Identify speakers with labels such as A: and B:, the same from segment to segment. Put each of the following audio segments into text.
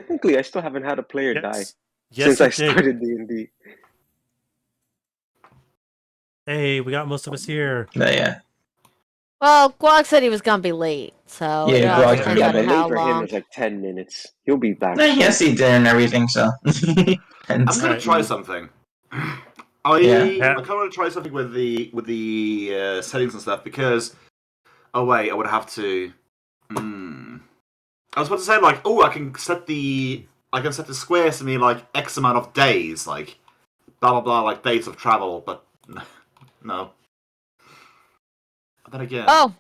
A: technically, I still haven't had a player die
B: Yes,
A: since I
B: it did.
A: started D&D.
B: Hey, we got most of us here.
C: Yeah.
D: Well, Guac said he was gonna be late, so
C: Yeah,
D: it all
C: Guac's
D: depends
A: Yeah,
D: on
A: but
D: how
A: late for him
D: long.
A: is like 10 minutes. He'll be back.
C: No, he has to eat dinner and everything, so.
E: I'm gonna
B: Alright.
E: try something.
C: Yeah.
E: I kind of want to try something with the settings and stuff because. Oh wait, I would have to. I was about to say like, I can set the squares to be like X amount of days, like blah blah blah, like days of travel, but no. Then again.
D: Oh,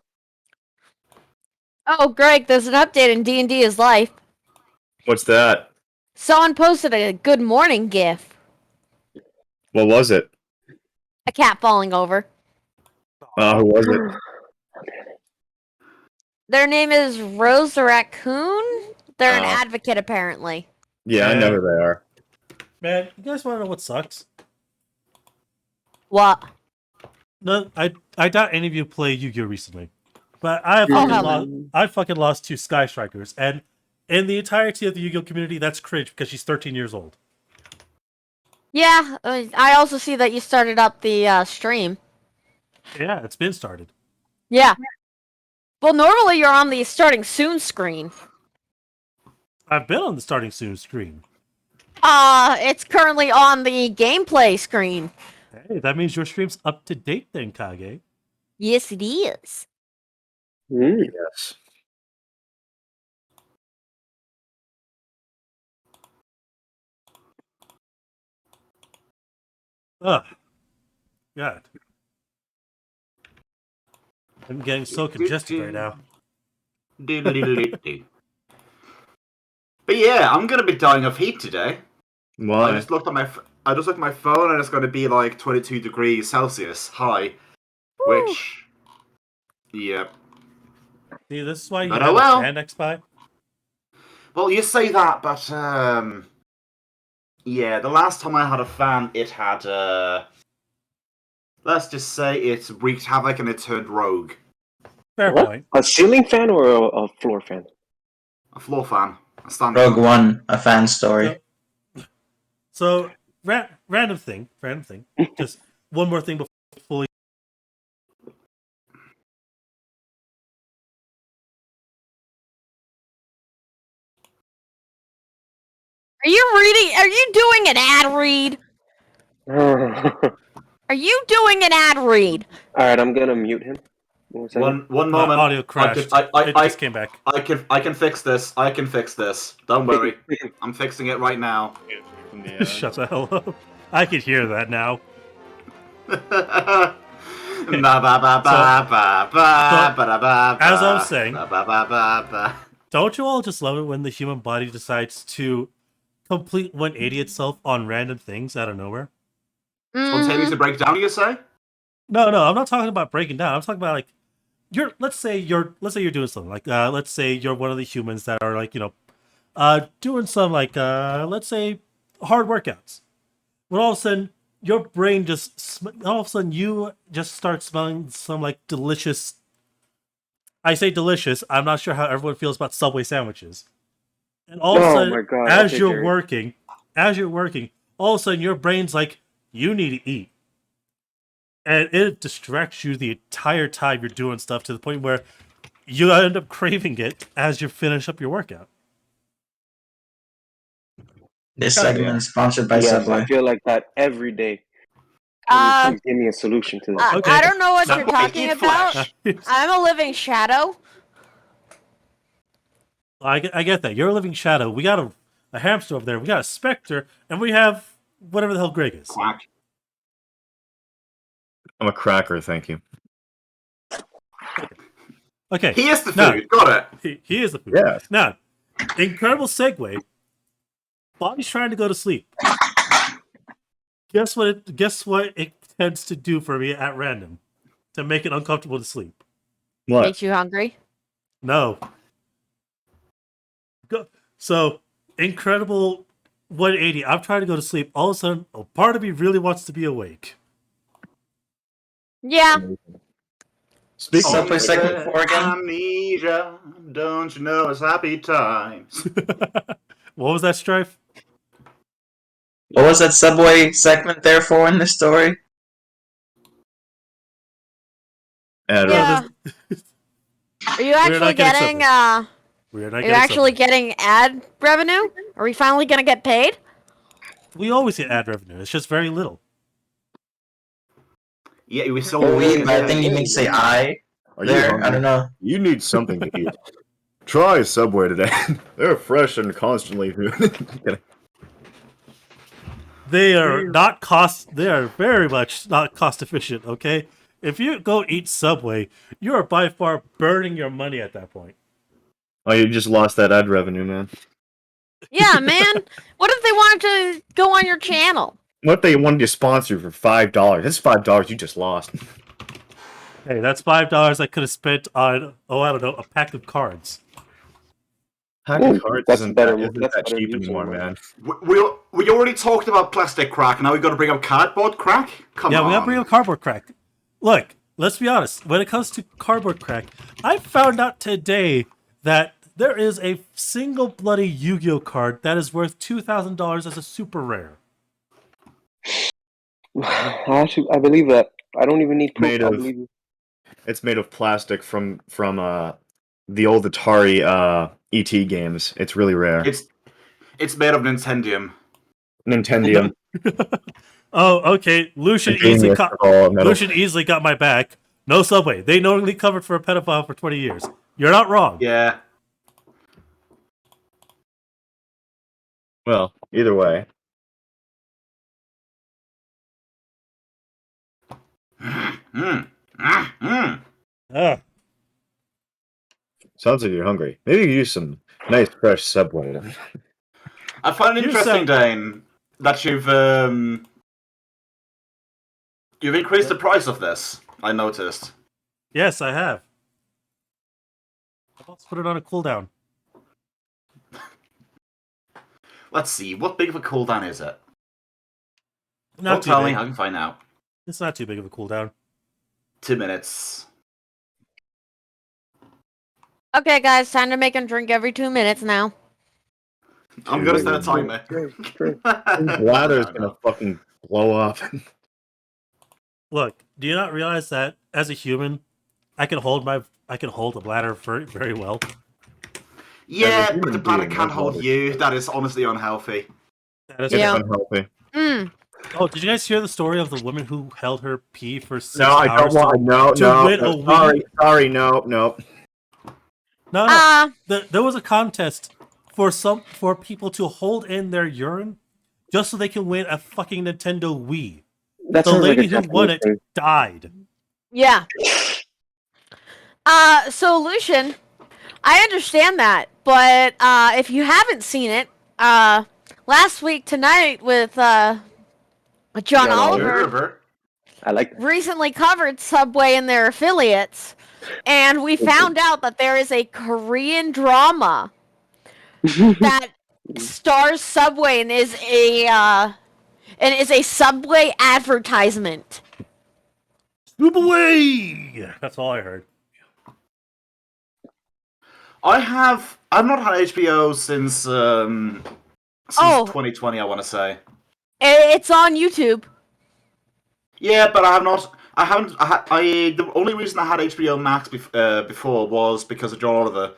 D: Greg, there's an update in D&D is life.
F: What's that?
D: Someone posted a good morning gif.
F: What was it?
D: A cat falling over.
F: Who was it?
D: Their name is 𝓲𝓪𝓷𝓮'𝓼. They're an advocate, apparently.
F: Yeah, I know who they are.
B: Man, you guys want to know what sucks?
D: What?
B: No, I doubt any of you play Yu-Gi-Oh recently, but I fucking lost 2 Sky Strikers, and in the entirety of the Yu-Gi-Oh community, that's cringe because she's 13 years old.
D: Yeah, I also see that you started up the stream.
B: Yeah, it's been started.
D: Yeah. Well, normally you're on the starting soon screen.
B: I've been on the starting soon screen.
D: It's currently on the gameplay screen.
B: Hey, that means your stream's up to date then, Kage.
D: Yes, it is.
F: Yes.
B: Ugh. God. I'm getting so congested right now.
E: But yeah, I'm gonna be dying of heat today.
F: Why?
E: I just looked at my phone and it's gonna be like 22 degrees Celsius high, which, yeah.
B: See, this is why you
E: But
B: have
E: oh well.
B: a fan XP.
E: Well, you say that, but yeah, the last time I had a fan, it had let's just say it wreaked havoc and it turned rogue.
B: Fair point.
A: A ceiling fan or a floor fan?
E: A floor fan. A standard
C: Rogue
E: fan.
C: One, a fan story.
B: So random thing. Just one more thing before.
D: Are you doing an ad read? Are you doing an ad read?
A: Alright, I'm gonna mute him.
E: One
B: My
E: moment.
B: audio crashed. It just came back.
E: I can fix this. I can fix this. Don't worry. I'm fixing it right now.
B: Shut the hell up. I could hear that now. As I was saying, don't you all just love it when the human body decides to complete 180 itself on random things out of nowhere?
E: Spontaneously break down, you say?
B: No, I'm not talking about breaking down. I'm talking about like let's say you're doing something like let's say you're one of the humans that are like, doing some like let's say hard workouts. When all of a sudden your brain you just start smelling some like delicious. I say delicious. I'm not sure how everyone feels about Subway sandwiches. And all of a sudden,
A: my God,
B: as
A: okay,
B: you're
A: Jerry.
B: working, all of a sudden your brain's like, you need to eat. And it distracts you the entire time you're doing stuff to the point where you end up craving it as you finish up your workout.
C: This segment is sponsored by
A: Yes,
C: Subway.
A: I feel like that every day. Please give me a solution to that.
B: Okay.
D: I don't know what
E: Now,
D: you're talking
E: eat
D: about.
E: flesh.
D: I'm a living shadow.
B: I get that. You're a living shadow. We got a hamster over there. We got a specter. And we have whatever the hell Greg is.
E: Quack.
F: I'm a cracker, thank you.
B: Okay.
E: He is the food.
B: Now,
E: Got it.
B: he is the food.
F: Yeah.
B: Now, incredible segue. Bobby's trying to go to sleep. Guess what it tends to do for me at random to make it uncomfortable to sleep?
F: What?
D: Makes you hungry?
B: No. So, incredible 180. I'm trying to go to sleep. All of a sudden, a part of me really wants to be awake.
D: Yeah.
C: Speak up for a second for again.
E: Amnesia, don't you know it's happy times?
B: What was that, Strife?
C: What was that Subway segment there for in this story?
D: Yeah. Are you actually getting Are you actually getting ad revenue? Are we finally gonna get paid?
B: We always get ad revenue. It's just very little.
E: Yeah, we still.
C: But I think you mean say I.
F: Are you
C: There,
F: hungry?
C: I don't know.
F: You need something to eat. Try Subway today. They're fresh and constantly.
B: They are not cost. They are very much not cost efficient. Okay, if you go eat Subway, you are by far burning your money at that point.
F: Oh, you just lost that ad revenue, man.
D: Yeah, man. What if they wanted to go on your channel?
F: What they wanted to sponsor you for $5? That's $5 you just lost.
B: Hey, that's $5 I could have spent on, I don't know, a pack of cards.
F: Pack of cards
A: that's
F: isn't
A: better.
F: that
A: That's better
F: cheap
A: use
F: anymore,
A: of
F: man.
E: We already talked about plastic crack. Now we got to bring up cardboard crack. Come on.
B: Yeah, we gotta bring up cardboard crack. Look, let's be honest. When it comes to cardboard crack, I found out today that there is a single bloody Yu-Gi-Oh card that is worth $2,000 as a super rare.
A: Actually, I believe that. I don't even need proof. I believe you.
F: It's made of plastic from the old Atari ET games. It's really rare.
E: It's made of Nintendium.
F: Nintendium.
B: Oh, okay. Lucian easily got my back. No Subway. They knowingly covered for a pedophile for 20 years. You're not wrong.
E: Yeah.
F: Well, either way. Sounds like you're hungry. Maybe you use some nice fresh Subway.
E: I find it interesting, Dane, that you've increased the price of this. I noticed.
B: Yes, I have. Let's put it on a cooldown.
E: Let's see, what big of a cooldown is it?
B: Not too
E: Don't tell
B: big.
E: me, I can find out.
B: It's not too big of a cooldown.
E: 2 minutes.
D: Okay, guys, time to make him drink every 2 minutes now.
E: I'm gonna set a timer.
F: Bladder's gonna fucking blow up.
B: Look, do you not realize that as a human, I can hold a bladder very, very well.
E: Yeah, but the bladder can't hold you. That is honestly unhealthy.
B: That is
F: unhealthy.
B: Oh, did you guys hear the story of the woman who held her pee for 6
F: No, I
B: hours?
F: don't want. No.
B: win a
F: Sorry, no.
B: No. There was a contest for people to hold in their urine just so they can win a fucking Nintendo Wii. The lady who won it died.
D: Yeah. So Lucian, I understand that, but if you haven't seen it, last week tonight with John Oliver,
A: I like that.
D: recently covered Subway and their affiliates, and we found out that there is a Korean drama that stars Subway and is a Subway advertisement.
B: Subway! That's all I heard.
E: I've not had HBO since 2020, I want to say.
D: It's on YouTube.
E: Yeah, but the only reason I had HBO Max before was because of John Oliver.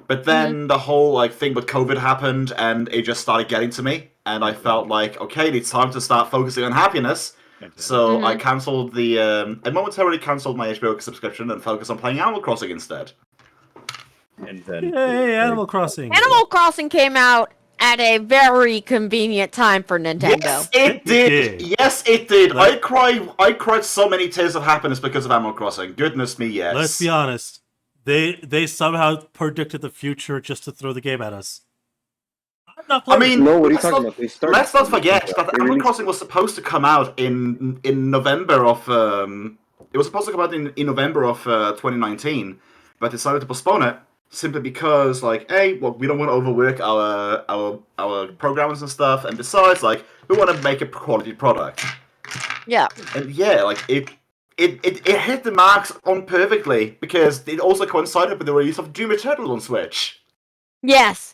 E: But then the whole thing with COVID happened, and it just started getting to me, and I felt like, okay, it's time to start focusing on happiness. So I cancelled I momentarily cancelled my HBO subscription and focused on playing Animal Crossing instead.
F: And then,
B: Yay, Animal Crossing!
D: Animal Crossing came out at a very convenient time for Nintendo.
E: Yes, it did. Yes, it did. I cried so many tears of happiness because of Animal Crossing. Goodness me, yes.
B: Let's be honest. They somehow predicted the future just to throw the game at us. I'm not playing.
E: I mean,
A: no, what are you talking about?
E: Let's not forget that Animal Crossing was supposed to come out in November of it was supposed to come out in November of 2019, but decided to postpone it simply because we don't want to overwork our programmers and stuff, and besides, we want to make a quality product.
D: Yeah.
E: And yeah, it hit the marks on perfectly because it also coincided with the release of Doom Eternal on Switch.
D: Yes.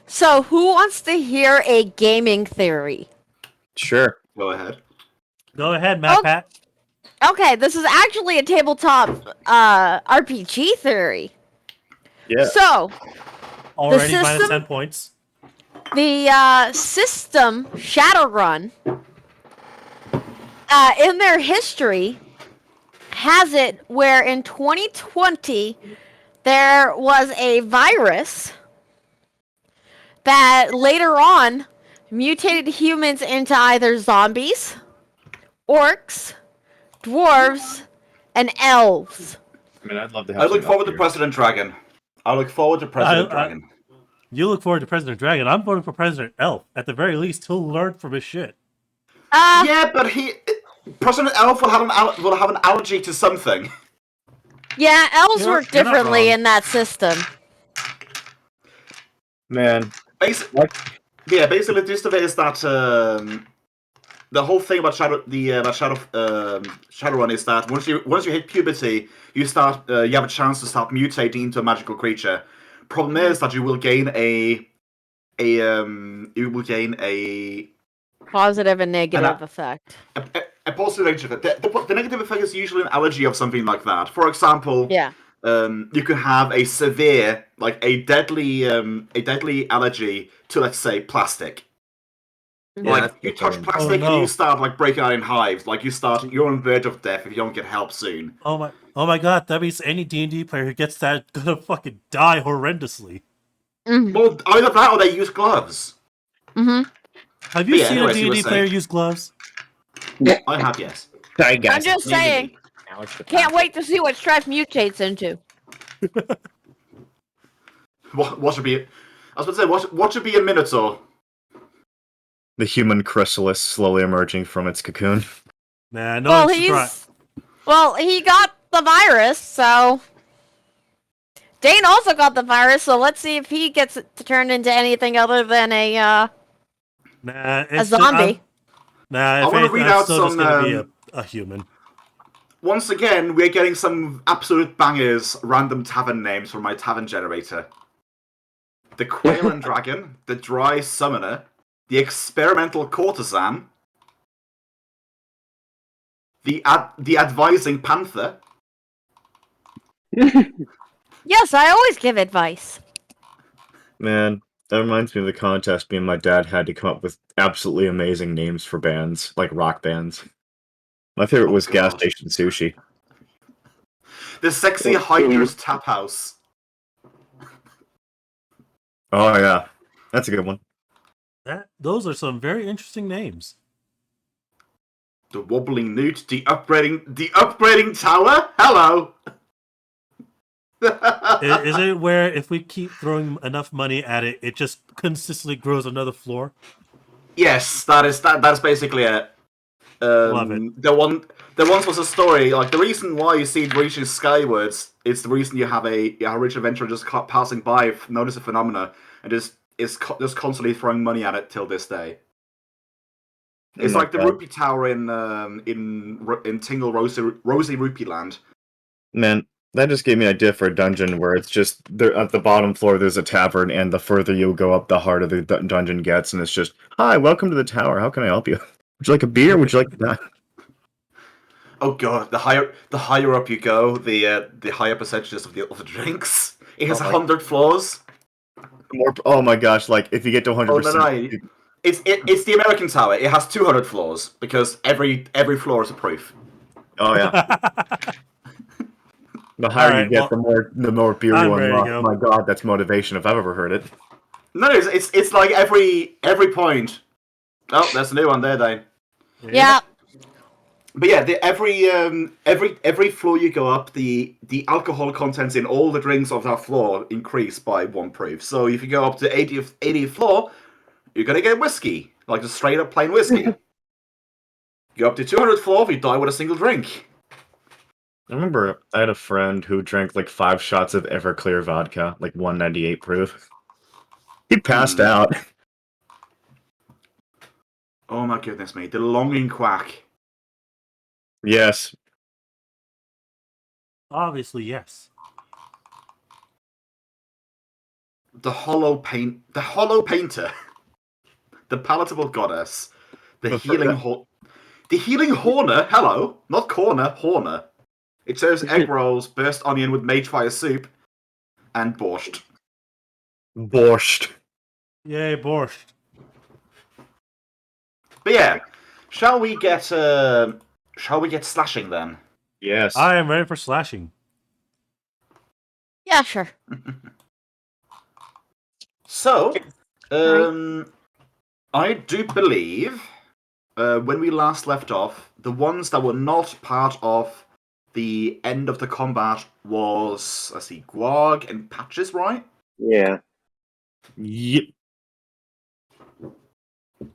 D: So, who wants to hear a gaming theory?
F: Sure.
E: Go ahead.
B: Go ahead, Matt
D: Oh.
B: Pat.
D: Okay, this is actually a tabletop RPG theory.
F: Yeah.
D: So,
B: Already minus
D: system-
B: 10 points.
D: the system Shadowrun, in their history, has it where in 2020 there was a virus that later on mutated humans into either zombies, orcs, dwarves, and elves.
F: I mean, I'd love to have
E: I
F: some
E: look forward
F: help
E: to
F: here.
E: President Dragon. I look forward to President
B: I-
E: Dragon.
B: You look forward to President Dragon. I'm voting for President Elf. At the very least, he'll learn from his shit.
E: Yeah, but President Elf will have an allergy to something.
D: Yeah, elves
B: You're-
D: work
B: you're not
D: differently
B: wrong.
D: in that system.
F: Man,
E: Basically, just of it is that the whole thing about Shadowrun is that once you hit puberty, you have a chance to start mutating into a magical creature. Problem is that you will gain a
D: Positive and negative effect.
E: a positive negative effect. The negative effect is usually an allergy of something like that. For example,
D: Yeah.
E: you can have a severe, like a deadly allergy to, let's say, plastic.
F: Yeah,
E: Like
F: that's
E: you
F: the
E: touch
F: thing.
E: plastic
B: Oh, no.
E: and you start like breaking out in hives. Like you're on the verge of death if you don't get help soon.
B: Oh my god, that means any D&D player who gets that gonna fucking die horrendously.
D: Mm-hmm.
E: Well, either that or they use gloves.
D: Mm-hmm.
B: Have you
E: Yeah,
B: seen
E: anyways,
B: a
E: you were
B: D&D
E: saying.
B: player use gloves?
E: I have, yes.
F: sorry guys.
D: I'm just saying, can't wait to see what Strife mutates into.
E: What should be? I was about to say, what should be a Minotaur?
F: The human chrysalis slowly emerging from its cocoon.
B: Nah, no
D: Well,
B: one should try.
D: he got the virus, so Dane also got the virus. So let's see if he gets it to turn into anything other than
B: Nah, it's
D: zombie.
B: Nah, if
E: wanna
B: anything,
E: read
B: I'm
E: out
B: still just
E: some,
B: gonna be a human.
E: Once again, we're getting some absolute bangers, random tavern names from my tavern generator. The 𝓮𝓼 𝓛𝓲𝓷𝓽, the Dry Summoner, the Experimental Courtesan, the Advising Panther.
D: Yes, I always give advice.
F: Man, that reminds me of the contest me and my dad had to come up with absolutely amazing names for bands, like rock bands. My favorite was Gas
E: God.
F: Station Sushi.
E: The Sexy Hydra's Tap House.
F: Oh yeah, that's a good one.
B: Those are some very interesting names.
E: The Wobbling Newt, the upgrading tower. Hello.
B: Is it where if we keep throwing enough money at it, it just consistently grows another floor?
E: Yes, that is basically it.
B: Love it.
E: There once was a story, like the reason why you see it reaches skywards is the reason you have a rich adventurer just passing by, notice a phenomena, and just constantly throwing money at it till this day. It's
F: Oh my
E: like the
F: God.
E: Rupee Tower in Rosy Rupee Land.
F: Man, that just gave me an idea for a dungeon where it's just there at the bottom floor. There's a tavern, and the further you go up, the harder the dungeon gets, and it's just, "Hi, welcome to the tower. How can I help you? Would you like a beer? Would you like that?"
E: Oh god, the higher up you go, the higher percentages of the drinks. It has
F: Oh my-
E: 100 floors.
F: More. Oh my gosh! Like if you get to 100%,
E: Oh no. It's the American Tower. It has 200 floors because every floor is a proof.
F: Oh yeah. The higher
B: Alright,
F: you get,
B: well,
F: the more beer
B: I'm
F: you
B: ready to
F: unlock.
B: go.
F: My God, that's motivation if I've ever heard it.
E: No, it's like every point. Oh, there's a new one there, Dane.
D: Yeah.
E: But yeah, every floor you go up, the alcohol contents in all the drinks of that floor increase by 1 proof. So if you go up to 80th floor, you're gonna get whiskey, like just straight up plain whiskey. Go up to 200th floor, you die with a single drink.
F: I remember I had a friend who drank like 5 shots of Everclear vodka, like 198 proof. He passed out.
E: Oh my goodness me, the longing quack.
F: Yes.
B: Obviously, yes.
E: the hollow painter, the palatable goddess, the healing horner. Hello, not corner, horner. It serves egg rolls, burst onion with mage fire soup, and borscht.
F: Borscht.
B: Yay, borscht.
E: But yeah, shall we get slashing then?
F: Yes.
B: I am ready for slashing.
D: Yeah, sure.
E: So, I do believe when we last left off, the ones that were not part of the end of the combat was, let's see, Guag and Patches, right?
A: Yeah.
F: Yep.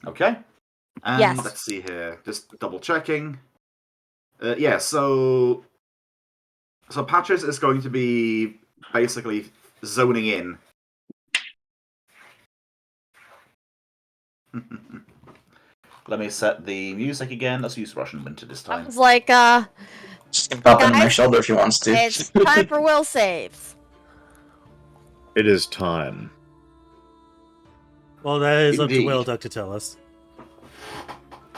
E: Okay. And
D: Yes.
E: let's see here, just double checking. Yeah, so Patches is going to be basically zoning in. Let me set the music again. Let's use Russian Winter this
D: I
E: time.
D: was like,
C: Just can pop into my
D: Guys,
C: shoulder if he wants to.
D: it's time for will saves.
F: It is time.
B: Well, that is up to
E: Indeed.
B: Will Duck to tell us.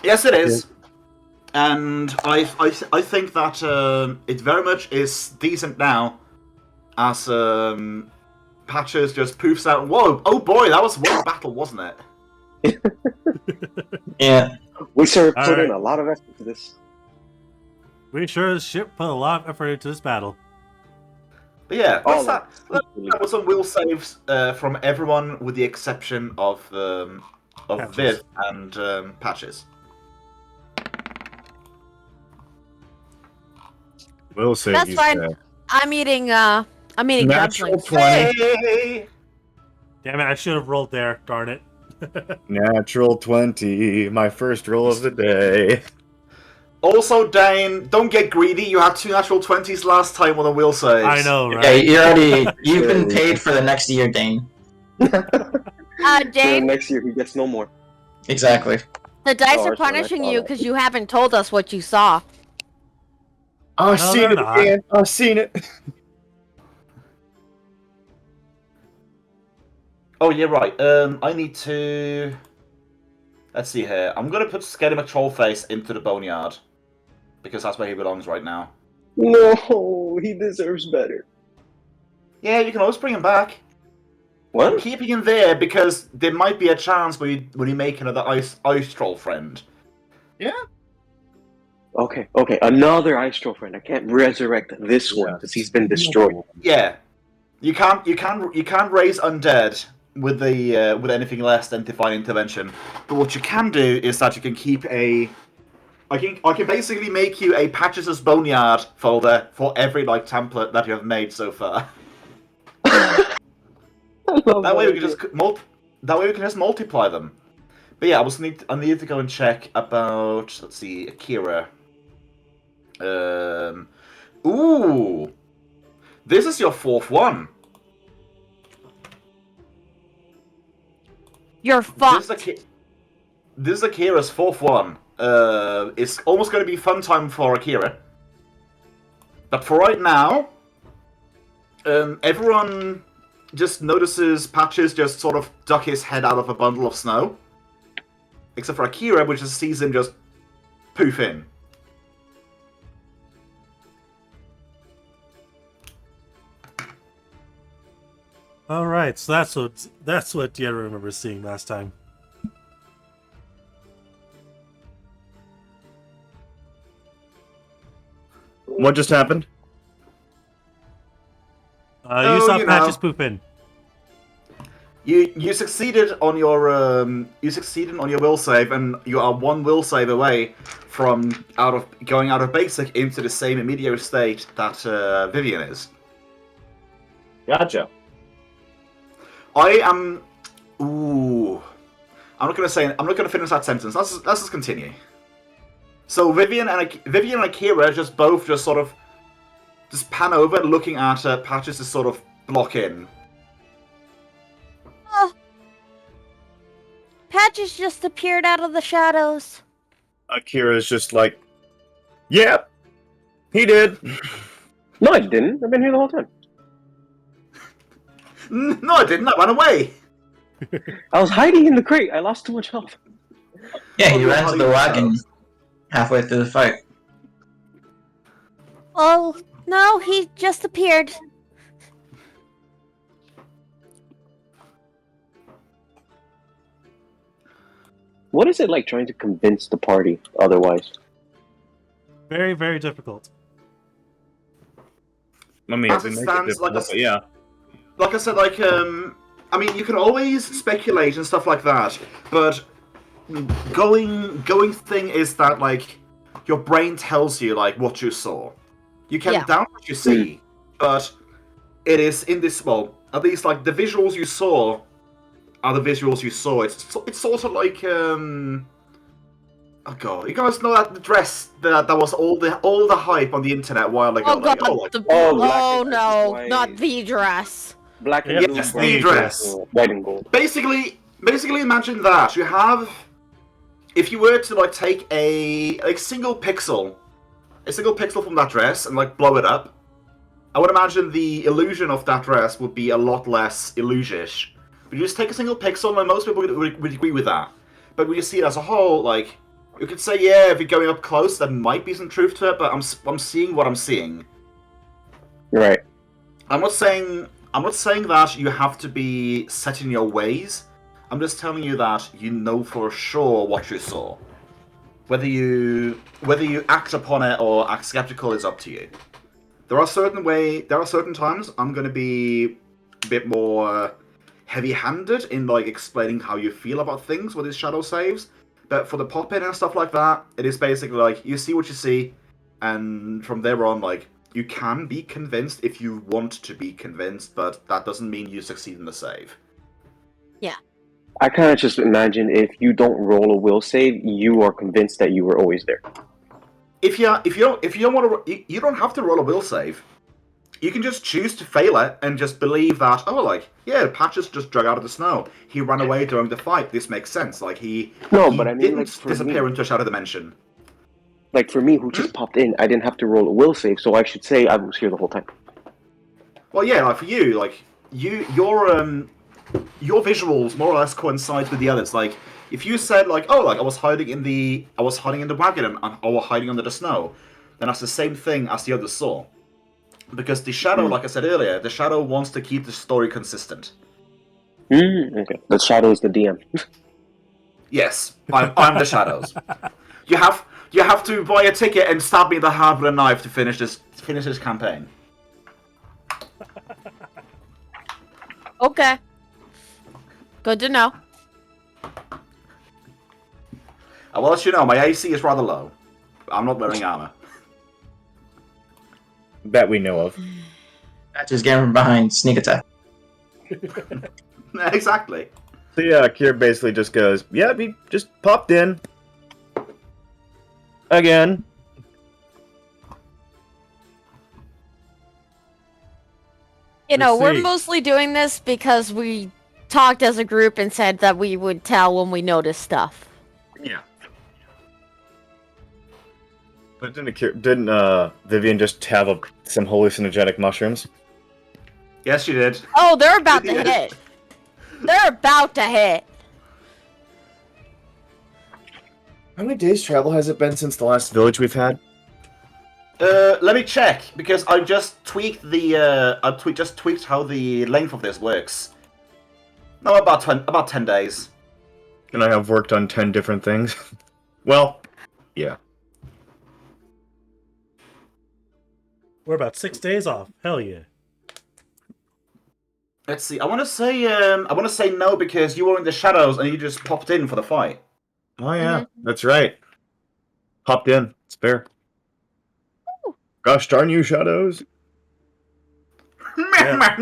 E: Yes, it is. And I think that it very much is decent now, as Patches just poofs out. Whoa! Oh boy, that was one battle, wasn't it?
C: Yeah.
A: We sure put
B: Alright.
A: in a lot of effort to this.
B: We sure as shit put a lot of effort into this battle.
E: But yeah,
A: All
E: that was some will saves from everyone with the exception of
B: Patches.
E: Viv and Patches.
F: We'll save
D: That's
F: you.
D: fine.
F: Seth.
D: I'm eating
F: Natural
D: dumplings.
F: 20.
E: Hey!
B: Damn it, I should have rolled there, darn it.
F: Natural 20. My first roll of the day.
E: Also, Dane, don't get greedy. You had 2 natural 20s last time on the will saves.
B: I know,
C: Yeah,
B: right?
C: you've been paid for the next year, Dane.
A: So
D: Dane,
A: next year he gets no more.
C: Exactly.
D: the dice
A: Oh,
D: are
A: that's what I
D: punishing
A: thought
D: you
A: of.
D: because you haven't told us what you saw.
F: I've
B: No,
F: seen
B: they're
F: it
B: not.
F: again. I've seen it.
E: Oh, yeah, right. I need to... Let's see here. I'm going to put Skelly McTrollface into the Boneyard. Because that's where he belongs right now.
A: No, he deserves better.
E: Yeah, you can always bring him back. I'm
A: What?
E: keeping him there because there might be a chance when you make another ice troll friend.
A: Okay, another ice troll friend. I can't resurrect this one because he's been destroyed.
E: Yeah. You can't raise undead with with anything less than divine intervention. But what you can do is that you can keep I can basically make you a Patches' Boneyard folder for every template that you have made so far. That way we can just multiply them. But yeah, I need to go and check about, let's see, Akira. Ooh, this is your 4th one.
D: You're fucked.
E: This is Akira's 4th one. It's almost going to be fun time for Akira. But for right now, everyone just notices Patches just sort of duck his head out of a bundle of snow. Except for Akira, which just sees him just poof in.
B: Alright, so that's what Dieta remembers seeing last time.
F: What just happened?
B: You saw Patches poop in.
E: You succeeded on your will save, and you are 1 will save away from going out of basic into the same immediate state that Vivian is.
F: Gotcha.
E: I am. Ooh, I'm not gonna finish that sentence. Let's just continue. So Vivian and Akira just sort of just pan over, looking at Patches to sort of block in.
D: Patches just appeared out of the shadows.
F: Akira's just like, yep, he did.
A: No, I didn't. I've been here the whole time.
E: No, I didn't. I ran away.
A: I was hiding in the crate. I lost too much health.
C: Yeah,
E: Oh,
C: he
E: you're
C: ran to
E: hiding
C: the wagon
E: yourself.
C: halfway through the fight.
D: Oh, no, he just appeared.
A: What is it like trying to convince the party otherwise?
B: Very, very difficult.
F: I mean,
E: As
F: we
E: it
F: make it
E: stands,
F: difficult,
E: like I
F: but yeah.
E: Like I said, I mean, you can always speculate and stuff like that, but going thing is that like your brain tells you like what you saw. You can
D: Yeah.
E: doubt what you see, but it is in this at least like the visuals you saw are the visuals you saw. It's sort of like oh god, you guys know that dress that was all the hype on the internet a while ago.
D: Oh god,
E: like,
D: the
A: Oh, black
D: oh
A: and
D: no,
A: white.
D: not the dress.
A: Black and
B: Yep.
A: blue,
E: Yes,
A: brown,
E: the dress.
A: white and gold.
E: Basically imagine that you have, if you were to like take a single pixel from that dress and like blow it up, I would imagine the illusion of that dress would be a lot less illusish. But you just take a single pixel, and most people would agree with that. But when you see it as a whole, like, you could say, yeah, if you're going up close, there might be some truth to it, but I'm seeing what I'm seeing.
A: Right.
E: I'm not saying that you have to be set in your ways. I'm just telling you that you know for sure what you saw. Whether you act upon it or act skeptical is up to you. There are certain times I'm going to be a bit more heavy-handed in like explaining how you feel about things with his shadow saves. But for the pop-in and stuff like that, it is basically like you see what you see, and from there on, like, you can be convinced if you want to be convinced, but that doesn't mean you succeed in the save.
D: Yeah.
A: I kind of just imagine if you don't roll a will save, you are convinced that you were always there.
E: If you don't want to, you don't have to roll a will save. You can just choose to fail it and just believe that, oh, like, yeah, Patches just drug out of the snow. He ran away during the fight. This makes sense. Like, he
A: But I mean,
E: didn't
A: like, for
E: disappear
A: me,
E: into a shadow dimension.
A: like for me, who just popped in, I didn't have to roll a will save, so I should say I was here the whole time.
E: Well, yeah, like for you, like your visuals more or less coincide with the others. Like, if you said like, oh, like I was hiding in the wagon and I was hiding under the snow, then that's the same thing as the others saw. Because the shadow, like I said earlier, the shadow wants to keep the story consistent.
A: Okay. The shadow is the DM.
E: Yes, I'm the shadows. You have to buy a ticket and stab me in the heart with a knife to finish this campaign.
D: Okay. Good to know.
E: I will let you know, my AC is rather low. I'm not wearing armor.
F: That we know of.
C: Patches getting from behind, sneak attack.
E: Exactly.
F: So yeah, Kier basically just goes, yeah, we just popped in. Again.
D: You know,
B: Let's
D: we're
B: see.
D: mostly doing this because we talked as a group and said that we would tell when we noticed stuff.
F: Yeah. But didn't Vivian just have some hallucinogenic mushrooms?
E: Yes, you did.
D: Oh, they're about to
E: Yeah.
D: hit. They're about to hit.
F: How many days travel has it been since the last village we've had?
E: Let me check because I just tweaked the just tweaked how the length of this works. No, about 10 days.
F: And I have worked on 10 different things. Well, yeah.
B: We're about 6 days off. Hell yeah.
E: Let's see. I want to say no because you were in the shadows and you just popped in for the fight.
F: Oh yeah, that's right. Popped in. It's fair. Gosh darn you, shadows.
B: Yeah,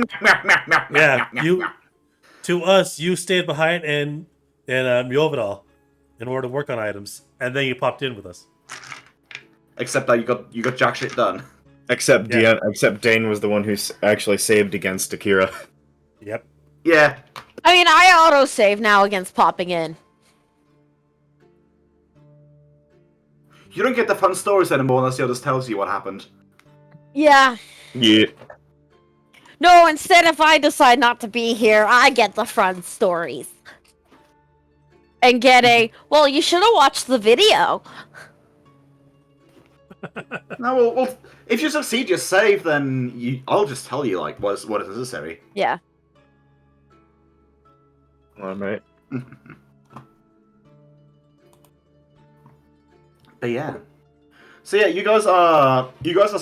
B: to us, you stayed behind in Yovedal in order to work on items, and then you popped in with us.
E: Except that you got jack shit done.
F: Except
B: Yeah.
F: Dane was the one who actually saved against Akira.
B: Yep.
E: Yeah.
D: I mean, I auto-save now against popping in.
E: You don't get the fun stories anymore unless the others tells you what happened.
D: Yeah.
F: Yeah.
D: No, instead, if I decide not to be here, I get the fun stories. And get a, well, you should have watched the video.
E: No, well, if you succeed your save, then I'll just tell you like what is necessary.
D: Yeah.
F: All right.
E: But yeah. So yeah, you guys are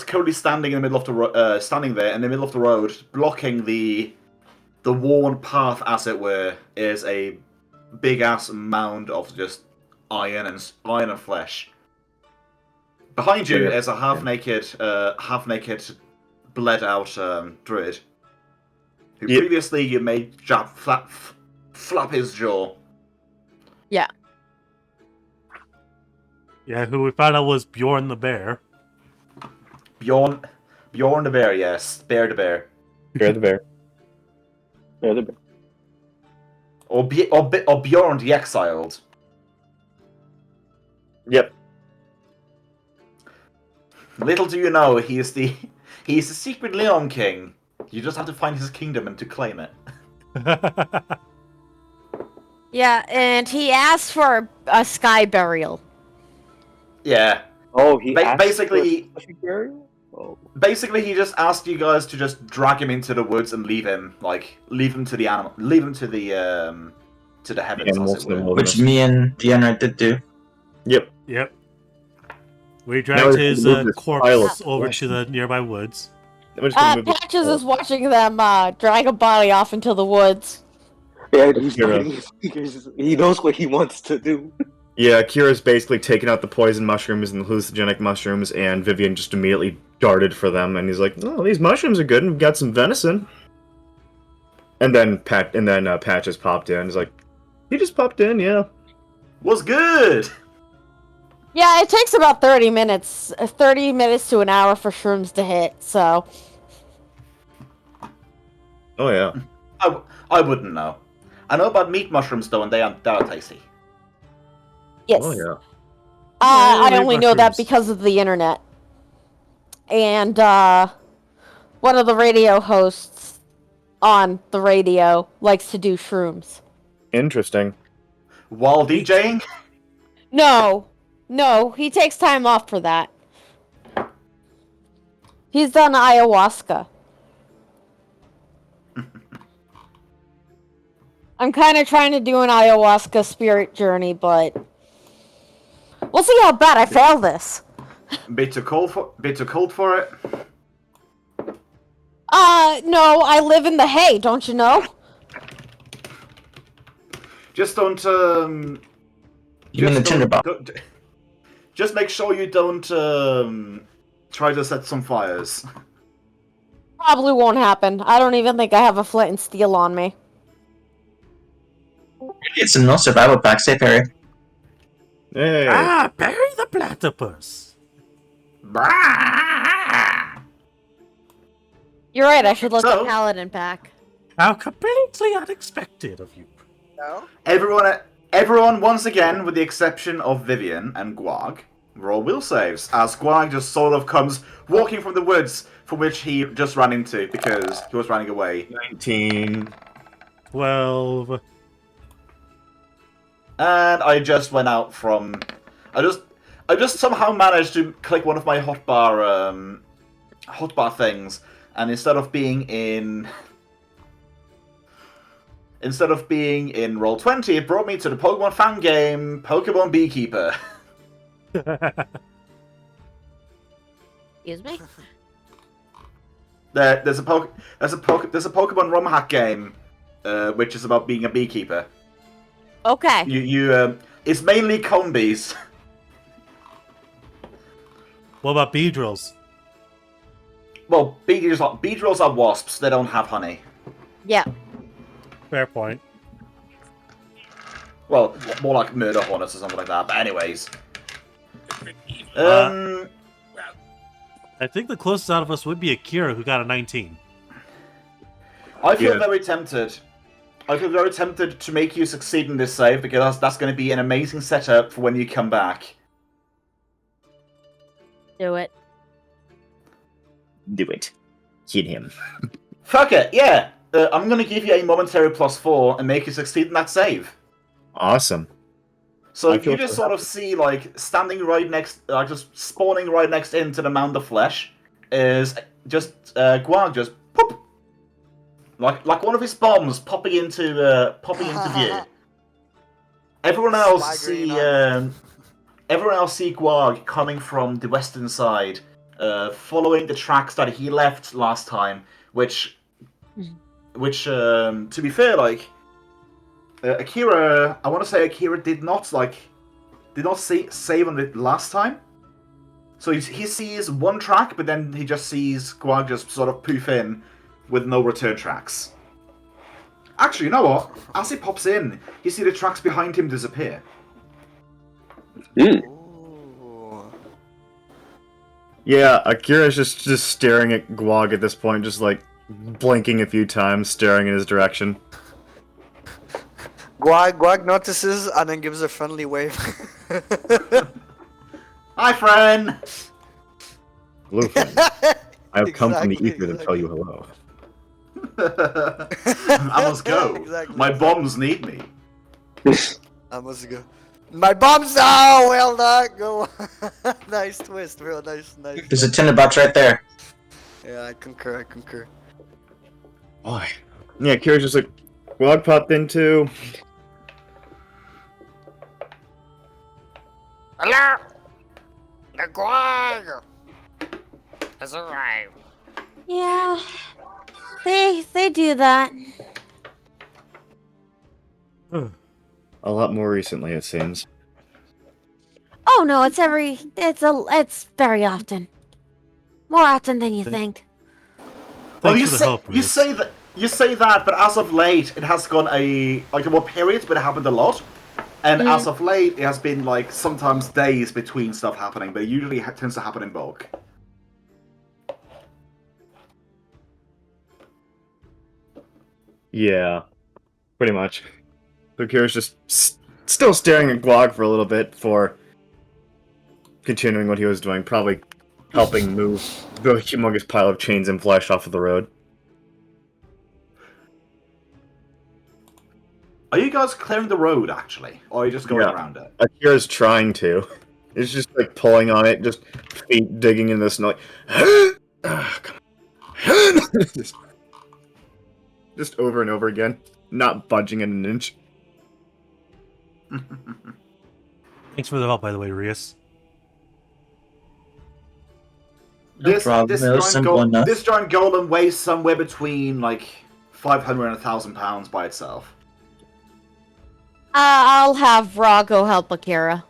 E: currently standing in the middle of the standing there in the middle of the road, blocking the worn path, as it were, is a big ass mound of just iron and flesh. Behind you is a half naked, bled out druid, who previously you made flap his jaw.
D: Yeah.
B: Yeah, who we found out was Bjorn the bear.
E: Bjorn the bear, yes, bear the bear.
F: Bear the bear.
A: Yeah, the-
E: Or Bjorn the Exiled.
F: Yep.
E: Little do you know, he is the secret Leon King. You just have to find his kingdom and to claim it.
D: Yeah, and he asked for a sky burial.
E: Yeah.
A: Oh, he asked
E: basically
A: for a burial? Oh.
E: basically he just asked you guys to just drag him into the woods and leave him to the animal, leave him to the heavens,
F: Animals
E: as
F: in
E: it
F: the
E: were.
C: Which me and Deanna did do.
F: Yep.
B: Yep. We
F: Now
B: dragged
F: we
B: his
F: can move this
B: corpse
F: pile of
B: over
F: flesh.
B: to the nearby woods.
F: I'm just gonna move this
D: Patches
F: pile.
D: is watching them drag a body off into the woods.
A: Yeah, he's
F: Kira.
A: biting his fingers. He knows what he wants to do.
F: Yeah, Kira's basically taken out the poison mushrooms and the hallucinogenic mushrooms, and Vivian just immediately darted for them, and he's like, "Oh, these mushrooms are good, and we've got some venison." And then Patches popped in. He's like, "He just popped in, yeah."
E: Was good.
D: Yeah, it takes about 30 minutes to an hour for shrooms to hit, so...
F: Oh yeah.
E: I wouldn't know. I know about meat mushrooms though, and they are tasty.
D: Yes.
F: Oh yeah.
D: I
B: Holy
D: only know that
B: mushrooms.
D: because of the internet. And, one of the radio hosts on the radio likes to do shrooms.
F: Interesting.
E: While DJing?
D: No, he takes time off for that. He's done ayahuasca. I'm kind of trying to do an ayahuasca spirit journey, but we'll see how bad I fail this.
E: Bit too cold for it.
D: No, I live in the hay, don't you know?
E: Just don't
C: You mean the tinderbox?
E: Just make sure you don't try to set some fires.
D: Probably won't happen. I don't even think I have a flint and steel on me.
C: It's a no survival pack. Say Perry.
F: Hey.
B: Ah, Barry the platypus.
D: You're right, I should let
E: So-
D: the paladin pack.
B: How completely unexpected of you.
G: No?
E: Everyone, once again, with the exception of Vivian and Guag, roll will saves, as Guag just sort of comes walking from the woods from which he just ran into because he was running away.
F: 19.
B: 12.
E: And I just went out from... I just somehow managed to click one of my hotbar things, and instead of being in Roll20, it brought me to the Pokemon fan game, Pokemon Beekeeper.
D: Excuse me?
E: There's a Pokemon ROM hack game, which is about being a beekeeper.
D: Okay.
E: It's mainly cone bees.
B: What about Beedrills?
E: Well, Beedrills are wasps. They don't have honey.
D: Yeah.
B: Fair point.
E: Well, more like murder hornets or something like that. But anyways,
B: I think the closest out of us would be Akira, who got a 19.
E: I feel
F: Yeah.
E: very tempted. I feel very tempted to make you succeed in this save because that's going to be an amazing setup for when you come back.
D: Do it.
F: Do it. Hit him.
E: Fuck it, yeah. I'm gonna give you a momentary +4 and make you succeed in that save.
F: Awesome.
E: So
F: I
E: you
F: feel
E: just
F: so
E: sort of see, like, standing right next, just spawning right next into the mound of flesh, is just Guag just poop, like one of his bombs popping into view. Everyone else
G: Swaggering
E: see
G: on
E: everyone else see Guag coming from the western side, following the tracks that he left last time, which to be fair, like Akira, I want to say Akira did not save on it last time. So he sees one track, but then he just sees Guag just sort of poof in with no return tracks. Actually, you know what? As he pops in, you see the tracks behind him disappear.
G: Ooh.
F: Yeah, Akira's just staring at Guag at this point, just like blinking a few times, staring in his direction.
G: Guag notices and then gives a friendly wave.
E: Hi, friend!
F: Hello, friend. I have come from the
G: Exactly,
F: ether to tell you hello.
E: I must go.
G: Exactly,
E: My
G: exactly.
E: bombs need me.
G: I must go. My bombs! Oh, well done. Go. Nice twist, bro. Nice.
C: There's a tinderbox right there.
G: Yeah, I concur.
F: Why? Yeah, Akira's just like, Guag popped in too.
H: Hello? The Guag has arrived.
D: Yeah, they do that.
F: A lot more recently, it seems.
D: Oh no, it's very often. More often than you think.
E: Oh,
B: Thanks
E: you
B: for the
E: say
B: help,
E: you
B: Rios.
E: say that but as of late, it has gone there were periods, but it happened a lot. And as of late, it has been like sometimes days between stuff happening, but it usually tends to happen in bulk.
F: Yeah, pretty much. So Akira's just still staring at Guag for a little bit before continuing what he was doing, probably helping move the humongous pile of chains and flesh off of the road.
E: Are you guys clearing the road, actually? Or are you just going
F: Yeah.
E: around it?
F: Akira's trying to. It's just like pulling on it, just feet digging in the snow. Come on. just over and over again, not budging in an inch.
B: Thanks for the help, by the way, Rios.
C: No problem. It was simple enough.
E: This giant golem weighs somewhere between like 500 and 1,000 pounds by itself.
D: I'll have Ra go help Akira.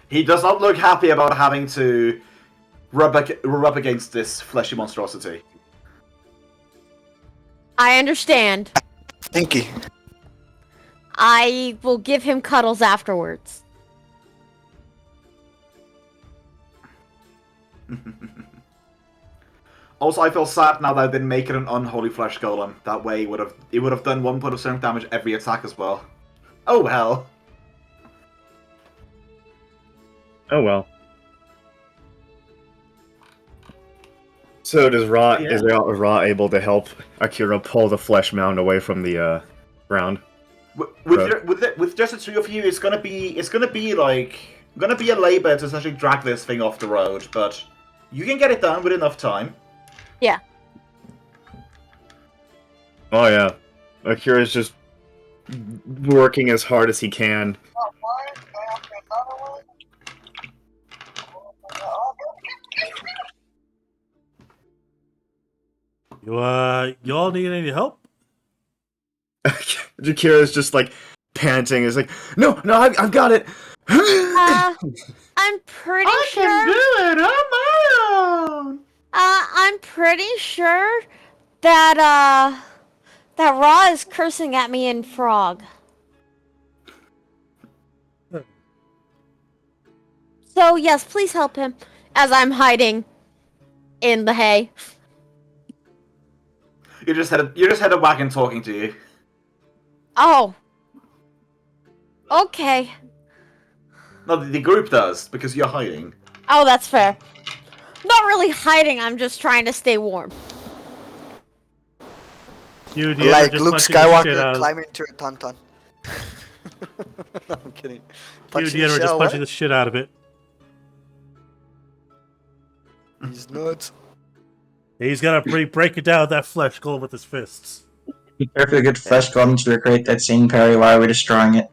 E: He does not look happy about having to rub up against this fleshy monstrosity.
D: I understand.
G: Stinky.
D: I will give him cuddles afterwards.
E: Also, I feel sad now that I didn't make it an unholy flesh golem. That way, it would have done 1 point of strength damage every attack as well. Oh well.
F: Oh well. So does Ra?
E: Yeah.
F: Is Ra able to help Akira pull the flesh mound away from the ground?
E: With just the two of you, it's gonna be a labor to essentially drag this thing off the road, but you can get it done with enough time.
D: Yeah.
F: Oh yeah, Akira's just working as hard as he can.
B: Y'all need any help?
F: Akira's just like panting. Is like, no, I've got it.
D: I'm pretty sure.
E: it on my own.
D: I'm pretty sure that Ra is cursing at me in frog. So yes, please help him as I'm hiding in the hay.
E: You just had a wagon talking to you.
D: Oh. Okay.
E: No, the group does because you're hiding.
D: Oh, that's fair. Not really hiding. I'm just trying to stay warm.
B: You
G: Like
B: just
G: Luke
B: punching the shit
G: Skywalker
B: out of-
G: climbing to a tauntaun. No, I'm kidding.
B: You
G: Punching the
B: just
G: shell,
B: punching
G: what?
B: the shit out of it.
G: He's nuts.
B: He's gonna break it down with that flesh golem with his fists.
C: Be careful, good flesh golem to recreate that scene, Perry. Why are we destroying it?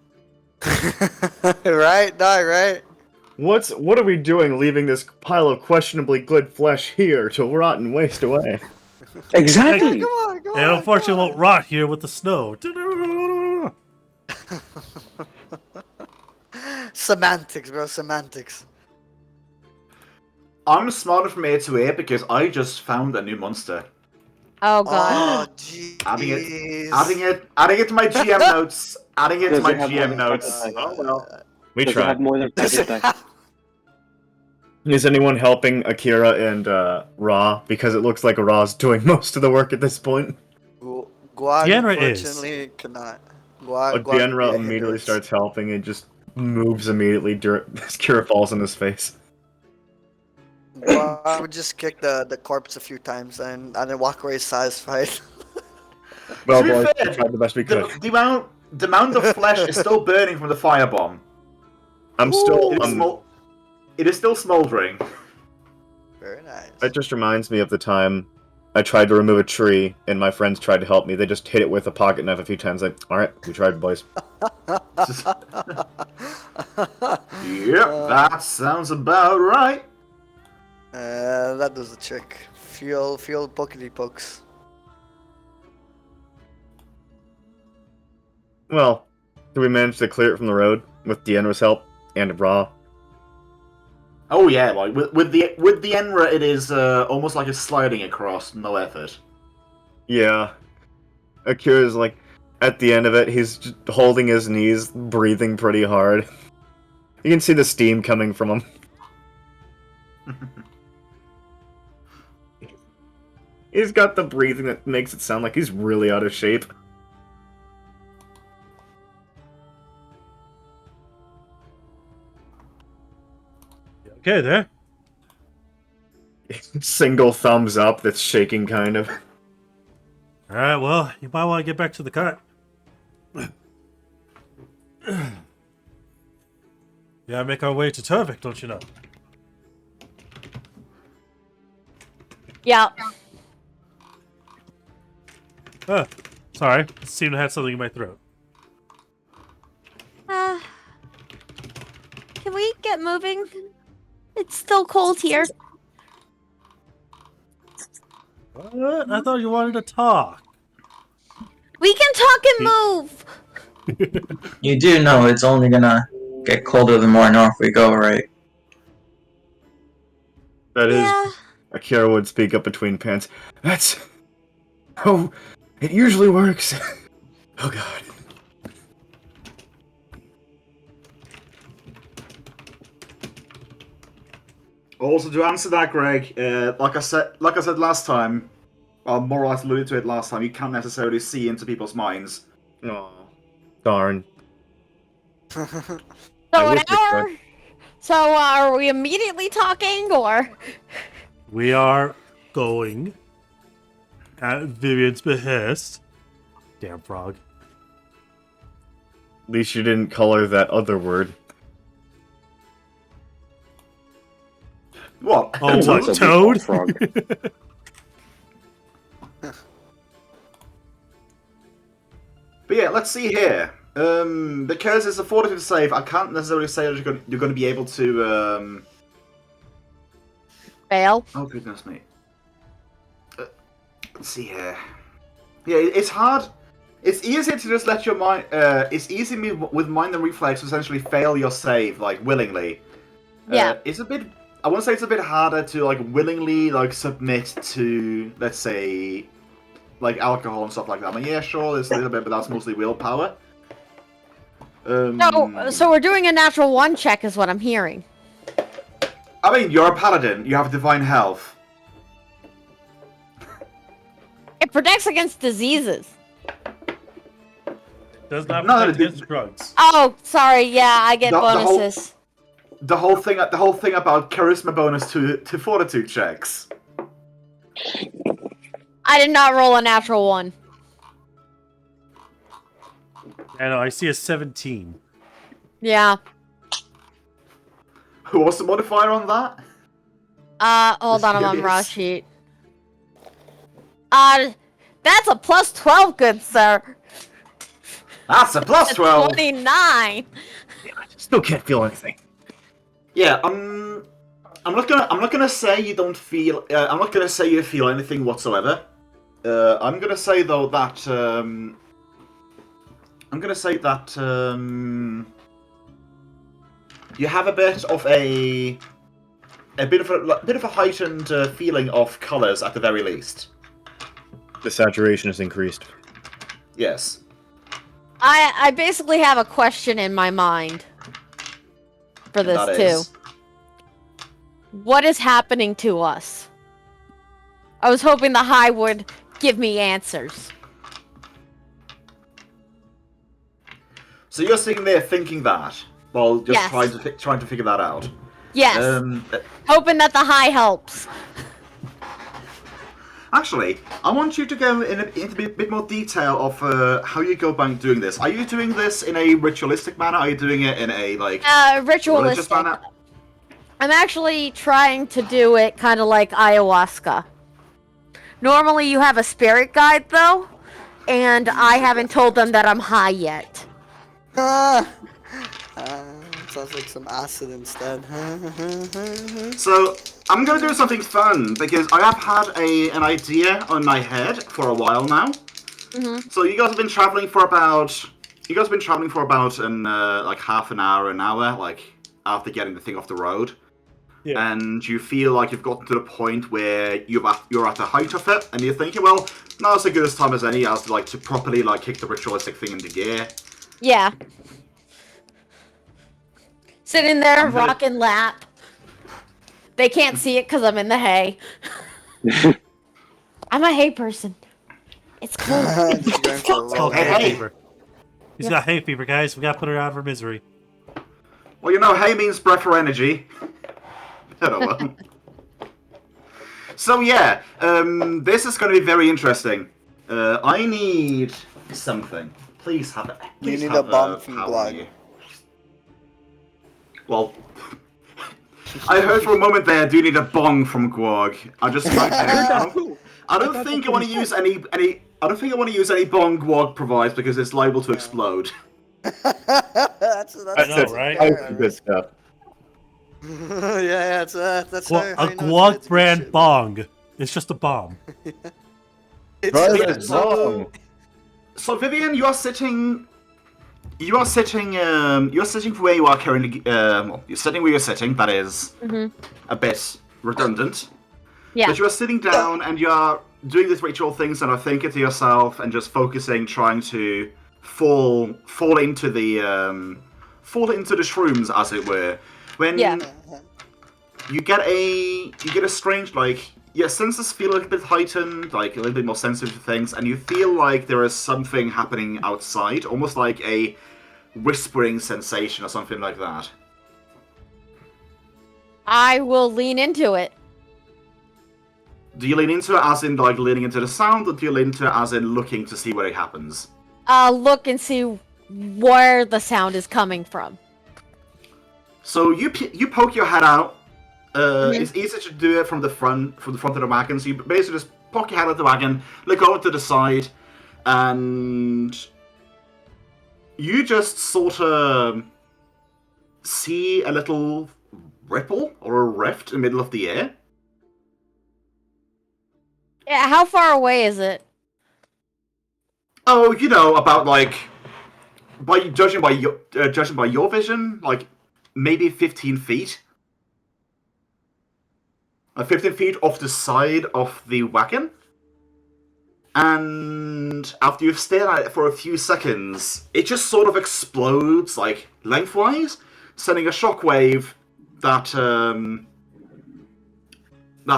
G: Right, right.
F: What are we doing leaving this pile of questionably good flesh here to rot and waste away?
A: Exactly.
G: Come on, come
B: And
G: on.
B: unfortunately, won't rot here with the snow.
G: Semantics, bro, semantics.
E: I'm smarter from A to A because I just found a new monster.
D: Oh god.
G: Oh, jeez.
E: Adding it to my GM notes. Adding it to
A: Does
E: my
A: it have
E: GM
A: more
E: notes.
A: than
E: Oh well.
F: We
A: Does it
F: tried.
A: have more than 5 hit dice?
F: Is anyone helping Akira and Ra? Because it looks like Ra's doing most of the work at this point.
G: Guag,
B: Yenra is.
G: unfortunately, cannot. Guag,
F: Genra
G: yeah,
F: immediately
G: it's-
F: starts helping and just moves immediately. Akira falls on his face.
G: Guag would just kick the corpse a few times and then walk away satisfied.
F: Well,
E: To be
F: boys,
E: fair,
F: we tried the best we could.
E: The amount of flesh is still burning from the firebomb.
F: I'm still.
E: It is still smoldering.
G: Very nice.
F: That just reminds me of the time I tried to remove a tree and my friends tried to help me. They just hit it with a pocket knife a few times. Like, all right, we tried, boys.
E: Yep, that sounds about right.
G: That does the trick. Feel pokety pokes.
F: Well, did we manage to clear it from the road with Deanna's help and Ra?
E: Oh yeah, like with the Enra, it is almost like it's sliding across, no effort.
F: Yeah. Akira's like, at the end of it, he's just holding his knees, breathing pretty hard. You can see the steam coming from him. He's got the breathing that makes it sound like he's really out of shape.
B: Okay, there.
F: Single thumbs up that's shaking kind of.
B: All right. Well, you might want to get back to the cart. Yeah, make our way to Turvik, don't you know?
D: Yeah.
B: Sorry. I seem to have something in my throat.
D: Can we get moving? It's still cold here.
B: What? I thought you wanted to talk.
D: We can talk and move.
C: You do know it's only gonna get colder the more north we go, right?
F: That is,
D: Yeah.
F: Akira would speak up between pants. That's... Oh, it usually works. Oh god.
E: Also, to answer that, Greg, like I said last time, or more or less alluded to it last time, you can't necessarily see into people's minds.
F: Oh, darn.
D: So
F: I
D: an
F: wish we
D: hour. So are we immediately talking or?
B: We are going at Vivian's behest. Damn frog.
F: At least you didn't color that other word.
E: What?
B: Oh,
A: That's
B: what,
A: a
B: Toad?
A: frog.
E: But yeah, let's see here. Because it's a fortitude save, I can't necessarily say that you're going to be able to.
D: Fail.
E: Oh goodness me. Let's see here. Yeah, it's hard. It's easier to just let your mind. It's easy with mind and reflex to essentially fail your save like willingly.
D: Yeah.
E: It's a bit. I want to say it's a bit harder to like willingly like submit to, let's say, like alcohol and stuff like that. I mean, yeah, sure, there's a little bit, but that's mostly willpower.
D: So we're doing a natural 1 check, is what I'm hearing.
E: I mean, you're a paladin. You have divine health.
D: It protects against diseases.
B: Does not
E: No,
B: protect
E: the-
B: against drugs.
D: Oh, sorry. Yeah, I get
E: The whole-
D: bonuses.
E: the whole thing about charisma bonus to fortitude checks.
D: I did not roll a natural one.
B: I know. I see a 17.
D: Yeah.
E: What's the modifier on that?
D: Hold on, I'm on
E: Serious?
D: raw sheet. That's a plus 12, good sir.
E: That's a plus
D: It's
E: 12.
D: 29.
F: Still can't feel anything.
E: Yeah, I'm not gonna say you don't feel. I'm not gonna say you feel anything whatsoever. I'm gonna say though that. You have a bit of a bit of a heightened feeling of colors at the very least.
F: The saturation is increased.
E: Yes.
D: I basically have a question in my mind for
E: And
D: this
E: that
D: too.
E: is-
D: What is happening to us? I was hoping the high would give me answers.
E: So you're sitting there thinking that, while just
D: Yes.
E: trying to figure that out.
D: Yes. Hoping that the high helps.
E: Actually, I want you to go into a bit more detail of how you go about doing this. Are you doing this in a ritualistic manner? Are you doing it in a religious
D: Ritualistic.
E: manner?
D: I'm actually trying to do it kind of like ayahuasca. Normally you have a spirit guide though, and I haven't told them that I'm high yet.
G: Sounds like some acid instead.
E: So I'm gonna do something fun because I have had an idea on my head for a while now.
D: Mm-hmm.
E: So you guys have been traveling for about like half an hour, like after getting the thing off the road.
B: Yeah.
E: And you feel like you've gotten to the point where you're at the height of it, and you're thinking, well, now's as good a time as any as to properly kick the ritualistic thing into gear.
D: Yeah. Sitting there,
E: I'm gonna-
D: rocking lap. They can't see it because I'm in the hay. I'm a hay person. It's cool.
G: Just going for a
B: It's called
G: roll.
E: Hey,
B: hay
E: hey.
B: fever. He's got hay fever, guys. We gotta put her out of her misery.
E: Well, you know, hay means breath for energy. I don't know. So yeah, this is going to be very interesting. I need something. Please have it.
G: You need a bomb from Glug.
E: Well, I heard for a moment there. I do need a bong from Gwog. I don't think I want to use any. I don't think I want to use any bong Gwog provides because it's liable to explode.
G: that's
B: I know, right?
G: fair.
F: Good stuff.
G: Yeah, that's
B: A
G: how you know
B: Guag
G: it's
B: brand
G: shit.
B: bong. It's just a bomb.
G: It's
F: Right,
G: just-
F: that's wrong.
E: So Vivian, you are sitting where you are currently. Well, you're sitting where you're sitting. That is a bit redundant.
D: Yeah.
E: But you are sitting down and you are doing these ritual things and are thinking to yourself and just focusing, trying to fall into the shrooms, as it were. When
D: Yeah.
E: you get a strange your senses feel a little bit heightened, like a little bit more sensitive to things, and you feel like there is something happening outside, almost like a whispering sensation or something like that.
D: I will lean into it.
E: Do you lean into it as in leaning into the sound, or do you lean into it as in looking to see where it happens?
D: Look and see where the sound is coming from.
E: So you poke your head out. It's easy to do it from the front of the wagon. So you basically just poke your head out the wagon, look over to the side, and you just sort of see a little ripple or a rift in the middle of the air.
D: Yeah, how far away is it?
E: Oh, about judging by your vision, maybe 15 feet. 15 feet off the side of the wagon. And after you've stared at it for a few seconds, it just sort of explodes, lengthwise, sending a shockwave that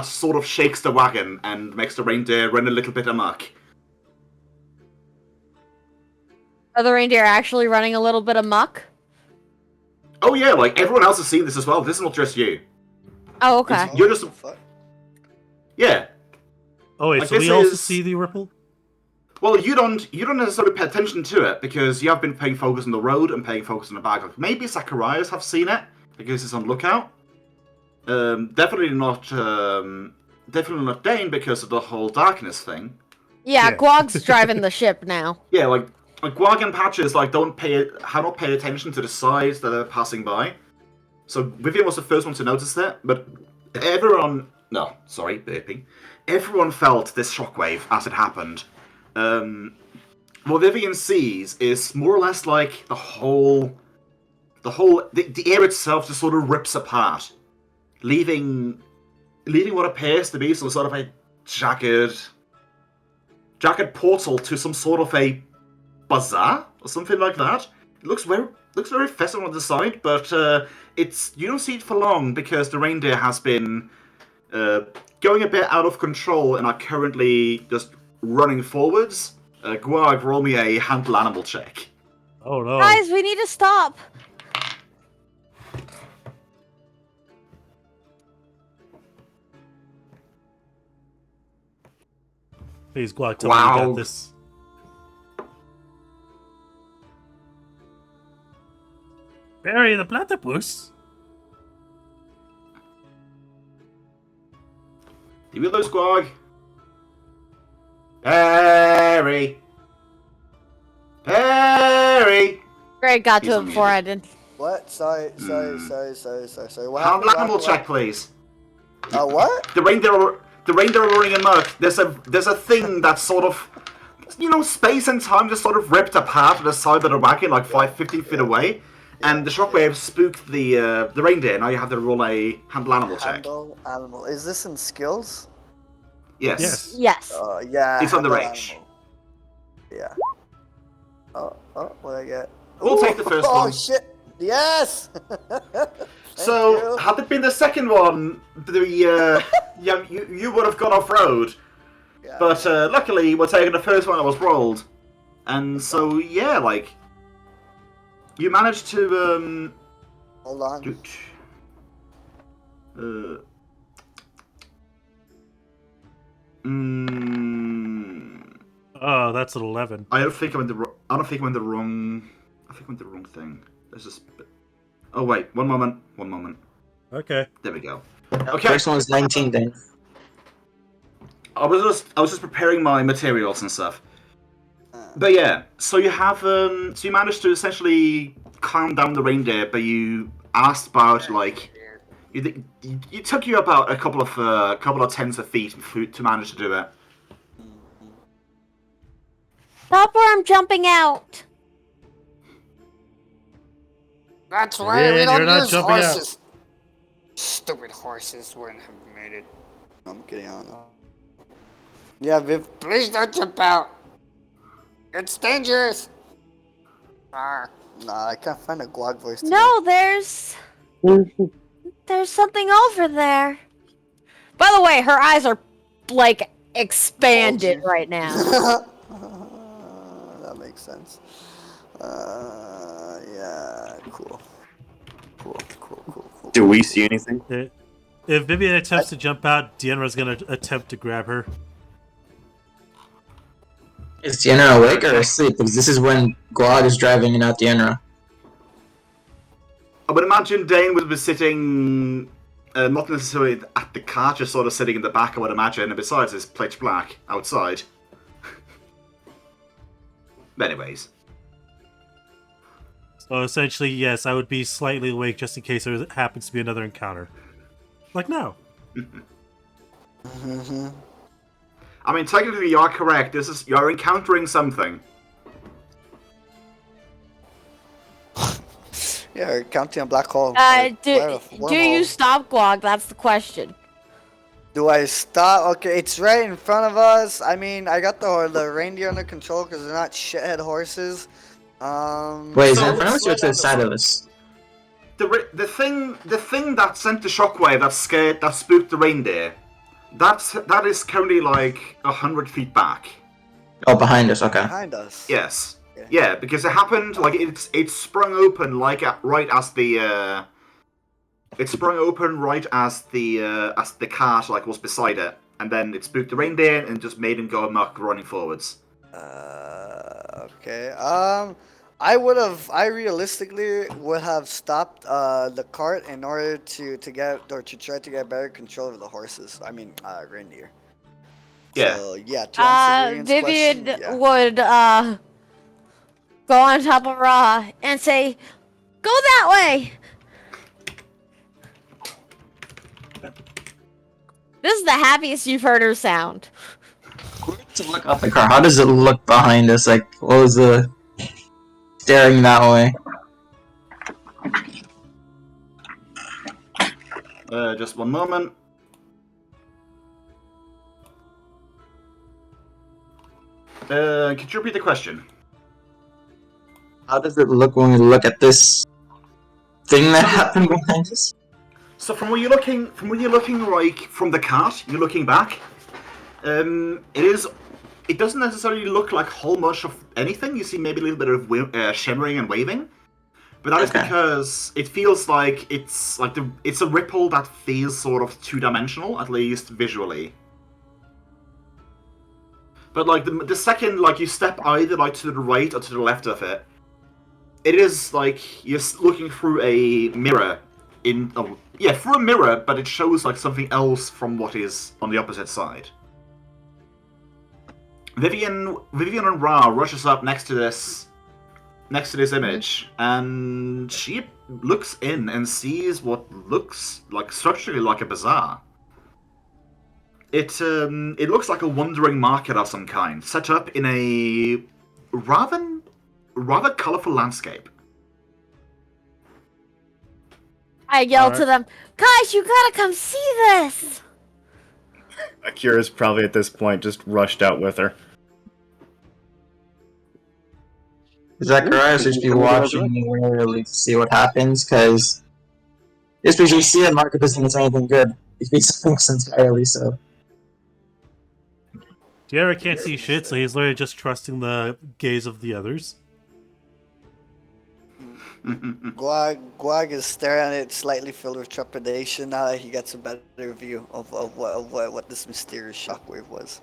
E: sort of shakes the wagon and makes the reindeer run a little bit amok.
D: Are the reindeer actually running a little bit amok?
E: Oh yeah, like everyone else has seen this as well. This is not just you.
D: Oh, okay.
E: You're just
G: Fuck.
E: yeah.
B: Oh wait,
E: Like,
B: so we
E: this
B: also
E: is-
B: see the ripple?
E: Well, you don't necessarily pay attention to it because you have been paying focus on the road and paying focus on the bag. Like maybe Zacharias have seen it because he's on lookout. Definitely not Dane because of the whole darkness thing.
D: Yeah,
B: Yeah.
D: Guag's driving the ship now.
E: Yeah, like Guag and Patches have not paid attention to the sides that they're passing by. So Vivian was the first one to notice it, but everyone felt this shockwave as it happened. What Vivian sees is more or less like the air itself just sort of rips apart, leaving what appears to be some sort of a jagged portal to some sort of a bazaar or something like that. It looks very festive on the side, but you don't see it for long because the reindeer has been going a bit out of control and are currently just running forwards. Guag, roll me a handle animal check.
B: Oh no.
D: Guys, we need to stop.
B: Please, Guag, tell me you
E: Wow.
B: got this. Barry the platypus?
E: Do you lose, Guag? Perry!
D: Greg got
E: He's
D: to it
E: on
D: before
E: music.
D: I did.
G: What? Sorry. What
E: Handle
G: happened?
E: animal check, please.
G: What?
E: The reindeer are running amok. There's a thing that's sort of, space and time just sort of ripped apart at the side of the wagon, like 15 feet away, and the shockwave spooked the reindeer. Now you have to roll a handle animal check.
G: Handle animal. Is this in skills?
E: Yes.
B: Yes.
D: Yes.
G: Yeah.
E: It's on the
G: handle
E: range.
G: animal. Yeah. What I get?
E: We'll take the first
G: Oh
E: one.
G: shit! Yes.
E: So, had it been the second one, you would have gone off road.
G: Yeah.
E: But luckily, we're taking the first one that was rolled, and so yeah, like you managed to
G: Hold on.
B: Oh, that's an 11.
E: I don't think I went the wrong thing. There's just. Oh wait, one moment.
B: Okay.
E: There we go.
C: Okay. First one was 19 then.
E: I was just preparing my materials and stuff. But yeah, so you have you managed to essentially calm down the reindeer, but you asked about like it took you about a couple of tens of feet to manage to do it.
D: Stop or I'm jumping out.
H: That's right, we
B: Man,
H: don't
B: you're not
H: use
B: jumping out.
H: horses. Stupid horses wouldn't have made it.
G: I'm kidding. I don't know. Yeah, Viv.
H: Please don't jump out. It's dangerous. Ah,
G: Nah, I can't find a Guag voice. today.
D: No, there's something over there. By the way, her eyes are like expanded right now.
G: That makes sense. Yeah, cool.
F: Do we see anything?
B: If Vivian attempts to jump out, Deanna's gonna attempt to grab her.
C: Is Deanna awake or asleep? Because this is when Guag is driving and not Deanna.
E: I would imagine Dane would be sitting, not necessarily at the car, just sort of sitting in the back. I would imagine, and besides, it's pitch black outside. But anyways.
B: So essentially, yes, I would be slightly awake just in case there happens to be another encounter. Like now.
E: I mean, technically, you are correct. You are encountering something.
G: Yeah, counting a black hole.
D: Do you stop, Guag? That's the question.
G: Do I stop? Okay, it's right in front of us. I mean, I got the reindeer under control because they're not shithead horses.
C: Wait, is it in front of us or to the side of us?
E: The thing that sent the shockwave that spooked the reindeer, that is currently like 100 feet back.
C: Oh, behind us, okay.
G: Behind us.
E: Yes. Yeah, because it happened like it sprung open like right as the it sprung open right as the cart like was beside it, and then it spooked the reindeer and just made him go amok running forwards.
G: Okay. I realistically would have stopped the cart in order to get or to try to get better control of the horses. I mean, reindeer.
E: Yeah.
G: So yeah, to answer Vivian's
D: Vivian
G: question, yeah.
D: would go on top of Ra and say, "Go that way." This is the happiest you've heard her sound.
C: To look out the car, how does it look behind us? Like, what was the staring that way?
E: Just one moment. Could you repeat the question?
C: How does it look when we look at this thing that happened behind us?
E: So from when you're looking like from the cart, you're looking back. It doesn't necessarily look like a whole much of anything. You see maybe a little bit of shimmering and waving, but that is because it feels like it's a ripple that feels sort of two-dimensional, at least visually. But like the second like you step either like to the right or to the left of it, it is like you're looking through a mirror through a mirror, but it shows like something else from what is on the opposite side. Vivian and Ra rushes up next to this image, and she looks in and sees what looks like structurally like a bazaar. It looks like a wandering market of some kind, set up in a rather colorful landscape.
D: I yell to them, "Guys, you gotta come see this!"
F: Akira's probably at this point just rushed out with her.
C: Zacharias should be watching warily to see what happens, because just because you see a market doesn't mean it's anything good. If he smokes entirely, so.
B: Tiara can't see shit, so he's literally just trusting the gaze of the others.
G: Guag is staring at it, slightly filled with trepidation. Now that he gets a better view of what this mysterious shockwave was.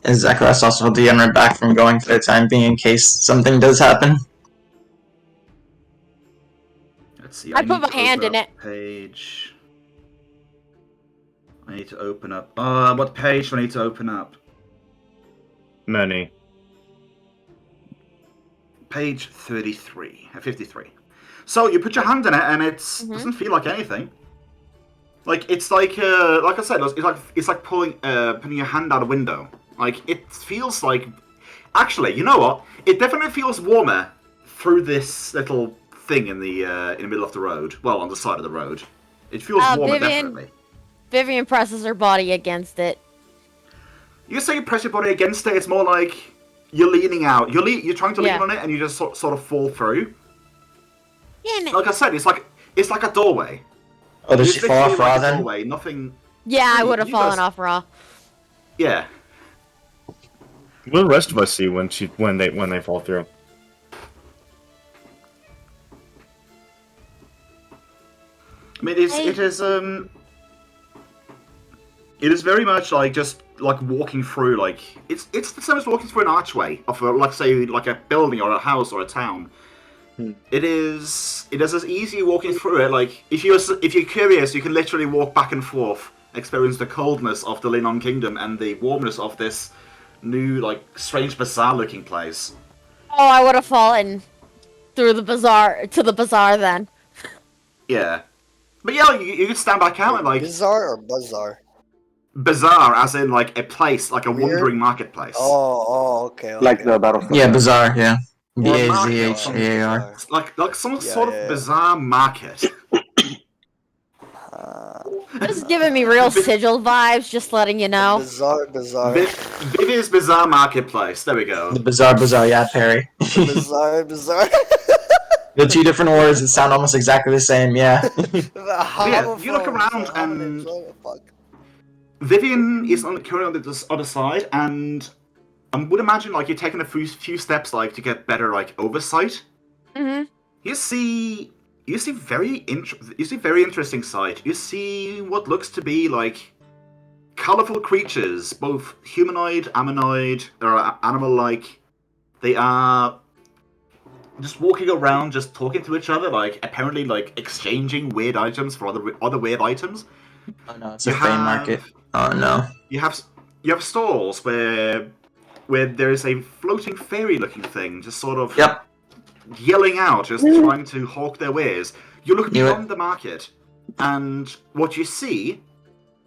C: And Zacharias also held the Yenra back from going for the time being in case something does happen.
E: Let's see.
D: I put my hand in it.
E: Page. I need to open up. What page do I need to open up?
F: Many.
E: Page 33, 53. So you put your hand in it, and it doesn't feel like anything. Like it's like I said, it's like putting your hand out a window. Like it feels like, actually, you know what? It definitely feels warmer through this little thing in the middle of the road. Well, on the side of the road, it feels warmer, definitely.
D: Vivian presses her body against it.
E: You say you press your body against it. It's more like you're leaning out. You're trying to lean on it, and you just sort of fall through.
D: Yeah.
E: Like I said, it's like a doorway.
C: Oh, does she fall off Raw then?
E: Doorway, nothing.
D: Yeah, I would have fallen off Raw.
E: Yeah.
F: What do the rest of us see when they fall through?
E: I mean, it is very much like just like walking through like it's the same as walking through an archway of like say like a building or a house or a town. It is as easy walking through it. Like if you're curious, you can literally walk back and forth, experience the coldness of the 𝓲𝓛 Kingdom and the warmness of this new like strange bazaar looking place.
D: Oh, I would have fallen through the bazaar to the bazaar then.
E: Yeah, but yeah, you could stand back out and like
G: Bizarre or bazaar?
E: Bazaar, as in like a place, like a wandering marketplace.
G: Oh, okay.
A: Like the battlefield.
C: Yeah, bizarre, yeah.
E: Or a market,
C: B-A-Z-H-A-R.
E: like some sort of bizarre market.
D: This is giving me real sigil vibes, just letting you know.
G: Bizarre.
E: Vivi's Bizarre Marketplace. There we go.
C: The bizarre, yeah, Perry.
G: Bizarre.
C: The two different words that sound almost exactly the same, yeah.
E: Yeah, you look around and Vivian is currently on the other side, and I would imagine like you're taking a few steps like to get better like oversight.
D: Mm-hmm.
E: You see very interesting sight. You see what looks to be like colorful creatures, both humanoid, ammonoid, or animal-like. They are just walking around, just talking to each other, like apparently like exchanging weird items for other weird items.
C: Oh no, it's a flea market. Oh no.
E: You have stalls where there is a floating fairy-looking thing, just sort of yelling out, just trying to hawk their wares. You look beyond the market, and what you see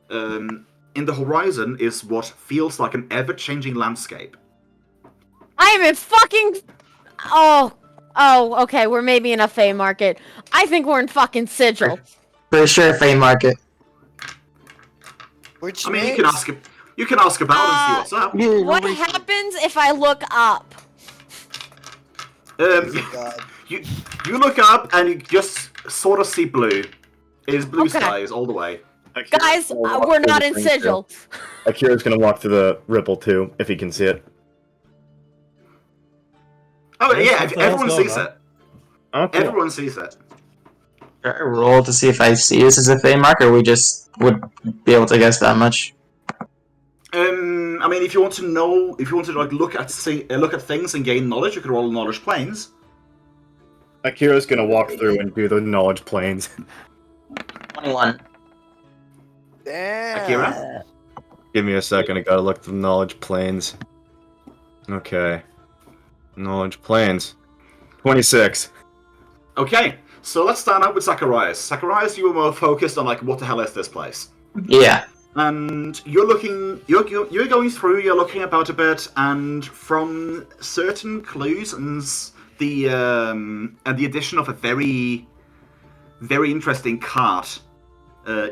E: in the horizon is what feels like an ever-changing landscape.
D: I am in fucking. Oh, okay. We're maybe in a Fey market. I think we're in fucking Sigil.
C: For sure, flea market.
G: Which
E: I mean,
G: means...
E: you can ask about and see what's up.
D: What happens if I look up?
G: God.
E: You look up and you just sort of see blue. It is blue skies all the way.
D: Guys, we're not in Sigil.
F: Akira's gonna walk through the ripple too, if he can see it.
E: Oh yeah, everyone sees
B: on?
E: it.
F: Oh, cool.
E: Everyone sees it.
C: Should I roll to see if I see this as a flea market, or we just would be able to guess that much?
E: I mean, if you want to like look at things and gain knowledge, you could roll knowledge planes.
F: Akira's gonna walk through and do the knowledge planes.
C: 21.
G: Damn.
E: Akira?
F: Give me a second, I gotta look at the knowledge planes. Okay. Knowledge planes. 26.
E: Okay, so let's start out with Zacharias. Zacharias, you were more focused on like what the hell is this place?
C: Yeah.
E: And you're going through, you're looking about a bit, and from certain clues and the addition of a very, very interesting cart,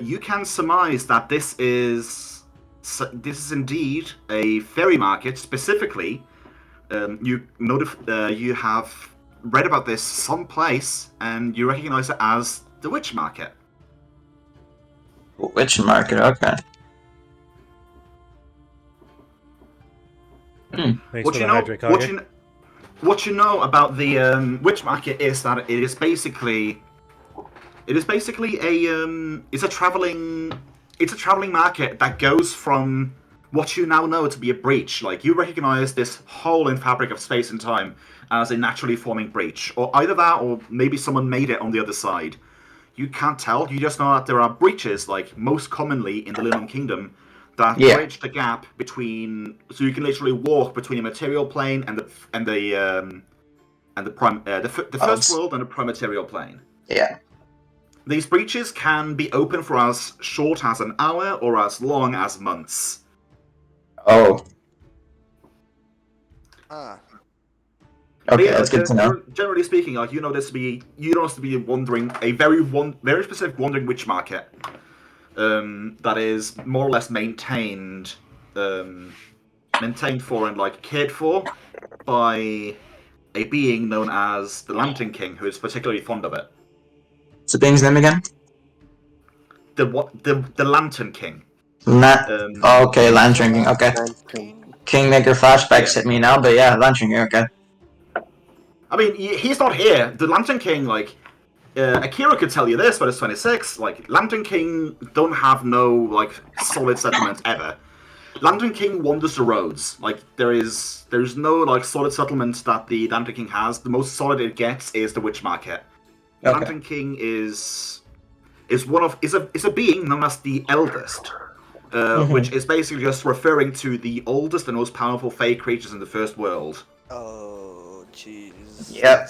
E: you can surmise that this is indeed a fairy market. Specifically, you have read about this someplace, and you recognize it as the witch market.
C: Witch market, okay.
B: Thanks for the hydrate, Kage.
E: What you know about the witch market is that it is basically a traveling market that goes from what you now know to be a breach. Like, you recognize this hole in fabric of space and time as a naturally forming breach, or either that, or maybe someone made it on the other side. You can't tell. You just know that there are breaches, like most commonly in the *̓𝓏𝓼 Kingdom, that bridge the gap between. So you can literally walk between a material plane and the first world and the prime material plane.
C: Yeah.
E: These breaches can be open for as short as an hour or as long as months.
C: Oh.
G: Ah.
C: Okay,
E: Yeah,
C: that's good to know.
E: Generally speaking, like, you know this to be a very specific wandering witch market that is more or less maintained for and like cared for by a being known as the Lantern King, who is particularly fond of it.
C: What's the being's name again?
E: The Lantern King.
C: Okay, Lantern King. Okay. Kingmaker flashbacks hit me now, but yeah, Lantern King. Okay.
E: I mean, he's not here. The Lantern King, like, Akira could tell you this, but it's 26. Like, Lantern King don't have no, like, solid settlement ever. Lantern King wanders the roads. Like, there's no, like, solid settlement that the Lantern King has. The most solid it gets is the witch market. Okay. Lantern King is a being known as the Eldest, which is basically just referring to the oldest and most powerful fey creatures in the first world.
G: Oh, jeez.
C: Yeah.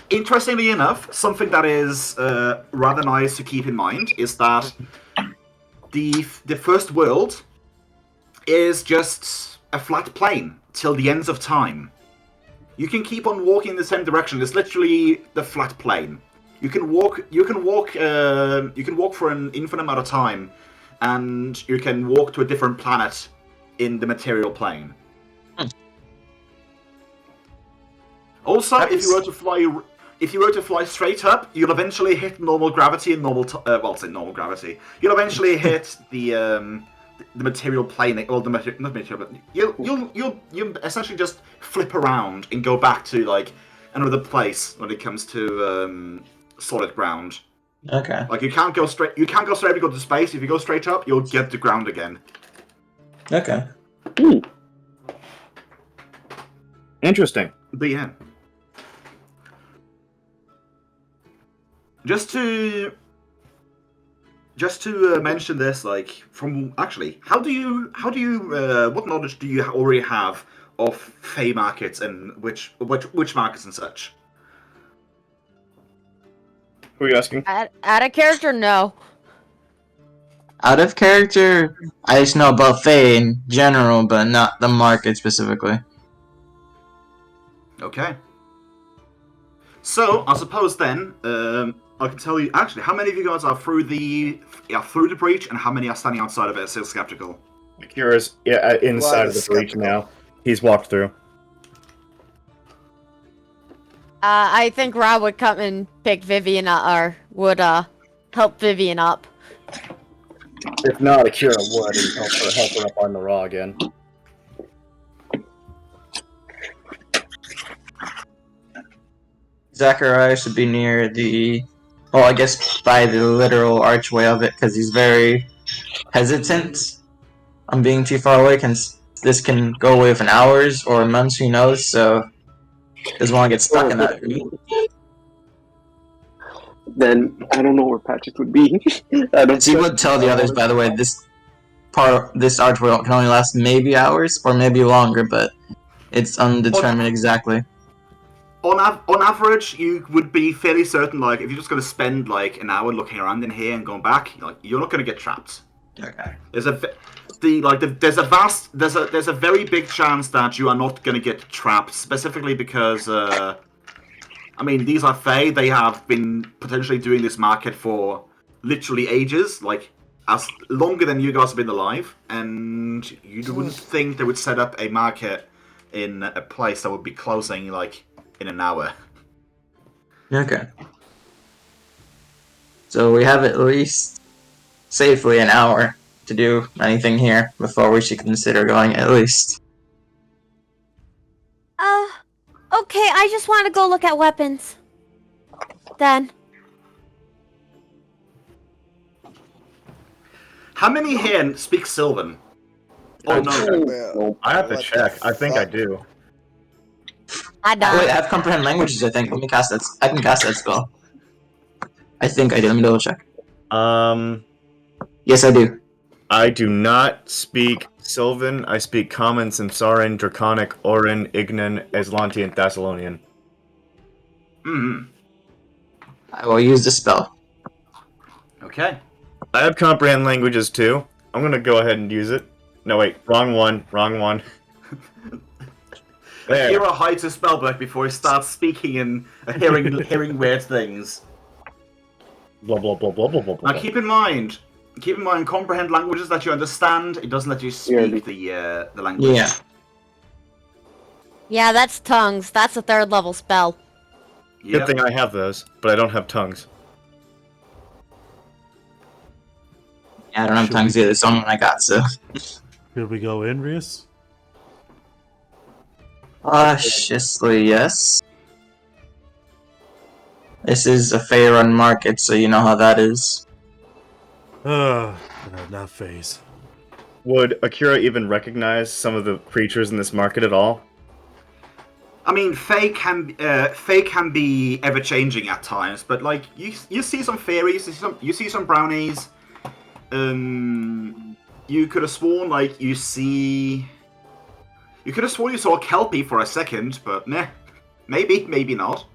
E: Interestingly enough, something that is rather nice to keep in mind is that the first world is just a flat plane till the ends of time. You can keep on walking in the same direction. It's literally the flat plane. You can walk for an infinite amount of time, and you can walk to a different planet in the material plane. Also, if you were to fly straight up, you'll eventually hit normal gravity and normal gravity. You'll eventually hit the the material plane, or the material, not material, but you'll essentially just flip around and go back to like another place when it comes to solid ground.
C: Okay.
E: Like you can't go straight. You can't go straight if you go to space. If you go straight up, you'll get the ground again.
C: Okay.
F: Interesting.
E: But yeah, just to mention this, like from actually, how do you what knowledge do you already have of Fey markets and which markets and such?
F: Who are you asking?
D: Out of character, no.
C: Out of character, I just know about Fae in general, but not the market specifically.
E: Okay. So I suppose then I can tell you actually how many of you guys are through the breach and how many are standing outside of it still skeptical.
F: Akira's inside of the breach
G: skeptical.
F: now. He's walked through.
D: I think Rob would come and pick Vivian up, or would help Vivian up.
F: If not, Akira would and help her up on the raw again.
C: Zacharias should be near the, well, I guess by the literal archway of it, because he's very hesitant on being too far away. This can go away within hours or months, who knows, so doesn't want to get stuck in that.
A: Then I don't know where Patches would be. I don't.
C: He would tell the others, by the way, this archway can only last maybe hours or maybe longer, but it's undetermined exactly.
E: On average, you would be fairly certain, like, if you're just going to spend, like, an hour looking around in here and going back, like, you're not going to get trapped.
C: Okay.
E: There's a very big chance that you are not going to get trapped, specifically because, I mean, these are Fae. They have been potentially doing this market for literally ages, like, as longer than you guys have been alive, and you wouldn't think they would set up a market in a place that would be closing, like, in an hour.
C: Okay. So we have at least safely an hour to do anything here before we should consider going at least.
D: Okay, I just want to go look at weapons. Then.
E: How many here speak Sylvan? Oh no.
F: I have to
G: What
F: check.
G: the
F: I think I
G: fuck?
F: do.
D: I
C: Wait,
D: don't.
C: I have comprehend languages, I think. Let me cast that. I can cast that spell. I think I do. Let me double check. Yes, I do.
F: I do not speak Sylvan. I speak Common, 𝓮𝓵𝓷𝓛, Draconic, Orin, Ignan, Aslantean, Thessalonian.
C: I will use the spell.
E: Okay.
F: I have comprehend languages too. I'm gonna go ahead and use it. No, wait, wrong one. There.
E: Akira hides his spellbook before he starts speaking and hearing weird things.
F: Blah blah blah blah blah blah.
E: Now keep in mind, comprehend languages that you understand. It doesn't let you speak the language.
C: Yeah.
D: Yeah, that's tongues. That's a 3rd level spell.
F: Good thing I have those, but I don't have tongues.
C: Yeah, I don't have tongues either. It's the only one I got, so.
B: Should we go in, Reus?
C: Cautiously, yes. This is a fair run market, so you know how that is.
B: Not phase.
F: Would Akira even recognize some of the creatures in this market at all?
E: I mean, Fae can be ever changing at times, but like you see some fairies, you see some brownies. You could have sworn like you could have sworn you saw a kelpie for a second, but nah, maybe not.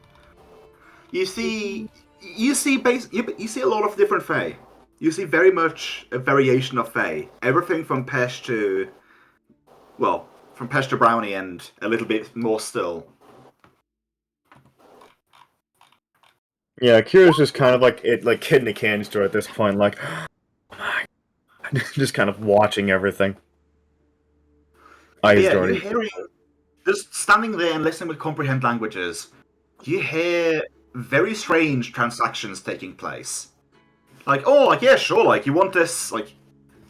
E: You see a lot of different Fae. You see very much a variation of Fae. Everything from Pesh to Brownie and a little bit more still.
F: Yeah, Akira's just kind of like kid in a candy store at this point, like just kind of watching everything.
E: You're hearing, just standing there and listening with comprehend languages, you hear very strange transactions taking place. Like, oh, like, yeah, sure, like, you want this, like,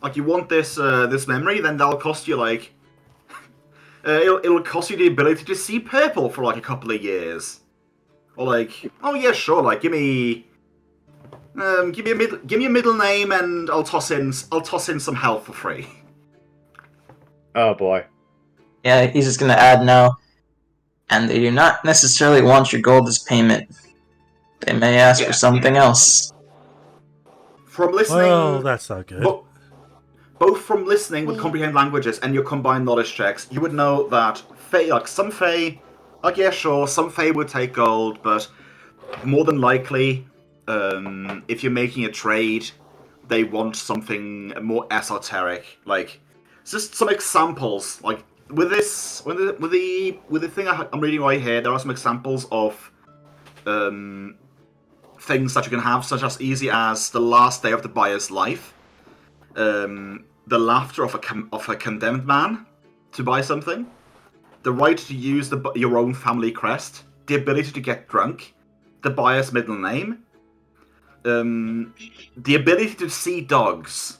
E: like you want this this memory, then that'll cost you like it'll cost you the ability to see purple for like a couple of years. Or like, oh yeah, sure, like give me a middle name and I'll toss in some health for free.
F: Oh boy.
C: Yeah, he's just gonna add now. And they do not necessarily want your gold as payment. They may ask for something else.
E: From listening,
B: Well, that's not good.
E: both from listening with comprehend languages and your combined knowledge checks, you would know that Fae, like some Fae, like yeah, sure, some Fae would take gold, but more than likely, if you're making a trade, they want something more esoteric. Like, just some examples. Like with this, with the thing I'm reading right here, there are some examples of things that you can have, such as easy as the last day of the buyer's life, the laughter of a condemned man to buy something, the right to use your own family crest, the ability to get drunk, the buyer's middle name, the ability to see dogs,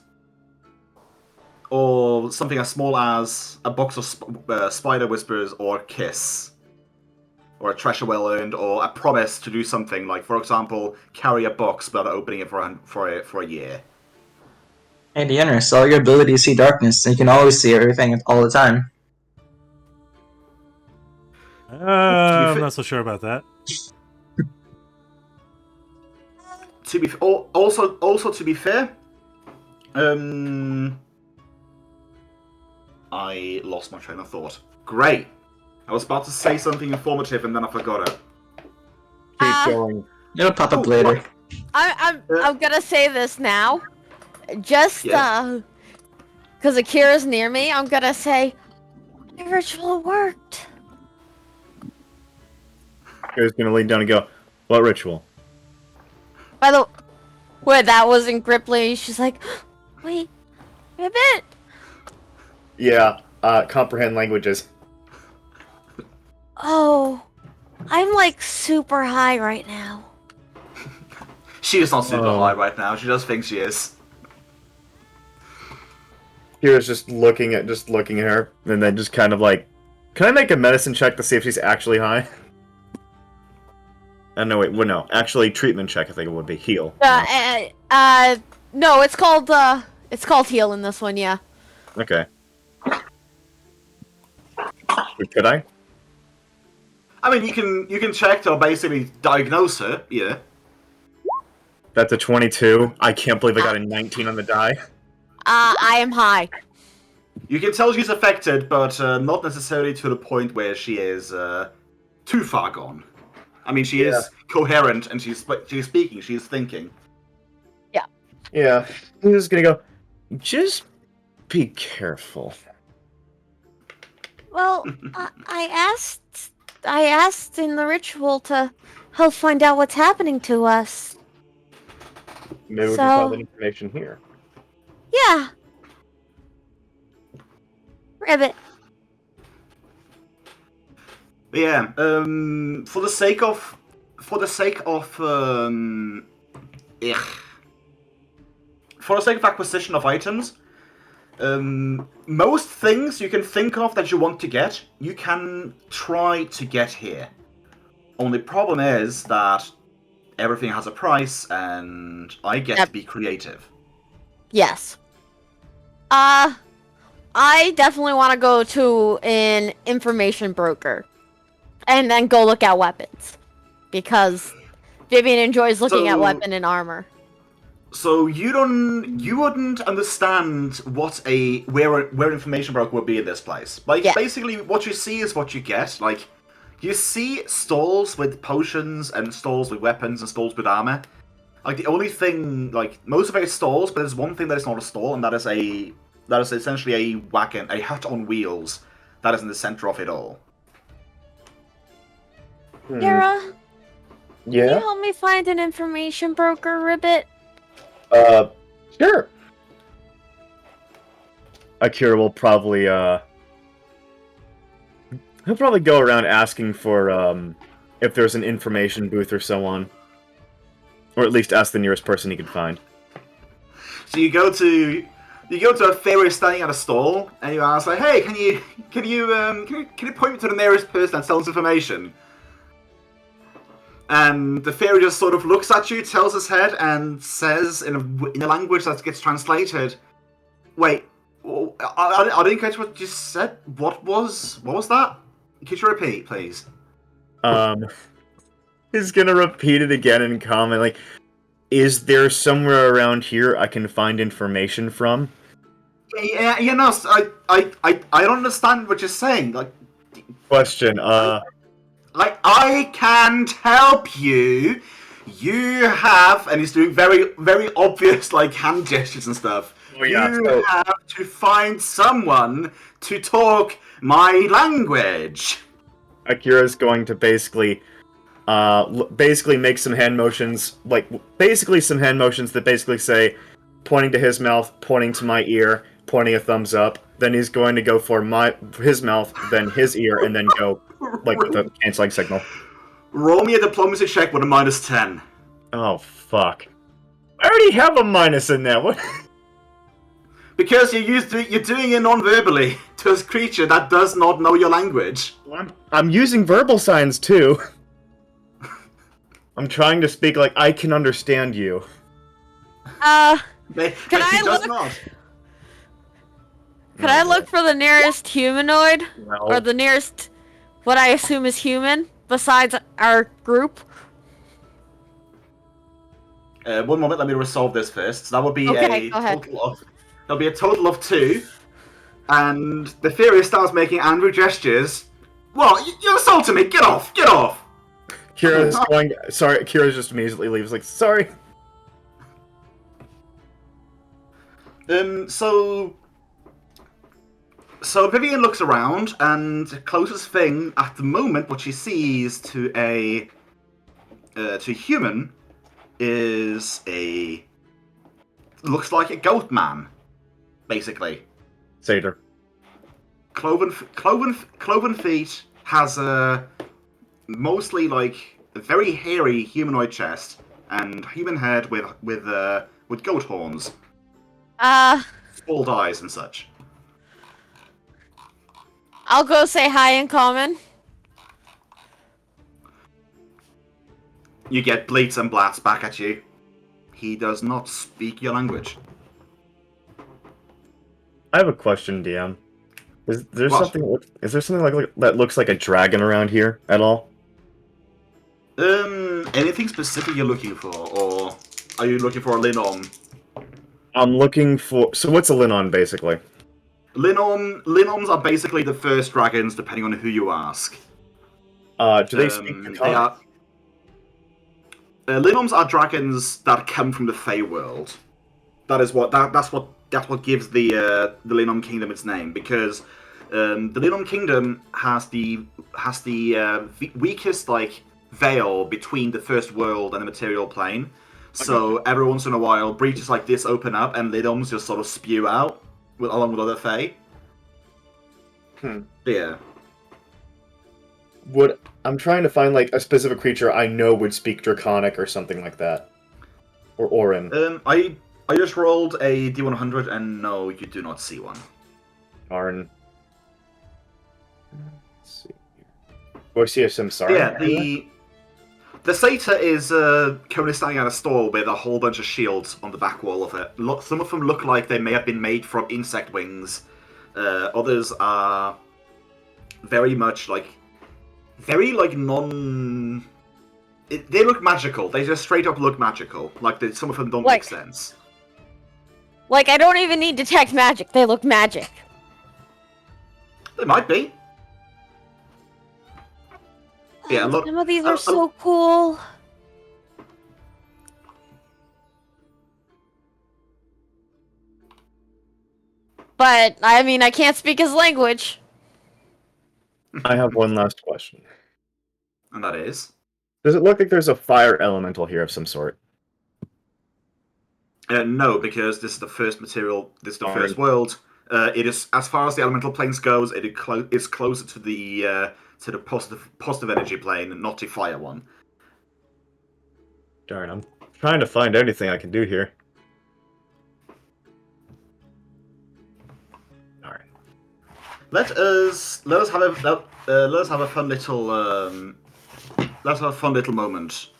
E: or something as small as a box of spider whispers or a kiss, or a treasure well earned, or a promise to do something like, for example, carry a box without opening it for a year.
C: Hey, Deanna, sell your ability to see darkness, and you can always see everything all the time.
B: I'm not so sure about that.
E: Also to be fair, I lost my train of thought. Great. I was about to say something informative and then I forgot it.
F: Keep going.
C: It'll pop up later.
D: I'm gonna say this now, just
E: Yes.
D: because Akira's near me. I'm gonna say the ritual worked.
F: Here's gonna lean down and go, what ritual?
D: By the way, that wasn't Gripply. She's like, wait, Ribbit.
F: Yeah, comprehend languages.
D: Oh, I'm like super high right now.
E: She is not super
F: Oh.
E: high right now. She just thinks she is.
F: Kira's just looking at her, and then just kind of like, can I make a medicine check to see if she's actually high? No, wait, well, no. Actually, treatment check, I think it would be. Heal.
D: No, it's called heal in this one, yeah.
F: Okay. Could I?
E: I mean, you can check to basically diagnose her, yeah.
F: That's a 22. I can't believe I got a 19 on the die.
D: I am high.
E: You can tell she's affected, but not necessarily to the point where she is too far gone. I mean, she is coherent, and she's speaking, she's thinking.
F: Yeah. I'm just gonna go, just be careful.
D: Well, I asked in the ritual to help find out what's happening to us.
F: Maybe we
D: So-
F: can find that information here.
D: Yeah. Ribbit.
E: But yeah, for the sake of acquisition of items, most things you can think of that you want to get, you can try to get here. Only problem is that everything has a price, and I get to be creative.
D: Yes. I definitely want to go to an information broker, and then go look at weapons, because Vivian enjoys looking at weapon and armor.
E: So you wouldn't understand where information broker would be in this place. Like basically, what you see is what you get. Like you see stalls with potions and stalls with weapons and stalls with armor. Like the only thing, like most of it is stalls, but there's one thing that is not a stall, and that is essentially a wagon, a hut on wheels that is in the center of it all.
D: Yara, can you
F: Yeah?
D: help me find an information broker, Ribbit?
F: Sure. Akira will probably, he'll probably go around asking for, if there's an information booth or so on. Or at least ask the nearest person he can find.
E: So you go to You go to a fairy standing at a stall, and you ask, like, "Hey, can you point me to the nearest person that sells information?" And the fairy just sort of looks at you, tells his head, and says in a language that gets translated, "Wait, I didn't catch what you said. What was that? Could you repeat, please?"
F: He's gonna repeat it again in common, like, is there somewhere around here I can find information from?
E: Yeah, you know, I don't understand what you're saying. Like,
F: Question,
E: I can't help you. You have, and he's doing very, very obvious like hand gestures and stuff.
F: Oh, yeah,
E: You
F: so-
E: have to find someone to talk my language.
F: Akira's going to basically make some hand motions, like, basically some hand motions that basically say, pointing to his mouth, pointing to my ear, pointing a thumbs up, then he's going to go for his mouth, then his ear, and then go, like, with a canceling signal.
E: Roll me a diplomacy check with a -10.
F: Oh, fuck. I already have a minus in there, what?
E: Because you're doing it non-verbally to a creature that does not know your language.
F: I'm using verbal signs, too. I'm trying to speak like I can understand you.
D: Can
E: But
D: I
E: he does
D: look?
E: not.
D: Could I look for the nearest humanoid?
F: No.
D: Or the nearest, what I assume is human, besides our group?
E: One moment, let me resolve this first. So that would be
D: Okay, go ahead.
E: There'll be a total of 2, and the Furious starts making angry gestures. Well, you're assaulting me! Get off! Get off!
F: Kira's going. Sorry, Kira just immediately leaves. Like, sorry.
E: So Vivian looks around, and the closest thing at the moment, what she sees to a human, is looks like a goat man, basically.
F: Satyr.
E: Cloven feet has a mostly like a very hairy humanoid chest and human head with goat horns, bald eyes and such.
D: I'll go say hi in common.
E: You get bleats and blats back at you. He does not speak your language.
F: I have a question, DM. Is there
E: What?
F: something? Is there something like that looks like a dragon around here at all?
E: Anything specific you're looking for, or are you looking for a Linom?
F: I'm looking for. So what's a Linon basically?
E: Linoms are basically the first dragons, depending on who you ask.
F: Do they speak
E: They
F: Draconic?
E: are. Linoms are dragons that come from the Feywild. That's what gives the Linom Kingdom its name, because the Linom Kingdom has the weakest like veil between the first world and the material plane. So every once in a while, breaches like this open up, and Linoms just sort of spew out along with other Fey. Yeah.
F: I'm trying to find like a specific creature I know would speak Draconic or something like that, or Orin.
E: I just rolled a D100, and no, you do not see one.
F: Darn. Let's see. Do I see a Samsara?
E: Yeah, the satyr is currently standing at a stall with a whole bunch of shields on the back wall of it. Some of them look like they may have been made from insect wings. Others are very much like non. They look magical. They just straight up look magical. Like some of them don't make sense.
D: Like, I don't even need detect magic. They look magic.
E: They might be. Yeah, look.
D: Some of these are so cool. But, I mean, I can't speak his language.
F: I have one last question.
E: And that is?
F: Does it look like there's a fire elemental here of some sort?
E: No, because this is the first material. This is the first world. It is, as far as the elemental planes goes, it's closer to the positive energy plane, not the fire one.
F: Darn, I'm trying to find anything I can do here.
E: let us have a fun little moment.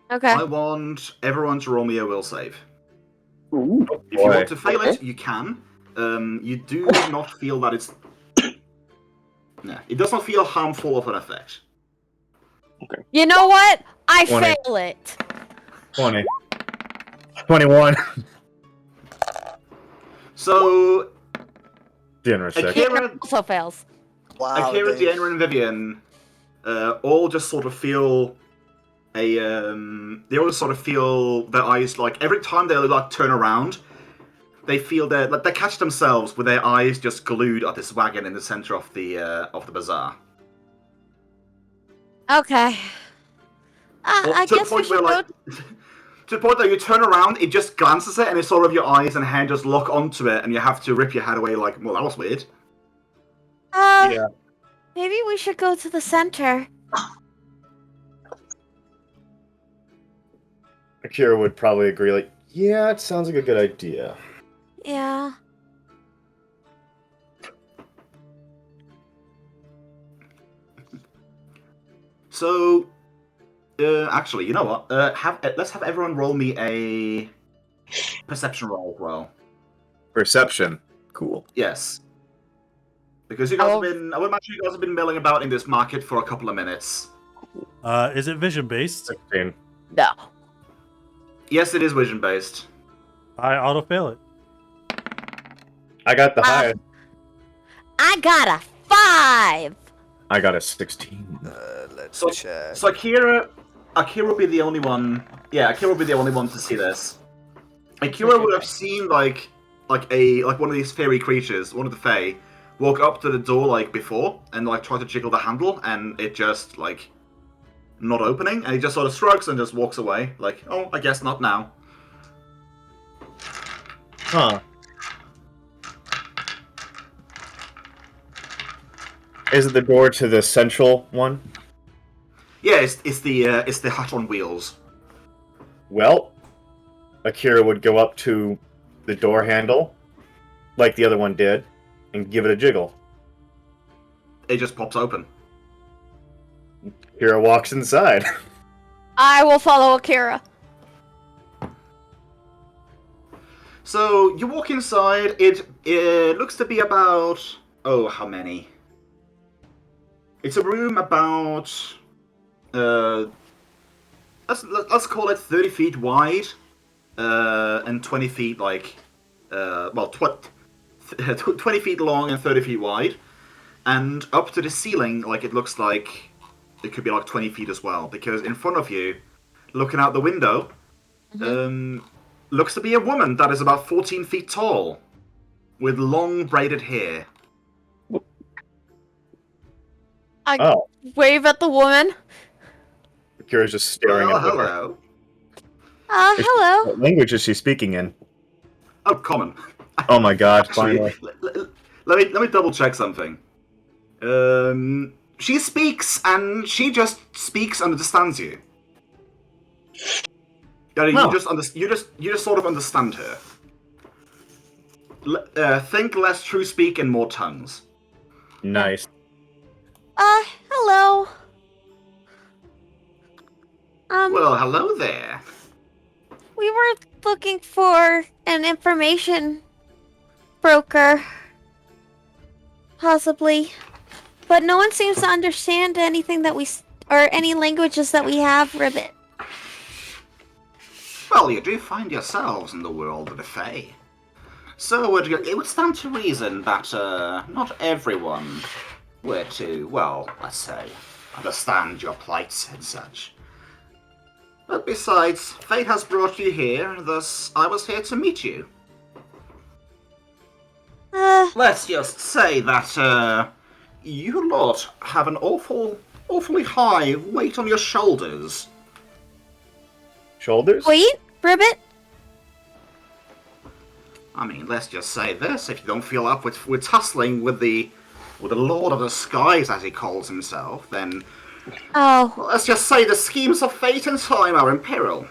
D: Okay.
E: I want everyone to roll me a will save.
A: Ooh.
E: If you want to
A: Okay.
E: fail it, you can. You do not feel that it's. No, it does not feel harmful of an effect.
D: You know what? I
F: 20.
D: fail it.
F: 20. 21.
E: So
F: Generous check.
E: Akira,
D: Also fails.
G: Wow.
E: Akira,
G: Dave.
E: Deanna, and Vivian all just sort of feel they all sort of feel their eyes, like every time they like turn around, they feel like they catch themselves with their eyes just glued at this wagon in the center of the bazaar.
D: Okay. I
E: To the
D: guess we
E: point where,
D: should go.
E: like, to the point that you turn around, it just glances at it, and it's sort of your eyes and hand just lock onto it, and you have to rip your head away. Like, well, that was weird.
F: Yeah.
D: Maybe we should go to the center.
F: Akira would probably agree, like, yeah, it sounds like a good idea.
D: Yeah.
E: So, actually, you know what? Let's have everyone roll me a perception roll as well.
F: Perception. Cool.
E: Yes. Because you guys have been, I would imagine you guys have been milling about in this market for a couple of minutes.
B: Is it vision based?
F: 16.
D: No.
E: Yes, it is vision based.
B: I auto fail it.
F: I got the highest.
D: I got a 5.
F: I got a 16.
G: Let's
E: So-
G: check.
E: So Akira will be the only one. Yeah, Akira will be the only one to see this. Akira would have seen like one of these fairy creatures, one of the fae, walk up to the door like before and like try to jiggle the handle, and it just like not opening, and he just sort of shrugs and just walks away. Like, oh, I guess not now.
F: Huh. Is it the door to the central one?
E: Yeah, it's the hut on wheels.
F: Well, Akira would go up to the door handle, like the other one did, and give it a jiggle.
E: It just pops open.
F: Akira walks inside.
D: I will follow Akira.
E: So you walk inside. It looks to be about how many? It's a room about let's call it 30 feet wide, and 20 feet 20 feet long and 30 feet wide, and up to the ceiling, like it looks like it could be like 20 feet as well, because in front of you, looking out the window, looks to be a woman that is about 14 feet tall, with long braided hair.
D: I wave at the woman.
F: Akira's just staring
E: Well,
F: at her.
E: hello.
D: Hello.
F: What language is she speaking in?
E: Oh, common.
F: Oh my god,
E: Actually,
F: finally.
E: let me double check something. She speaks, and she just speaks and understands you. Yeah,
F: Huh.
E: you just sort of understand her. Think less true speak and more tongues.
F: Nice.
D: Hello.
E: Well, hello there.
D: We were looking for an information broker. Possibly. But no one seems to understand anything that or any languages that we have, Ribbit.
E: Well, you do find yourselves in the world of the Fae. So it would stand to reason that not everyone were to, well, let's say, understand your plights and such. But besides, fate has brought you here, thus I was here to meet you. Let's just say that you lot have an awfully high weight on your shoulders.
F: Shoulders?
D: Wait, Ribbit?
E: I mean, let's just say this: if you don't feel up with tussling with the Lord of the Skies, as he calls himself, then
D: Oh.
E: well, let's just say the schemes of fate and time are in peril.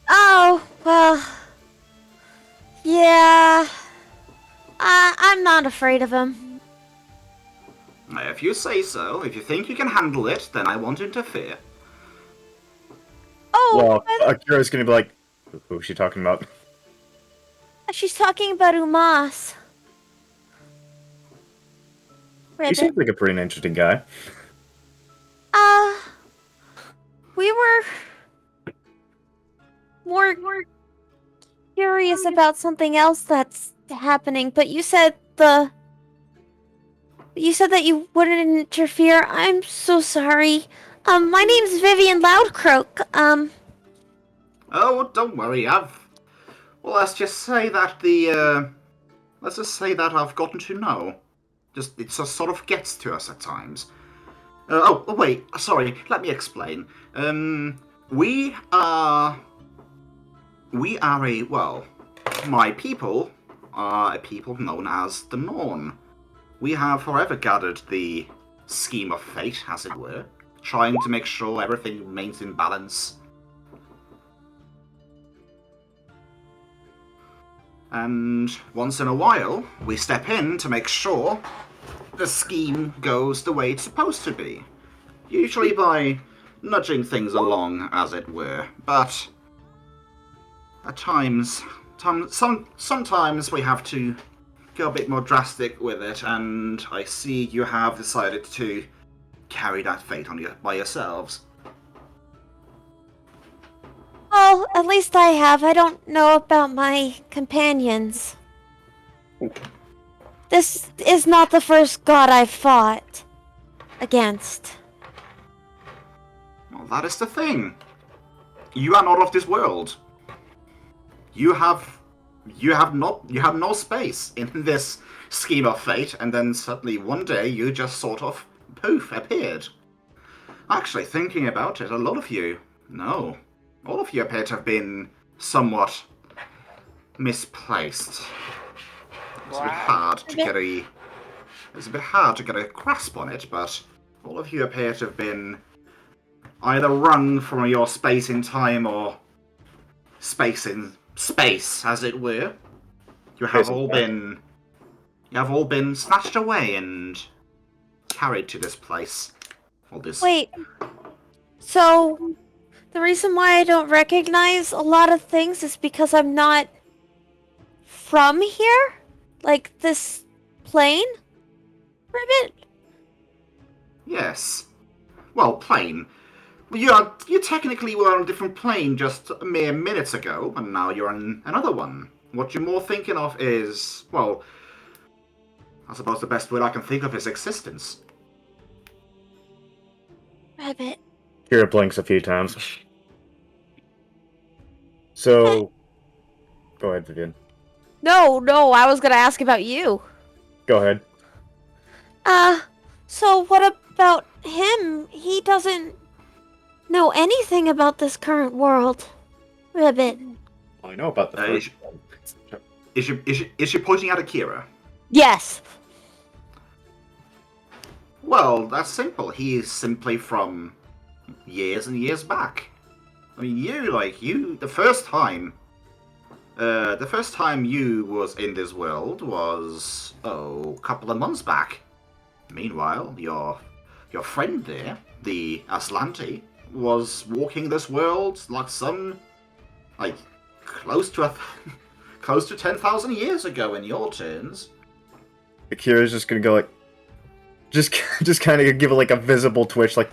D: Oh, well. Yeah. I'm not afraid of him.
E: If you say so, if you think you can handle it, then I won't interfere.
D: Oh,
F: Well, Akira's gonna be like, who's she talking about?
D: she's talking about Umas.
F: He
D: Ribbit.
F: seems like a pretty interesting guy.
D: We were more curious about something else that's happening, but you said that you wouldn't interfere. I'm so sorry. My name's Vivian 𝓲𝓵𝓲𝓾𝓲.
E: Oh, don't worry, well, let's just say that I've gotten to know. It just sort of gets to us at times. Wait, sorry, let me explain. We are my people are a people known as the Norn. We have forever gathered the scheme of fate, as it were, trying to make sure everything remains in balance. And once in a while, we step in to make sure the scheme goes the way it's supposed to be. Usually by nudging things along, as it were. But at times, sometimes we have to go a bit more drastic with it, and I see you have decided to carry that fate by yourselves.
D: Well, at least I have. I don't know about my companions. This is not the first god I've fought against.
E: Well, that is the thing. You are not of this world. You have no space in this scheme of fate, and then suddenly one day you just sort of poof appeared. Actually, thinking about it, all of you appear to have been somewhat misplaced. It's a bit hard to get a grasp on it, but all of you appear to have been either wrung from your space in time or space in space, as it were. You have all been snatched away and carried to this place.
D: Wait, so the reason why I don't recognize a lot of things is because I'm not from here? Like this plane? Ribbit?
E: Yes. Well, plane. You technically were on a different plane just a mere minutes ago, and now you're on another one. What you're more thinking of is, well, I suppose the best word I can think of is existence.
D: Ribbit.
F: Kira blinks a few times. So, go ahead, Vivian.
D: No, I was gonna ask about you.
F: Go ahead.
D: So what about him? He doesn't know anything about this current world. Ribbit.
F: I know about the first one.
E: Is she pointing at Akira?
D: Yes.
E: Well, that's simple. He is simply from years and years back. I mean, the first time you was in this world was, a couple of months back. Meanwhile, your friend there, the 𝓲𝓲𝓷𝓮'𝓼, was walking this world close to 10,000 years ago in your turns.
F: Akira's just gonna go just kind of give it a visible twitch,
D: Kind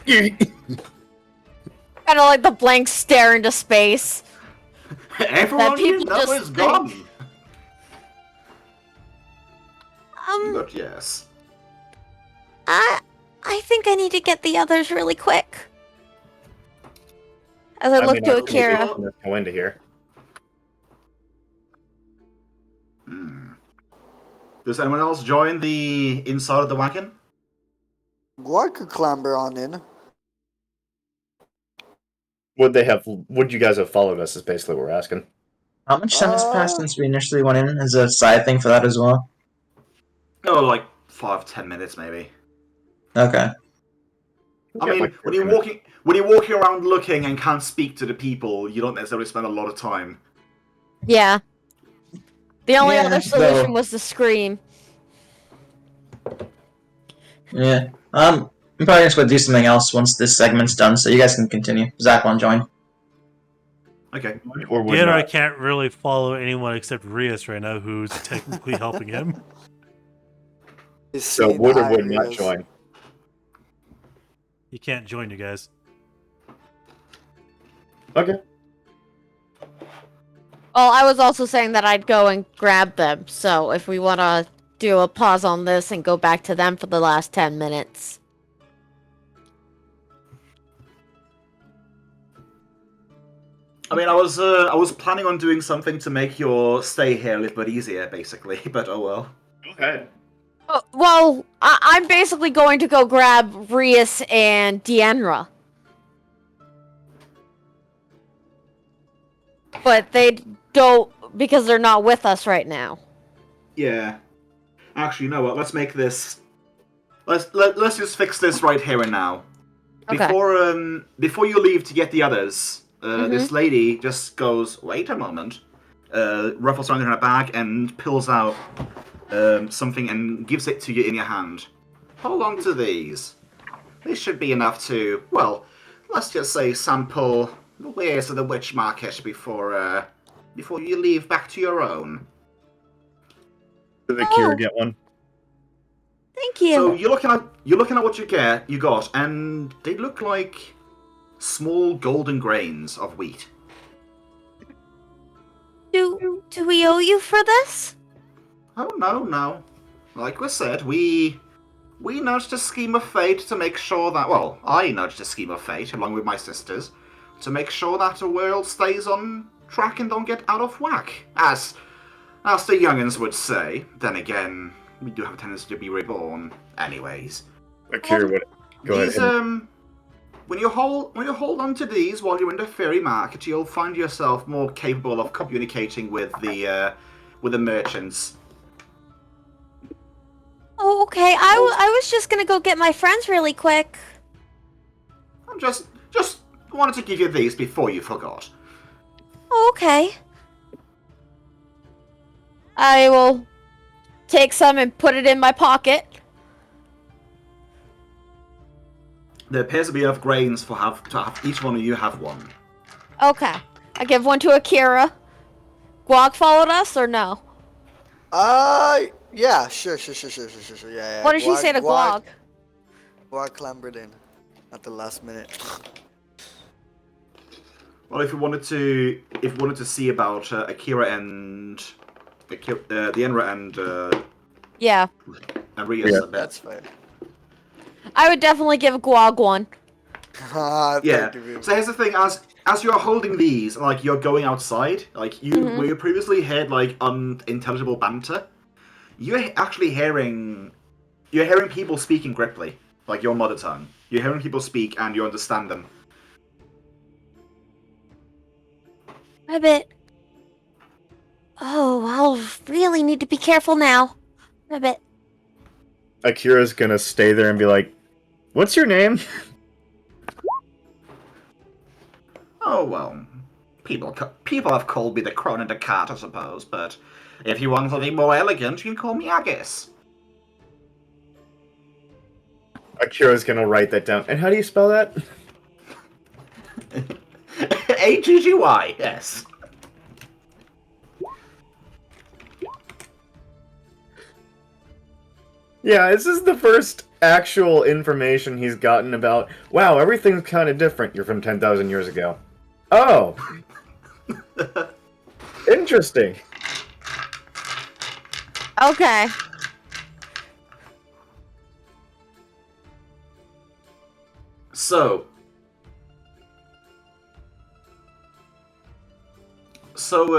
D: of like the blank stare into space.
E: Everyone you know
D: just
E: is gone.
D: Um,
E: But yes.
D: I think I need to get the others really quick. As I look to Akira.
F: Go into here.
E: Does anyone else join the inside of the wagon?
G: Guard could clamber on in.
F: Would you guys have followed us is basically what we're asking.
C: How much time has passed since we initially went in? Is there a side thing for that as well?
E: Oh, like 5-10 minutes maybe.
C: Okay.
E: I mean, when you're walking around looking and can't speak to the people, you don't necessarily spend a lot of time.
D: Yeah. The only
C: Yeah,
D: other solution
C: no.
D: was to scream.
C: Yeah. I'm probably just gonna do something else once this segment's done, so you guys can continue. Zach won't join.
E: Okay.
F: Or would
B: Gather, I
F: not.
B: can't really follow anyone except Rias right now, who's technically helping him.
G: He's
F: So
G: seeing
F: would
G: the
F: or would not
G: ideas.
F: join.
B: He can't join you guys.
F: Okay.
D: Well, I was also saying that I'd go and grab them. So if we want to do a pause on this and go back to them for the last 10 minutes.
E: I mean, I was planning on doing something to make your stay here a little bit easier, basically. But oh well.
F: Go ahead.
D: Well, I'm basically going to go grab Rias and 𝓓𝓪𝓷𝓮. But they don't, because they're not with us right now.
E: Yeah. Actually, you know what? Let's make this. Let's just fix this right here and now.
D: Okay.
E: Before you leave to get the others, this lady just goes, "Wait a moment." Ruffles around in her bag and pulls out something and gives it to you in your hand. Hold on to these. These should be enough to, well, let's just say sample the wares of the witch market before you leave back to your own.
F: Did the Kira get one?
D: Thank you.
E: So you're looking at what you got, and they look like small golden grains of wheat.
D: Do we owe you for this?
E: Oh no. Like we said, we nudged a scheme of fate to make sure that, well, I nudged a scheme of fate along with my sisters to make sure that the world stays on track and don't get out of whack. As the youngins would say. Then again, we do have a tendency to be reborn. Anyways.
F: Kira would go
E: These,
F: ahead.
E: when you hold on to these while you're in the fairy market, you'll find yourself more capable of communicating with the merchants.
D: Oh, okay. I was just gonna go get my friends really quick.
E: I'm just wanted to give you these before you forgot.
D: Oh, okay. I will take some and put it in my pocket.
E: There appears to be enough grains to have each one of you have one.
D: Okay. I give one to Akira. Guac followed us or no?
G: Yeah, sure. Yeah.
D: What did she say to Guac?
G: Guac clambered in at the last minute.
E: Well, if you wanted to see about Akira and the 𝓮𝓵𝓷 and
D: Yeah.
E: Rias,
F: Yeah.
G: That's fine.
D: I would definitely give Guac one.
E: Yeah.
G: Thank you.
E: So here's the thing: as you're holding these, like you're going outside, like where you previously heard like unintelligible banter, you're actually hearing people speaking Gripply, like your mother tongue. You're hearing people speak and you understand them.
D: Rabbit. Oh, I'll really need to be careful now. Rabbit.
F: Akira's gonna stay there and be like, "What's your name?"
E: Oh well, people have called me the 𝓮𝓵𝓷𝓾𝓲𝓵, I suppose. But if you want something more elegant, you can call me Agus.
F: Akira's gonna write that down. And how do you spell that?
E: AGGY, yes.
F: Yeah, this is the first actual information he's gotten about, wow, everything's kind of different. You're from 10,000 years ago. Oh! Interesting.
D: Okay.
E: So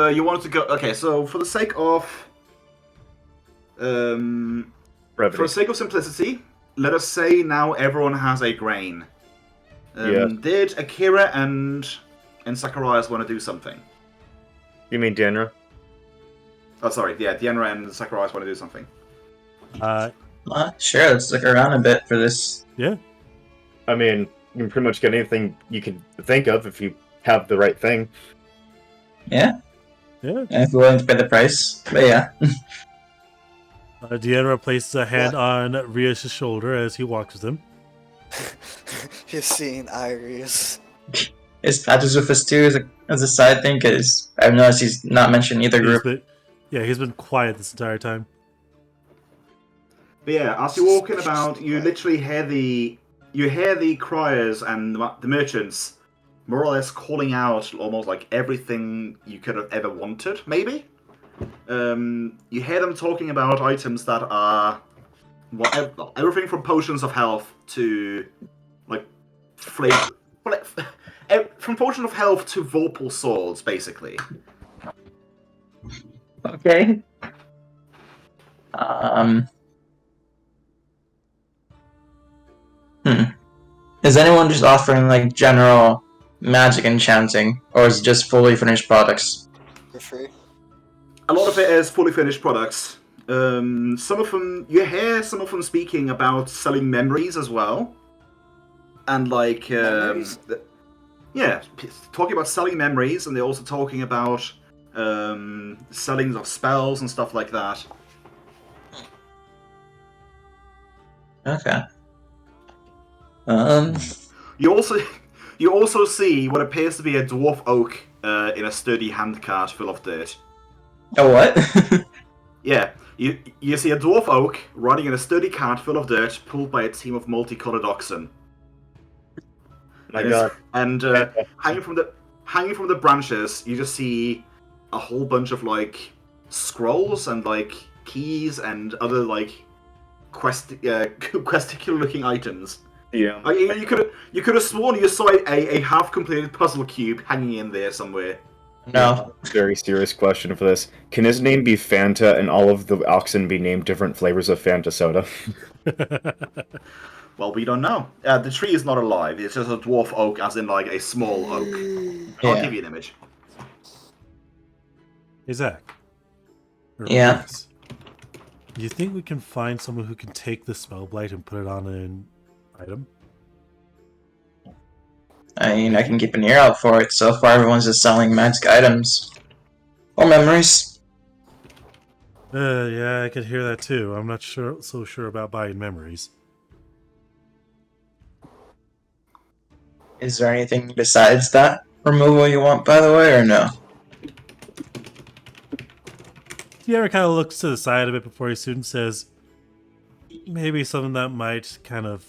E: you wanted to go? Okay, so for the sake of
F: Brevity.
E: for the sake of simplicity, let us say now everyone has a grain.
F: Yes.
E: Did Akira and Zacharias want to do something?
F: You mean 𝓮𝓵𝓷?
E: Oh, sorry. Yeah, 𝓮𝓵𝓷 and Zacharias want to do something.
C: Sure, let's look around a bit for this.
B: Yeah.
F: I mean, you can pretty much get anything you can think of if you have the right thing.
C: Yeah.
B: Yeah.
C: if you're willing to pay the price. But yeah.
B: Deanna places a hand on Rios' shoulder as he walks with him.
G: You're seeing Iris.
C: Is Patches with us too as a side thing? Because I've noticed he's not mentioned either group.
B: He's been quiet this entire time.
E: But yeah, as you're walking about, you literally hear the criers and the merchants more or less calling out almost like everything you could have ever wanted, maybe? You hear them talking about items that are everything from potions of health to like flavor, from potions of health to vorpal swords, basically.
C: Okay. Is anyone just offering like general magic enchanting, or is it just fully finished products?
G: For free.
E: A lot of it is fully finished products. Some of them, you hear some of them speaking about selling memories as well, and like talking about selling memories, and they're also talking about selling of spells and stuff like that.
C: Okay.
E: You also see what appears to be a dwarf oak in a sturdy handcart full of dirt.
C: A what?
E: Yeah, you see a dwarf oak riding in a sturdy cart full of dirt, pulled by a team of multicolored oxen.
F: My God.
E: And hanging from the branches, you just see a whole bunch of like scrolls and like keys and other like questicular-looking items.
F: Yeah.
E: You could have sworn you saw a half-completed puzzle cube hanging in there somewhere.
C: No.
F: Very serious question for this. Can his name be Fanta and all of the oxen be named different flavors of Fanta soda?
E: Well, we don't know. The tree is not alive. It's just a dwarf oak, as in like a small oak. I'll give you an image.
B: Hey, Zach.
C: Yeah.
B: Rios, you think we can find someone who can take the spell blight and put it on an item?
C: I mean, I can keep an ear out for it. So far, everyone's just selling magic items. Or memories.
B: Yeah, I could hear that too. I'm not so sure about buying memories.
C: Is there anything besides that removal you want, by the way, or no?
B: Sierra kind of looks to the side a bit before he soon says, maybe something that might kind of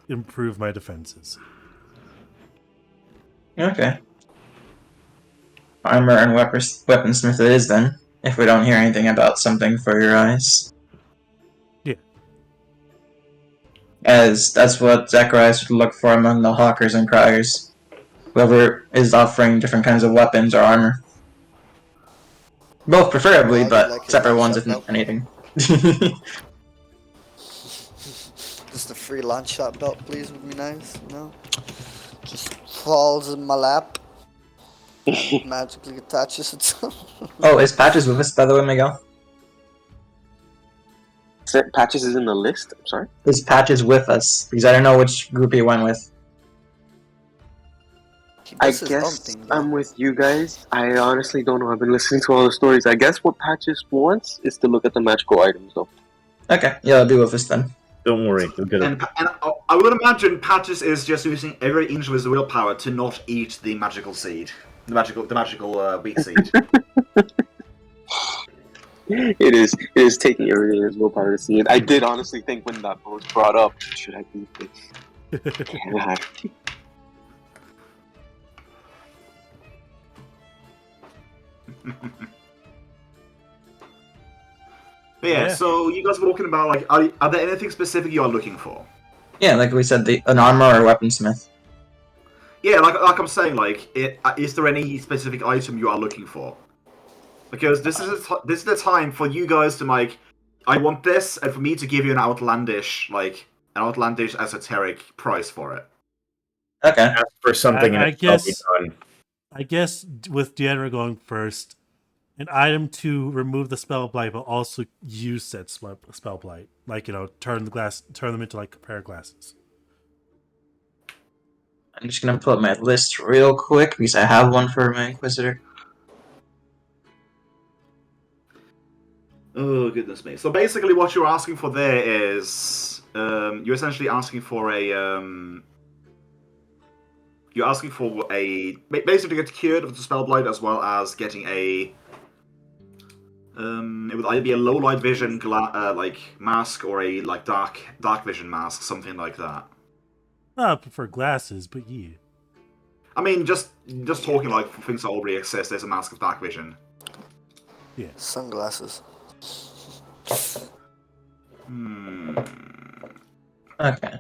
B: improve my defenses.
C: Okay. Armor and weaponsmith it is then, if we don't hear anything about something for your eyes.
B: Yeah.
C: As that's what Zacharias would look for among the hawkers and criers. Whoever is offering different kinds of weapons or armor. Both preferably,
G: Well,
C: but
G: like
C: separate
G: a
C: ones
G: shot
C: if anything.
G: Just a free lunch shot belt, please, would be nice. No? Just falls in my lap. Magically attaches itself.
C: Oh, is Patches with us, by the way, Miguel?
A: Patches is in the list? I'm sorry?
C: Is Patches with us? Because I don't know which group he went with.
A: I guess I'm with you guys. I honestly don't know. I've been listening to all the stories. I guess what Patches wants is to look at the magical items, though.
C: Okay, yeah, I'll be with us then.
F: Don't worry, you'll get it.
E: And I would imagine Patches is just using every inch of his willpower to not eat the magical seed. The magical wheat seed.
A: It is taking everything in his willpower to see it. I did honestly think when that was brought up, should I do this? Can I?
E: But yeah, so you guys were talking about like, are there anything specific you are looking for?
C: Yeah, like we said, an armor or weaponsmith.
E: Yeah, like I'm saying, like, is there any specific item you are looking for? Because this is the time for you guys to like, I want this, and for me to give you an outlandish esoteric price for it.
C: Okay.
F: Ask for something
B: I
F: and it'll be
B: guess-
F: done.
B: I guess with Deanna going first, an item to remove the spell blight, but also use said spell blight. Like, turn them into like a pair of glasses.
C: I'm just gonna pull up my list real quick because I have one for my Inquisitor.
E: Oh, goodness me. So basically what you're asking for there is... you're essentially asking for a... you're asking for a... Basically to get cured of the Spellblight as well as getting a... it would either be a low light vision like mask or a like dark vision mask, something like that.
B: I prefer glasses, but yeah.
E: I mean, just talking like things that already exist. There's a mask of dark vision.
B: Yeah.
G: Sunglasses.
C: Okay.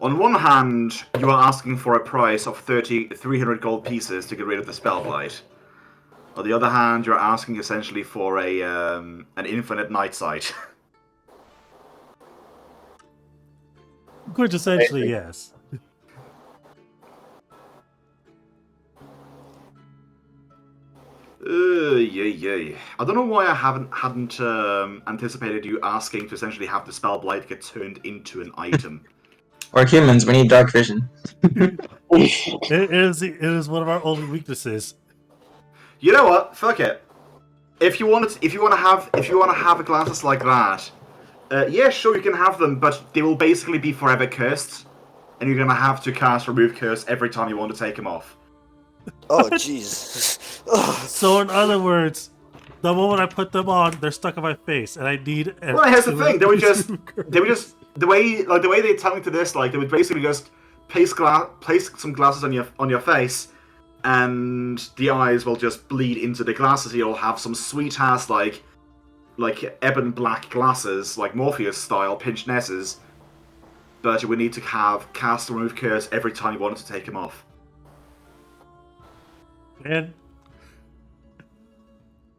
E: On one hand, you are asking for a price of 300 gold pieces to get rid of the Spellblight. On the other hand, you're asking essentially for a an infinite night sight.
B: Which essentially, yes.
E: Yeah. I don't know why I hadn't anticipated you asking to essentially have the Spellblight get turned into an item.
C: We're humans. We need dark vision.
B: It is one of our only weaknesses.
E: You know what? Fuck it. If you want to have glasses like that, yeah, sure, you can have them, but they will basically be forever cursed, and you're gonna have to cast Remove Curse every time you want to take them off.
G: Oh, jeez.
B: So in other words, the moment I put them on, they're stuck on my face, and I need.
E: Well, here's the thing: they would just the way they're telling to this, like they would basically just place some glasses on your face, and the eyes will just bleed into the glasses. You'll have some sweet ass like ebon black glasses, like Morpheus style pinch nesses, but you would need to have cast Remove Curse every time you wanted to take them off.
B: Man,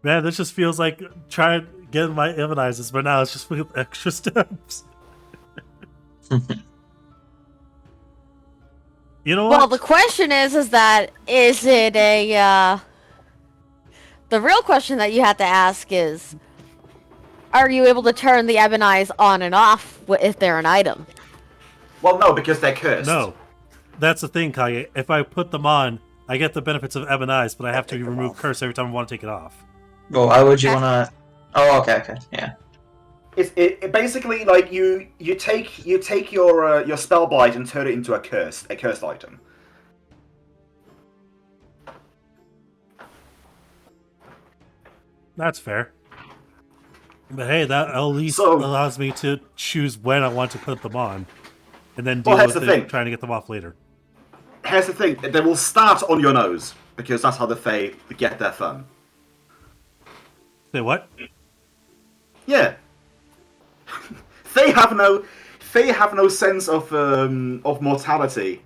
B: this just feels like trying to get my eminizes, but now it's just with extra steps. You know what?
D: Well, the question is it a, the real question that you have to ask is, are you able to turn the ebon eyes on and off if they're an item?
E: Well, no, because they're cursed.
B: No. That's the thing, Kage. If I put them on, I get the benefits of ebon eyes, but I have to remove curse every time I want to take it off.
C: Well, why would you wanna? Oh, okay, yeah.
E: It basically like you take your Spellblight and turn it into a cursed item.
B: That's fair. But hey, that at least allows me to choose when I want to put them on, and then deal with trying to get them off later.
E: Here's the thing: they will start on your nose because that's how the Fae get their fun.
B: Say what?
E: Yeah. They have no sense of mortality,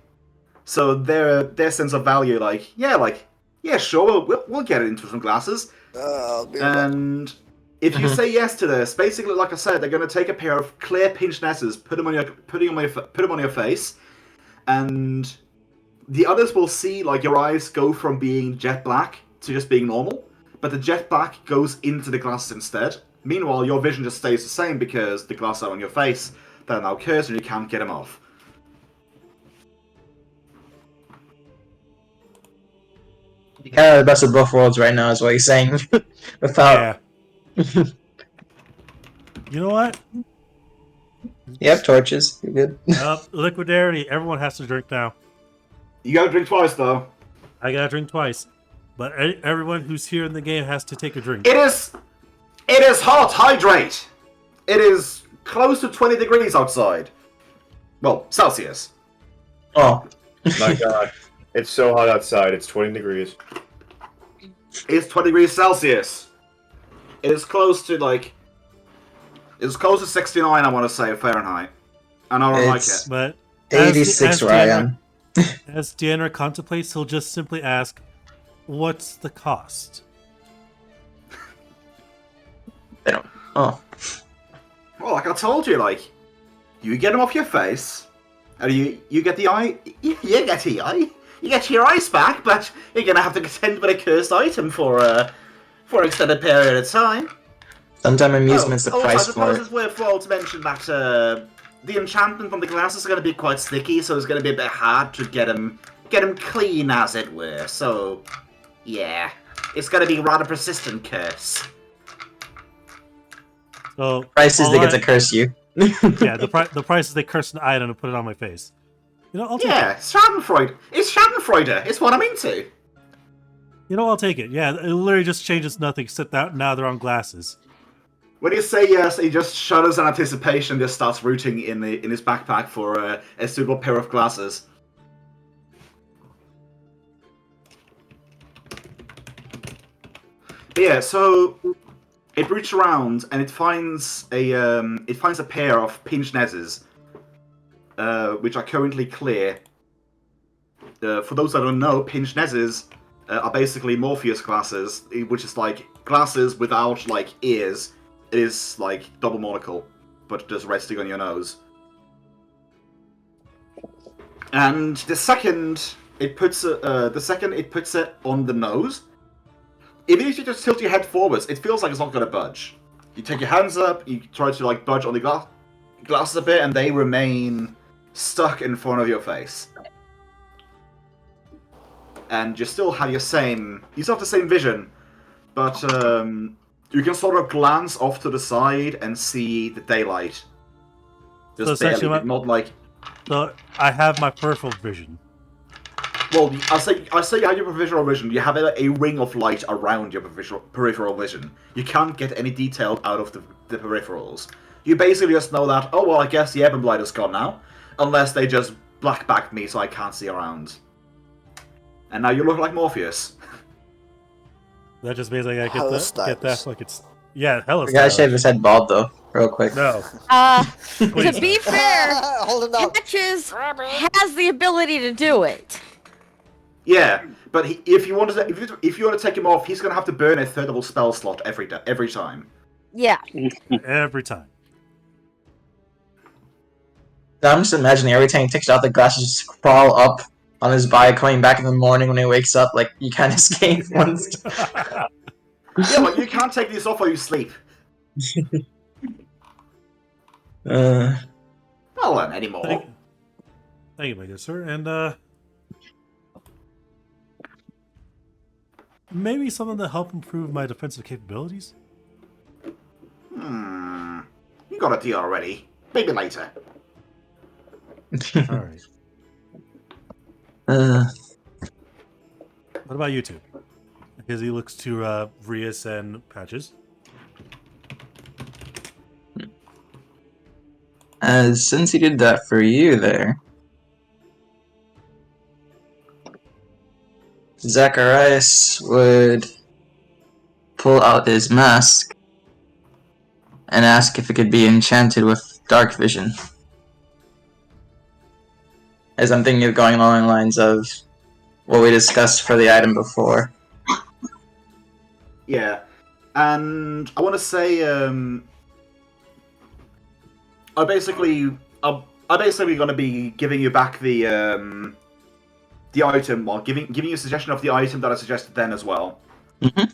E: so their sense of value, yeah, sure, we'll get it into some glasses. And if you say yes to this, basically, like I said, they're going to take a pair of clear pinch nesses, put them on your face, and the others will see like your eyes go from being jet black to just being normal, but the jet black goes into the glasses instead. Meanwhile, your vision just stays the same because the glasses are on your face. They're now cursed and you can't get them off.
C: You kind of the best of both worlds right now, is what you're saying. Without.
B: Yeah. You know what?
C: You have torches. You're good.
B: Liquidarity. Everyone has to drink now.
E: You gotta drink twice, though.
B: I gotta drink twice. But everyone who's here in the game has to take a drink.
E: It is hot. Hydrate. It is close to 20 degrees outside. Well, Celsius.
C: Oh.
F: My god. It's so hot outside. It's 20 degrees.
E: It's 20 degrees Celsius. It is close to, it's close to 69, I want to say, Fahrenheit. And I don't like it.
B: But
C: 86 where I am.
B: As Deanna contemplates, he'll just simply ask, what's the cost?
C: They don't. Oh.
E: Well, like I told you, you get them off your face, and you get the eye. You get the eye. You get your eyes back, but you're gonna have to contend with a cursed item for an extended period of time.
C: Sometimes amusement's the price
E: I
C: for
E: suppose
C: it.
E: it's worthwhile to mention that the enchantment on the glasses are going to be quite sticky, so it's going to be a bit hard to get them clean, as it were. So, yeah, it's going to be rather persistent curse.
B: So
C: Price is they get to curse you.
B: yeah, the price is they curse an item and put it on my face. You know, I'll take it.
E: Schadenfreude. It's Schadenfreude. It's what I'm into.
B: You know, I'll take it. Yeah, it literally just changes nothing except that now they're on glasses.
E: When you say yes, he just shudders in anticipation, just starts rooting in his backpack for a suitable pair of glasses. But yeah, so it roots around and it finds a pair of pinch 𝓛𝓲𝓷𝓛𝓲𝓷𝓽, which are currently clear. For those that don't know, pinch 𝓛𝓲𝓷𝓛𝓲𝓿 are basically Morpheus glasses, which is like glasses without like ears. It is like double monocle, but just resting on your nose. And the second it puts it on the nose, even if you just tilt your head forwards, it feels like it's not going to budge. You take your hands up, you try to like budge on the glasses a bit, and they remain stuck in front of your face. And you still have the same vision, but you can sort of glance off to the side and see the daylight. Just
B: So
E: barely, not like.
B: So I have my peripheral vision.
E: Well, I say you have your peripheral vision. You have a ring of light around your peripheral vision. You can't get any detail out of the peripherals. You basically just know that, oh well, I guess the ebon light is gone now, unless they just black backed me so I can't see around. And now you look like Morpheus.
B: That just means like I get that like it's hella.
C: We gotta shave his head bald though, real quick.
B: No.
D: To be fair, Patches has the ability to do it.
E: Yeah, but if you want to take him off, he's gonna have to burn a third of a spell slot every time.
D: Yeah.
B: Every time.
C: I'm just imagining every time he takes out the glasses, just crawl up on his body, coming back in the morning when he wakes up, like you can't escape once.
E: Yeah, but you can't take these off while you sleep. Not learn anymore.
B: Thank you, my good sir. And maybe something to help improve my defensive capabilities?
E: You got a deal already. Maybe later.
B: Alright. What about you two? Because he looks to 𝓬𝓪 and Patches.
C: Since he did that for you there, Zacharias would pull out his mask and ask if it could be enchanted with dark vision. As I'm thinking of going along the lines of what we discussed for the item before.
E: Yeah, and I want to say, I'm basically going to be giving you back the item, while giving you a suggestion of the item that I suggested then as well.
C: Mm-hmm.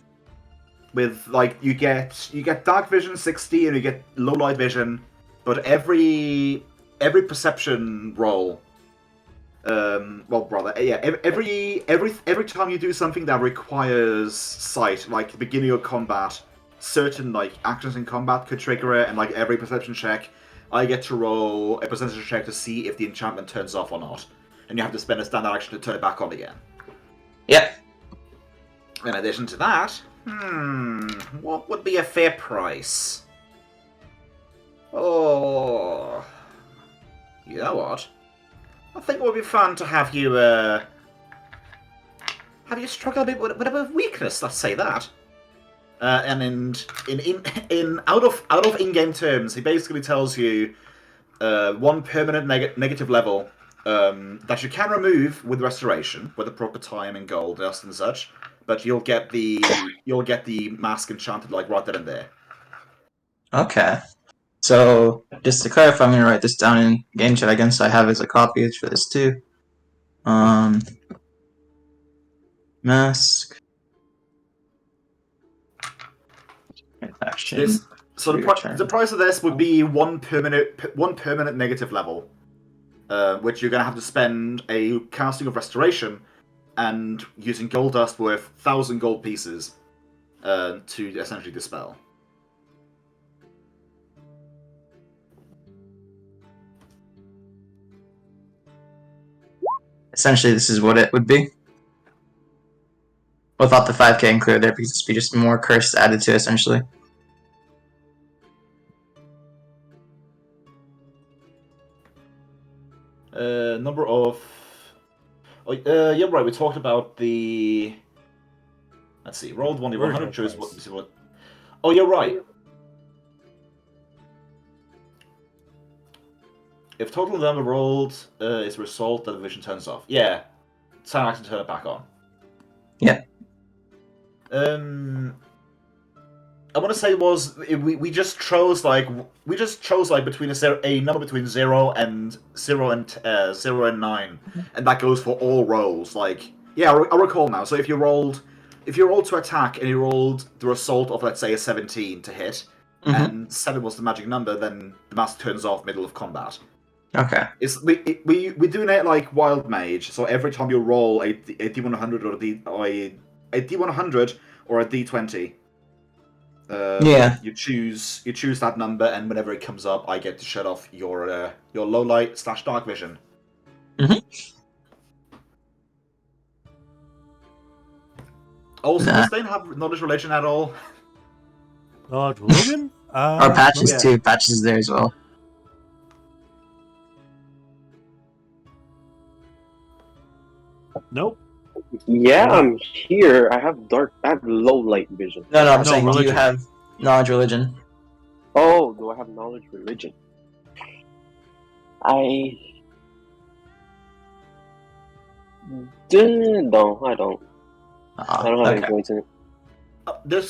E: With like you get dark vision 60 and you get low light vision, but every perception roll. Every time you do something that requires sight, like the beginning of combat, certain like actions in combat could trigger it, and like every perception check, I get to roll a percentage check to see if the enchantment turns off or not, and you have to spend a standard action to turn it back on again.
C: Yep.
E: In addition to that, what would be a fair price? Oh, you know what? I think it would be fun to have you struggle a bit with a bit of weakness. Let's say that. And in out of in-game terms, he basically tells you one permanent negative level that you can remove with restoration, with the proper time and gold, dust and such. But you'll get the mask enchanted like right then and there.
C: Okay. So, just to clarify, I'm going to write this down in game chat again, so I have as a copy for this too. Mask. Action.
E: So the price of this would be one permanent negative level, which you're going to have to spend a casting of Restoration and using gold dust worth 1,000 gold pieces to essentially dispel.
C: Essentially, this is what it would be. Without the 5k included there, because it'd be just more curse added to it, essentially.
E: Number of... Oh, yeah, right, we talked about the... Let's see, rolled 1d100, choose what... Oh, you're right. If total number rolled is a result, then the vision turns off. Yeah. Sound action turn it back on.
C: Yeah.
E: I want to say we just chose between a number between 0 and 9, and that goes for all rolls. Like, yeah, I recall now. So if you rolled to attack and you rolled the result of, let's say, a 17 to hit, and 7 was the magic number, then the mask turns off middle of combat.
C: Okay.
E: We're doing it like Wild Mage. So every time you roll a D100 or a D100 or a D20. You choose that number, and whenever it comes up, I get to shut off your low light / dark vision. Also, does Stain have knowledge religion at all?
B: Knowledge religion?
C: Or Patches too. Patches is there as well.
B: Nope.
A: Yeah, I'm here. I have low light vision.
C: No, I'm saying, religion. Do you have knowledge religion?
A: Oh, do I have knowledge religion? No, I don't. I don't have any points in it.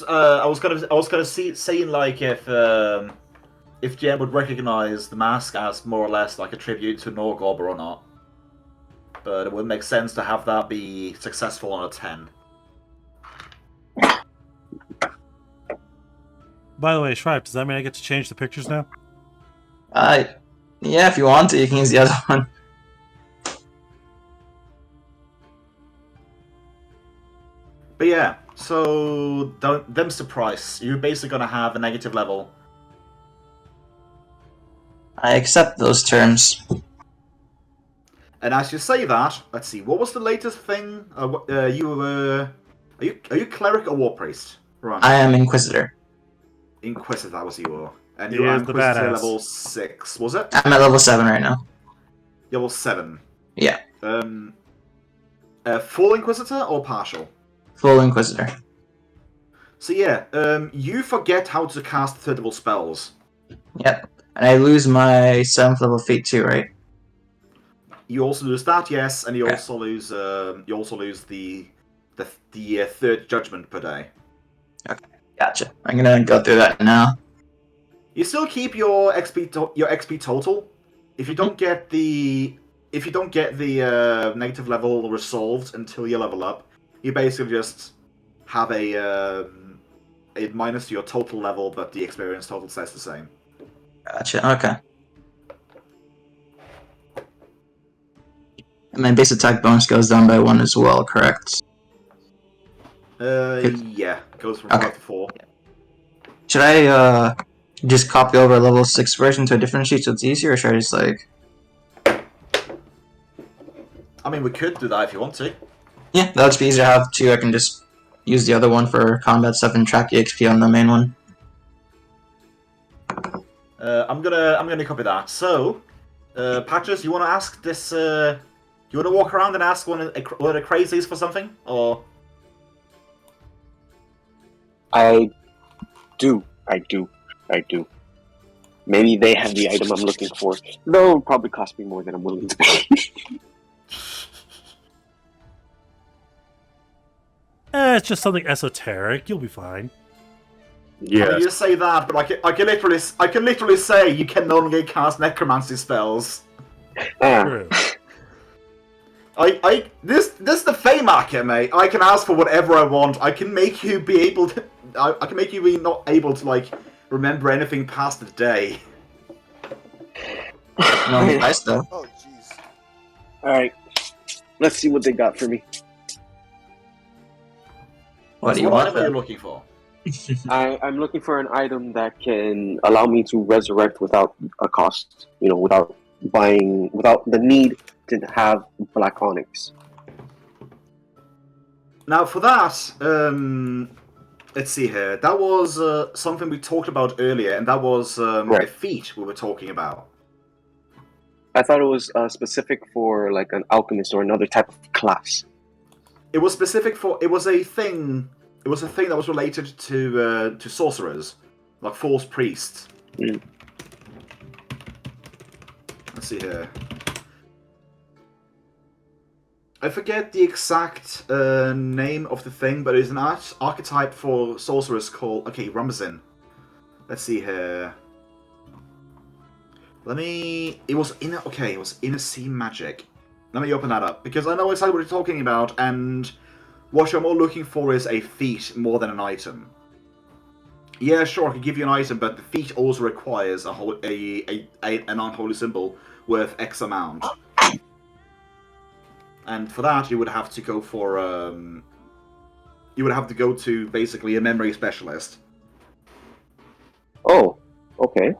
E: I was gonna saying like if GM would recognize the mask as more or less like a tribute to 𝓲𝓼 or not. But it would make sense to have that be successful on a 10.
B: By the way, Shripe, does that mean I get to change the pictures now?
C: Yeah, if you want to, you can use the other one.
E: But yeah, so them's the price. You're basically gonna have a negative level.
C: I accept those terms.
E: And as you say that, let's see, what was the latest thing? Are you cleric or war priest? Right.
C: I am Inquisitor.
E: Inquisitor, that was you. And you were Inquisitor level 6, was it?
C: I'm at level 7 right now.
E: Level 7.
C: Yeah.
E: Full Inquisitor or partial?
C: Full Inquisitor.
E: So yeah, you forget how to cast third level spells.
C: Yep. And I lose my 7th level feat too, right?
E: You also lose that, yes, and you also lose the third judgment per day. Okay,
C: gotcha. I'm gonna go through that now.
E: You still keep your XP total. If you don't get the negative level resolved until you level up, you basically just have a minus to your total level, but the experience total stays the same.
C: Gotcha. Okay. And my base attack bonus goes down by 1 as well, correct?
E: Yeah, it goes from 5 to 4.
C: Should I just copy over a level 6 version to a different sheet so it's easier, or should I just like...
E: I mean, we could do that if you want to.
C: Yeah, that would be easier to have too. I can just use the other one for combat stuff and track the XP on the main one.
E: I'm gonna copy that. So, Patches, you want to ask this? You want to walk around and ask one of the crazies for something, or?
A: I do. Maybe they have the item I'm looking for. Though it'll probably cost me more than I'm willing to pay.
B: It's just something esoteric. You'll be fine.
E: Yeah. I mean, you say that, but I can literally say you can no longer cast necromancy spells.
B: True.
E: This is the Fey market, mate. I can ask for whatever I want. I can make you be able to. I can make you be not able to like remember anything past the day.
C: No, nice though.
G: Oh, jeez.
A: Alright. Let's see what they got for me.
C: What do you
E: What
C: want
E: item are you
C: then?
E: looking for?
A: I'm looking for an item that can allow me to resurrect without a cost. You know, without the need to have black onyx.
E: Now for that, let's see here. That was something we talked about earlier, and that was
A: Right.
E: a feat we were talking about.
A: I thought it was specific for like an alchemist or another type of class.
E: It was specific for. It was a thing. It was a thing that was related to sorcerers, like false priests.
A: Mm.
E: Let's see here. I forget the exact name of the thing, but it's an archetype for sorcerers called 𝓮𝓼. Let's see here. It was inner sea magic. Let me open that up because I know exactly what you're talking about, and what you're more looking for is a feat more than an item. Yeah, sure, I could give you an item, but the feat also requires an unholy symbol worth X amount. And for that, you would have to go for you would have to go to basically a memory specialist.
A: Oh, okay.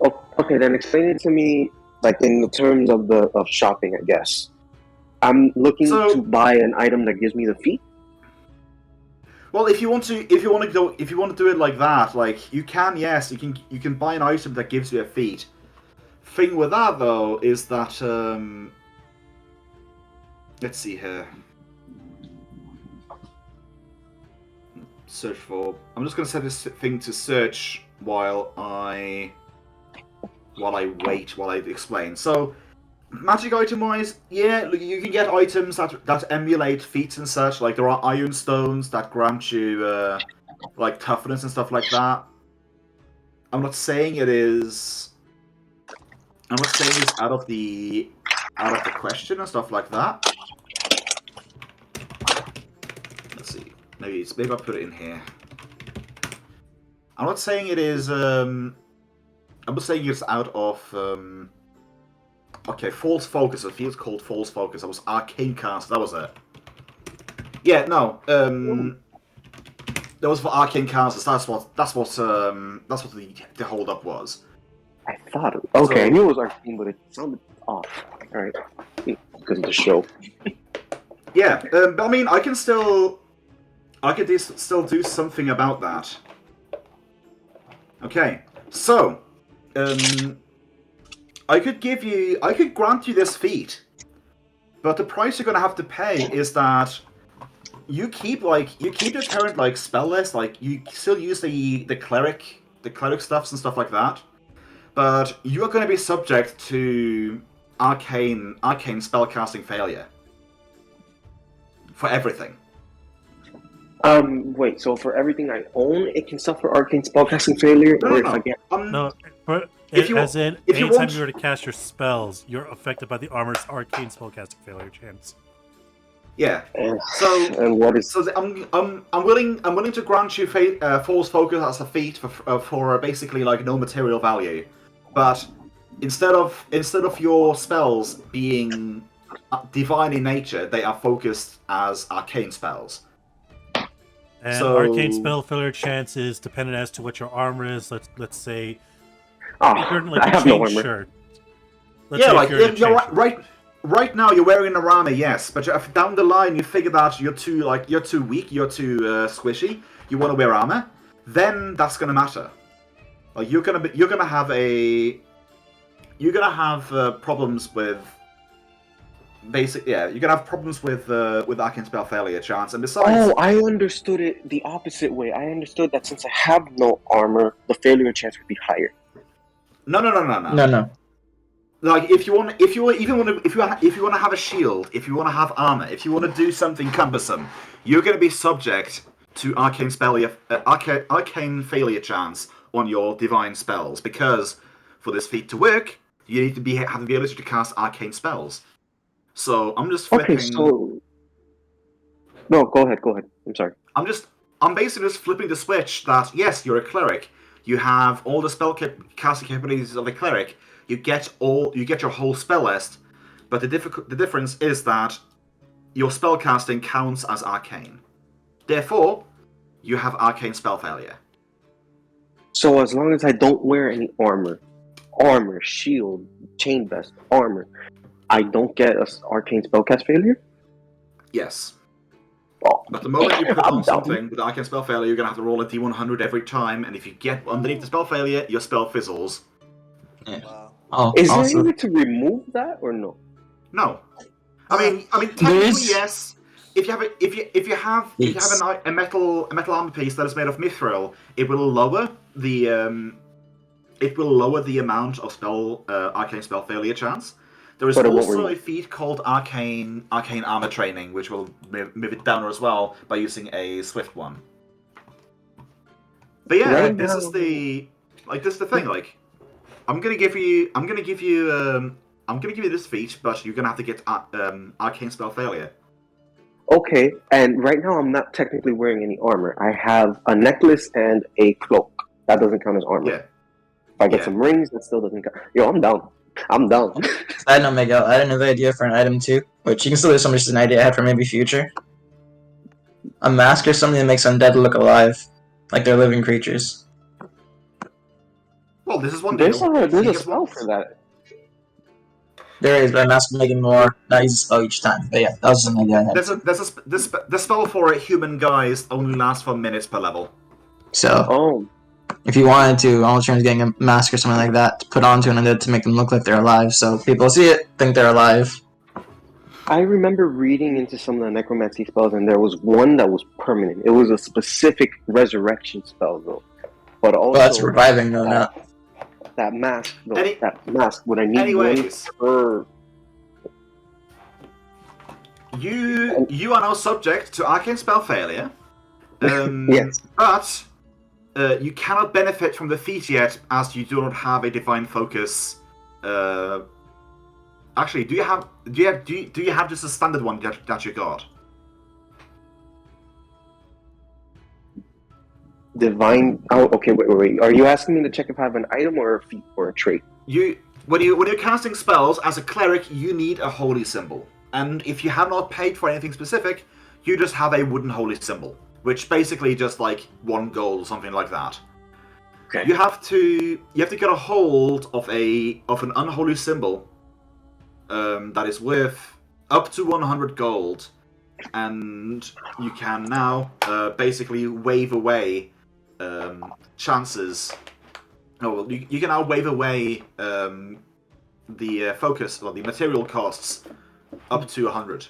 A: Oh, okay, then explain it to me, like in the terms of shopping, I guess. I'm looking to buy an item that gives me the feat.
E: Well, if you want to do it like that, like you can, yes, you can buy an item that gives you a feat. Thing with that though is that let's see here. Search for. I'm just gonna set this thing to search while I explain. So, magic item-wise, yeah, you can get items that emulate feats and such. Like there are iron stones that grant you like toughness and stuff like that. I'm not saying it's out of the question and stuff like that. Let's see. Maybe I'll put it in here. I'm not saying it is. I'm not saying it's out of. Okay, false focus. A field's called false focus. That was arcane cast. That was it. Yeah, no. That was for arcane casters. That's what the hold up was.
A: I thought it. Okay, I knew it was arcane, but it sounded off. All right, because of the show.
E: Yeah, but I mean, I could still do something about that. Okay, so, I could grant you this feat, but the price you're gonna have to pay is that you keep your current spell list, you still use the cleric stuffs and stuff like that, but you are going to be subject to arcane spellcasting failure for everything.
A: Wait. So for everything I own, it can suffer arcane spellcasting failure,
E: No.
A: if I get
B: No,
E: if you
B: anytime you were to cast your spells, you're affected by the armor's arcane spellcasting failure chance.
E: Yeah.
A: So and what is?
E: So I'm willing to grant you false focus as a feat for basically no material value, but instead of your spells being divine in nature, they are focused as arcane spells.
B: And arcane spell failure chance is dependent as to what your armor is. Let's say you're
A: I have no armor.
B: Shirt.
E: Right now you're wearing an armor, yes, but if down the line you figure that you're too weak, you're too squishy, you want to wear armor, then that's gonna matter. You're gonna have problems with you're gonna have problems with arcane spell failure chance, and besides.
A: Oh, I understood it the opposite way. I understood that since I have no armor, the failure chance would be higher.
E: No. If you want to have a shield, if you want to have armor, if you want to do something cumbersome, you're going to be subject to arcane failure chance on your divine spells, because for this feat to work, you need to have the ability to cast arcane spells. So I'm just flipping.
A: Okay, so no, go ahead. I'm sorry.
E: I'm basically just flipping the switch that yes, you're a cleric. you have all the casting capabilities of a cleric. You get your whole spell list, but the difference is that your spell casting counts as arcane. Therefore, you have arcane spell failure.
A: So as long as I don't wear any armor, shield, chain vest, armor, I don't get an arcane spellcast failure?
E: Yes.
A: Oh,
E: But the moment you put
A: I'm
E: on
A: down.
E: something with arcane spell failure, you're gonna have to roll a d100 every time, and if you get underneath the spell failure, your spell fizzles.
G: Wow.
C: Oh,
A: Is there
C: also,
A: any way to remove that or no?
E: No. I mean, technically
C: There's-
E: yes. If you have a metal armor piece that is made of mithril, it will lower the amount of arcane spell failure chance. There is
A: But it won't
E: also a
A: remove.
E: feat called arcane armor training, which will move it down as well by using a swift one. But yeah,
A: Right
E: this is the thing. Like, I'm gonna give you this feat, but you're gonna have to get arcane spell failure.
A: Okay, and right now I'm not technically wearing any armor. I have a necklace and a cloak. That doesn't count as armor.
E: Yeah.
A: If I get
E: Yeah.
A: some rings, that still doesn't count. Yo, I'm down. I'm down.
C: side note, Miguel, I had another idea for an item too, which you can still do some just an idea I had for maybe future. A mask or something that makes undead look alive, like they're living creatures.
E: Well, this is one
A: There's
E: deal.
A: a
E: You get
A: spell
E: one.
A: for that.
C: There is, but a mask will make it more, not use a spell each time. But yeah, that was just an idea I had.
E: The spell for a human guys only lasts for minutes per level.
C: So,
A: Oh,
C: if you wanted to, all you're getting a mask or something like that to put onto an undead to make them look like they're alive, so people see it, think they're alive.
A: I remember reading into some of the necromancy spells, and there was one that was permanent. It was a specific resurrection spell, though. But also,
C: Well, that's reviving though, not.
A: that mask, though.
E: Any-
A: That mask. Would I need
E: Anyways.
A: one per?
E: You are now subject to arcane spell failure.
A: Yes.
E: But you cannot benefit from the feat yet, as you do not have a divine focus. Actually, do you have just a standard one that you got?
A: Divine. Oh, okay. Wait. Are you asking me to check if I have an item or a feat or a trait?
E: When you're casting spells as a cleric, you need a holy symbol. And if you have not paid for anything specific, you just have a wooden holy symbol, which basically just like 1 gold or something like that.
A: Okay.
E: You have to get a hold of an unholy symbol that is worth up to 100 gold, and you can now basically wave away chances. Oh, well, you can now wave away the focus or the material costs up to 100.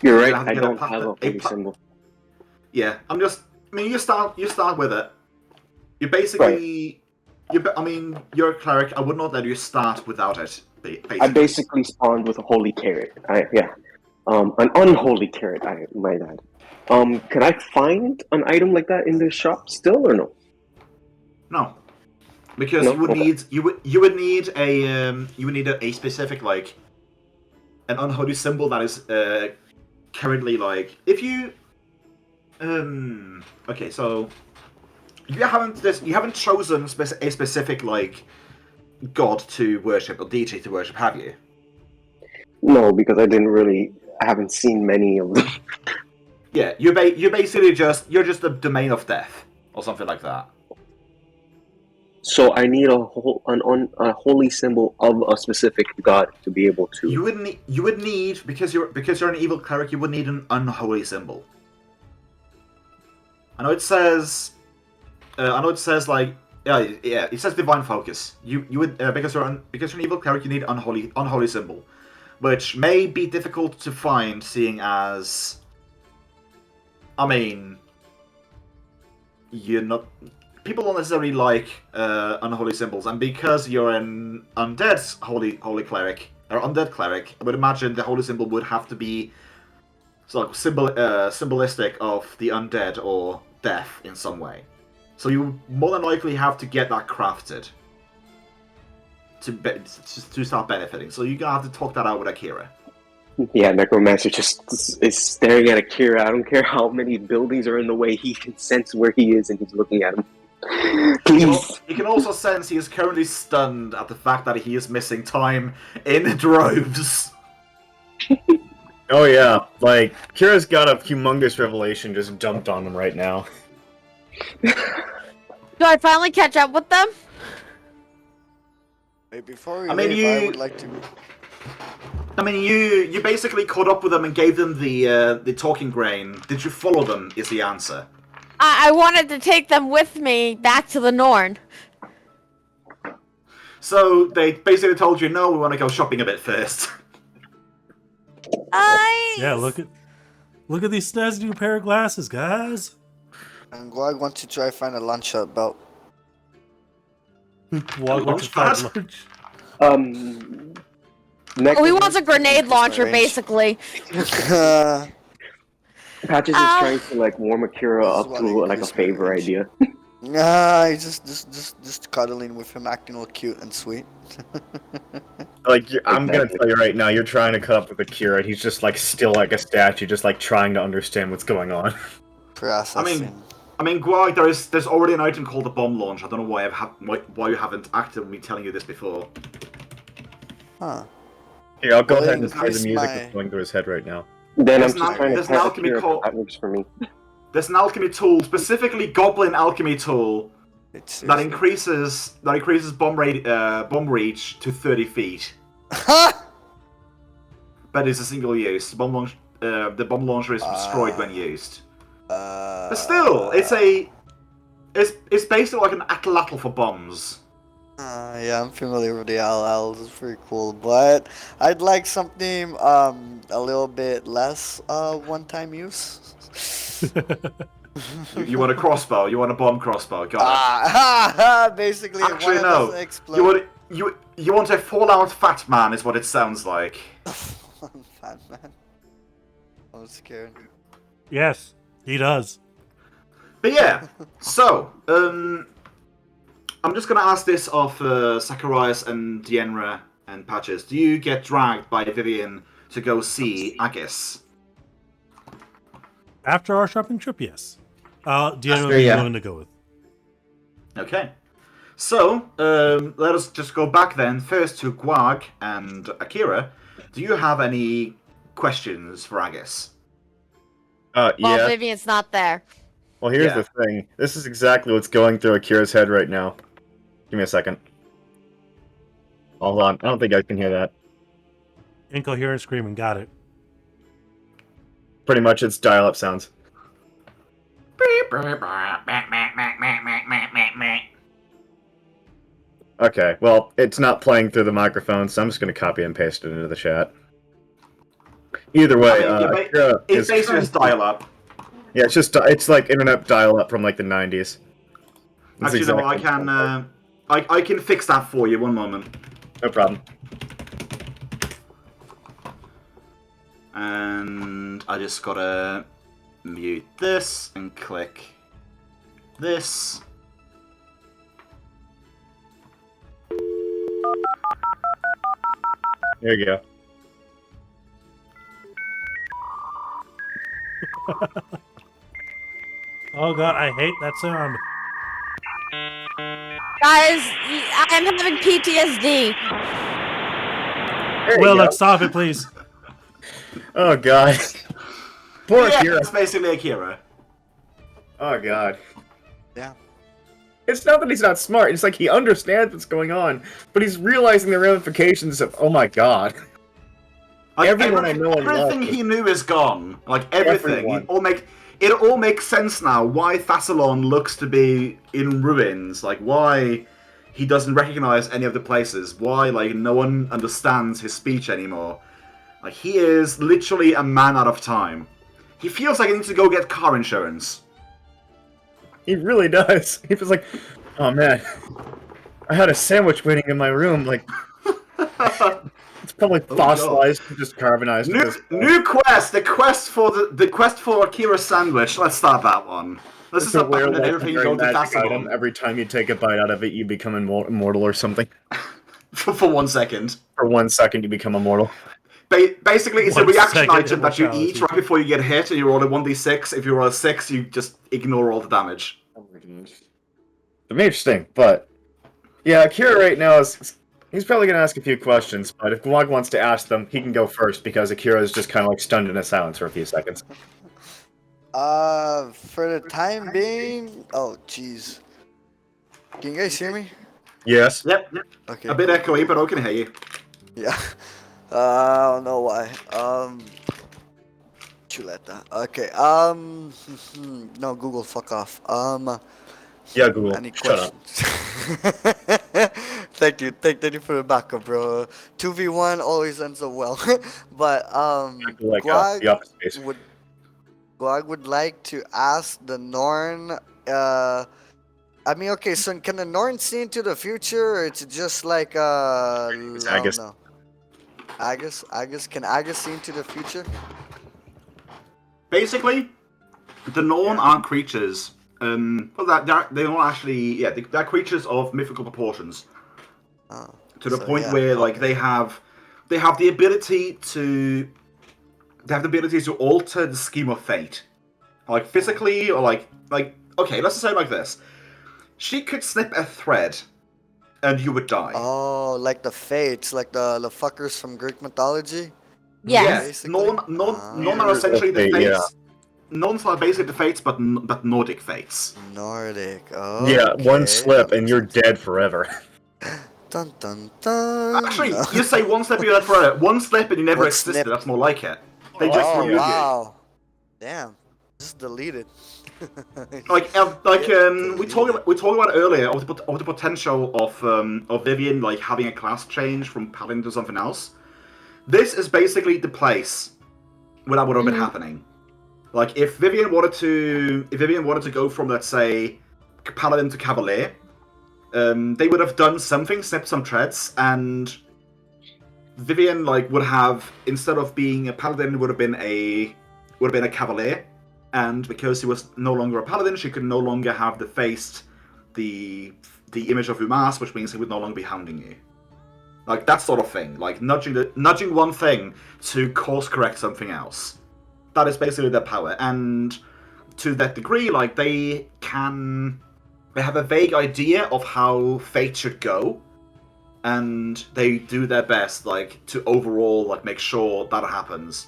A: You're
E: You
A: right.
E: have to
A: I
E: get
A: don't have a holy symbol.
E: Yeah, you start with it. You basically, you're a cleric. I would not let you start without it. Basically.
A: I basically spawned with a holy carrot. An unholy carrot. I might add. Can I find an item like that in the shop still or no?
E: No, because
A: No?
E: you would
A: Okay.
E: need you would need a specific like an unholy symbol that is currently like if you okay, so you haven't chosen a specific like god to worship or deity to worship, have you?
A: No, because I haven't seen many of them.
E: Yeah, you're basically you're just a domain of death or something like that.
A: So I need a holy symbol of a specific god to be able to.
E: You would need because you're an evil cleric. You would need an unholy symbol. I know it says like yeah. It says divine focus. You would because you're an evil cleric. You need unholy symbol, which may be difficult to find, seeing as you're not. People don't necessarily like unholy symbols, and because you're an undead holy cleric or undead cleric, I would imagine the holy symbol would have to be sort of symbolistic of the undead or death in some way. So you more than likely have to get that crafted to start benefiting. So you're gonna have to talk that out with Akira.
A: Yeah, Necromancer just is staring at Akira. I don't care how many buildings are in the way. He can sense where he is, and he's looking at him. Please.
E: You can also sense he is currently stunned at the fact that he is missing time in droves.
F: Oh yeah, like Kira's got a humongous revelation just dumped on him right now.
D: Do I finally catch up with them?
G: Wait, before we
E: I mean,
G: leave, I would like to.
E: I mean, you basically caught up with them and gave them the talking grain. Did you follow them? Is the answer.
D: I wanted to take them with me back to the Norn.
E: So they basically told you, no, we want to go shopping a bit first.
B: Yeah, look at these snazzy new pair of glasses, guys.
G: And Guag wants to try find a lunch belt.
B: Walk
E: Launch
B: to find
E: pad?
B: lunch.
D: Oh, he wants a grenade launcher,
G: range.
D: basically.
A: Patches is trying to like warm Akira
G: This is
A: up
G: what
A: to like a
G: increased
A: favor
G: range.
A: idea.
G: Nah, he's just cuddling with him, acting all cute and sweet.
F: Like I'm gonna
A: Exactly.
F: tell you right now, you're trying to cut up with Akira. He's just like still like a statue, just like trying to understand what's going on.
G: Processing.
E: I mean, Guag, there's already an item called a bomb launch. I don't know why you haven't actively telling you this before.
G: Huh.
F: Here, I'll go
G: Well,
F: ahead and play the
G: increase
F: music
G: my-
F: that's going through his head right now.
A: Then I'm
E: There's
A: just trying to
E: there's an
A: pet
E: alchemy
A: Akira,
E: called-
A: that works for me.
E: There's an alchemy tool, specifically Goblin Alchemy tool,
G: It's
E: that increases bomb reach to 30 feet.
G: Ha!
E: But it's a single use. The bomb launcher is destroyed when used. But still, it's basically like an atlatl for bombs.
G: Yeah, I'm familiar with the LLs. It's pretty cool, but I'd like something a little bit less one-time use.
E: You want a crossbow? You want a bomb crossbow? Got
G: Basically,
E: it. Actually,
G: one that
E: no.
G: doesn't explode.
E: You want a Fallout Fat Man? Is what it sounds like.
G: Fat man. I'm scared.
B: Yes, he does.
E: But yeah, so I'm just gonna ask this of Zacharias and 𝓮𝓵 and Patches. Do you get dragged by Vivian to go see Agus?
B: After our shopping trip, yes. Deanna
C: After,
B: will be
C: yeah.
B: going to go with.
E: Okay. So, let us just go back then, first to Guag and Akira. Do you have any questions for Agus?
D: Well,
F: Yeah.
D: Vivian's not there.
F: Well, here's
E: Yeah.
F: the thing. This is exactly what's going through Akira's head right now. Give me a second. Hold on. I don't think I can hear that.
B: Incoherent screaming, got it.
F: Pretty much it's dial-up sounds. Okay, well, it's not playing through the microphone, so I'm just going to copy and paste it into the chat. Either way, Akira
E: It's
F: is
E: basically just dial-up.
F: Yeah, it's like internet dial-up from like the 90s. That's
E: Actually, no,
F: exactly-
E: I can fix that for you. One moment.
F: No problem.
E: And I just gotta mute this and click this.
F: There you go.
B: Oh god, I hate that sound.
D: Guys, I'm having PTSD.
F: There you
B: Will,
F: go.
B: let's stop it, please.
F: Oh god. Poor
E: Yeah,
F: Akira.
E: it's basically Akira.
F: Oh god.
G: Yeah.
F: It's not that he's not smart, it's like he understands what's going on, but he's realizing the ramifications of, oh my god.
E: Like,
F: Everyone I know and love
E: everything
F: is-
E: he knew is gone. Like everything.
F: Everyone.
E: It all makes sense now. Why 𝓓𝓪𝓷𝓮 looks to be in ruins. Like why he doesn't recognize any of the places. Why like no one understands his speech anymore. Like he is literally a man out of time. He feels like he needs to go get car insurance.
F: He really does. He was like, oh man, I had a sandwich waiting in my room, like, it's probably fossilized and just carbonized. at this point.
E: New quest, the quest for Akira's sandwich. Let's start that one. This
F: It's
E: is
F: a
E: not back in
F: rare
E: the day everything you go to
F: magic item.
E: 𝓓𝓪𝓷𝓮
F: Every time you take a bite out of it, you become immortal or something.
E: for 1 second.
F: For 1 second, you become immortal.
E: Basically, it's a
B: 1
E: reaction
B: second
E: item that you
B: immortality.
E: eat right before you get hit, and you roll a 1d6. If you roll a 6, you just ignore all the damage.
F: It'd be interesting, but yeah, Akira right now he's probably gonna ask a few questions, but if Guag wants to ask them, he can go first because Akira is just kind of like stunned in a silence for a few seconds.
G: For the time being, oh jeez, can you guys hear me?
F: Yes.
E: Yep.
G: Okay.
E: A bit echoey, but I can hear you.
G: Yeah. I don't know why. Chuleta. Okay. No, Google, fuck off.
F: Yeah, Google.
G: Any
F: Shut up.
G: questions? Thank you for the backup, bro. 2v1 always ends up well. But
F: Like
G: Guag
F: the office space.
G: would like to ask the Norn. I mean, okay. So can the Norn see into the future, or it's just like I don't know. Agus, can Agus see into the future?
E: Basically, the Norn aren't creatures. Well, they're not actually. Yeah, they're creatures of mythical proportions.
G: Oh,
E: To the
G: so,
E: point
G: yeah,
E: where, like,
G: okay.
E: they have the ability to. They have the ability to alter the scheme of fate, like physically, or like. Okay, let's just say it like this: she could snip a thread, and you would die.
G: Oh, like the fates, like the fuckers from Greek mythology.
D: Yes.
G: Basically?
E: None are essentially the
F: Okay,
E: fates. None are basically the fates, but Nordic fates.
G: Nordic. Oh.
F: Yeah, one slip and you're dead forever.
G: Dun dun dun.
E: Actually,
G: No.
E: you say one slip, you're dead forever. One slip and you never
G: One
E: existed.
G: snip.
E: That's more like it. They just
G: Oh
E: remove
G: wow. Damn. Just deleted.
E: you. We talked about earlier of the potential of Vivian like having a class change from paladin to something else. This is basically the place where that would have been happening. Like if Vivian wanted to go from, let's say, paladin to cavalier, they would have done something, snipped some threads, and Vivian would have, instead of being a paladin, would have been a cavalier, and because she was no longer a paladin, she could no longer have the image of Umas, which means he would no longer be hounding you. Like that sort of thing, like nudging one thing to course correct something else. That is basically their power, and to that degree, like they have a vague idea of how fate should go, and they do their best, like to overall like make sure that happens.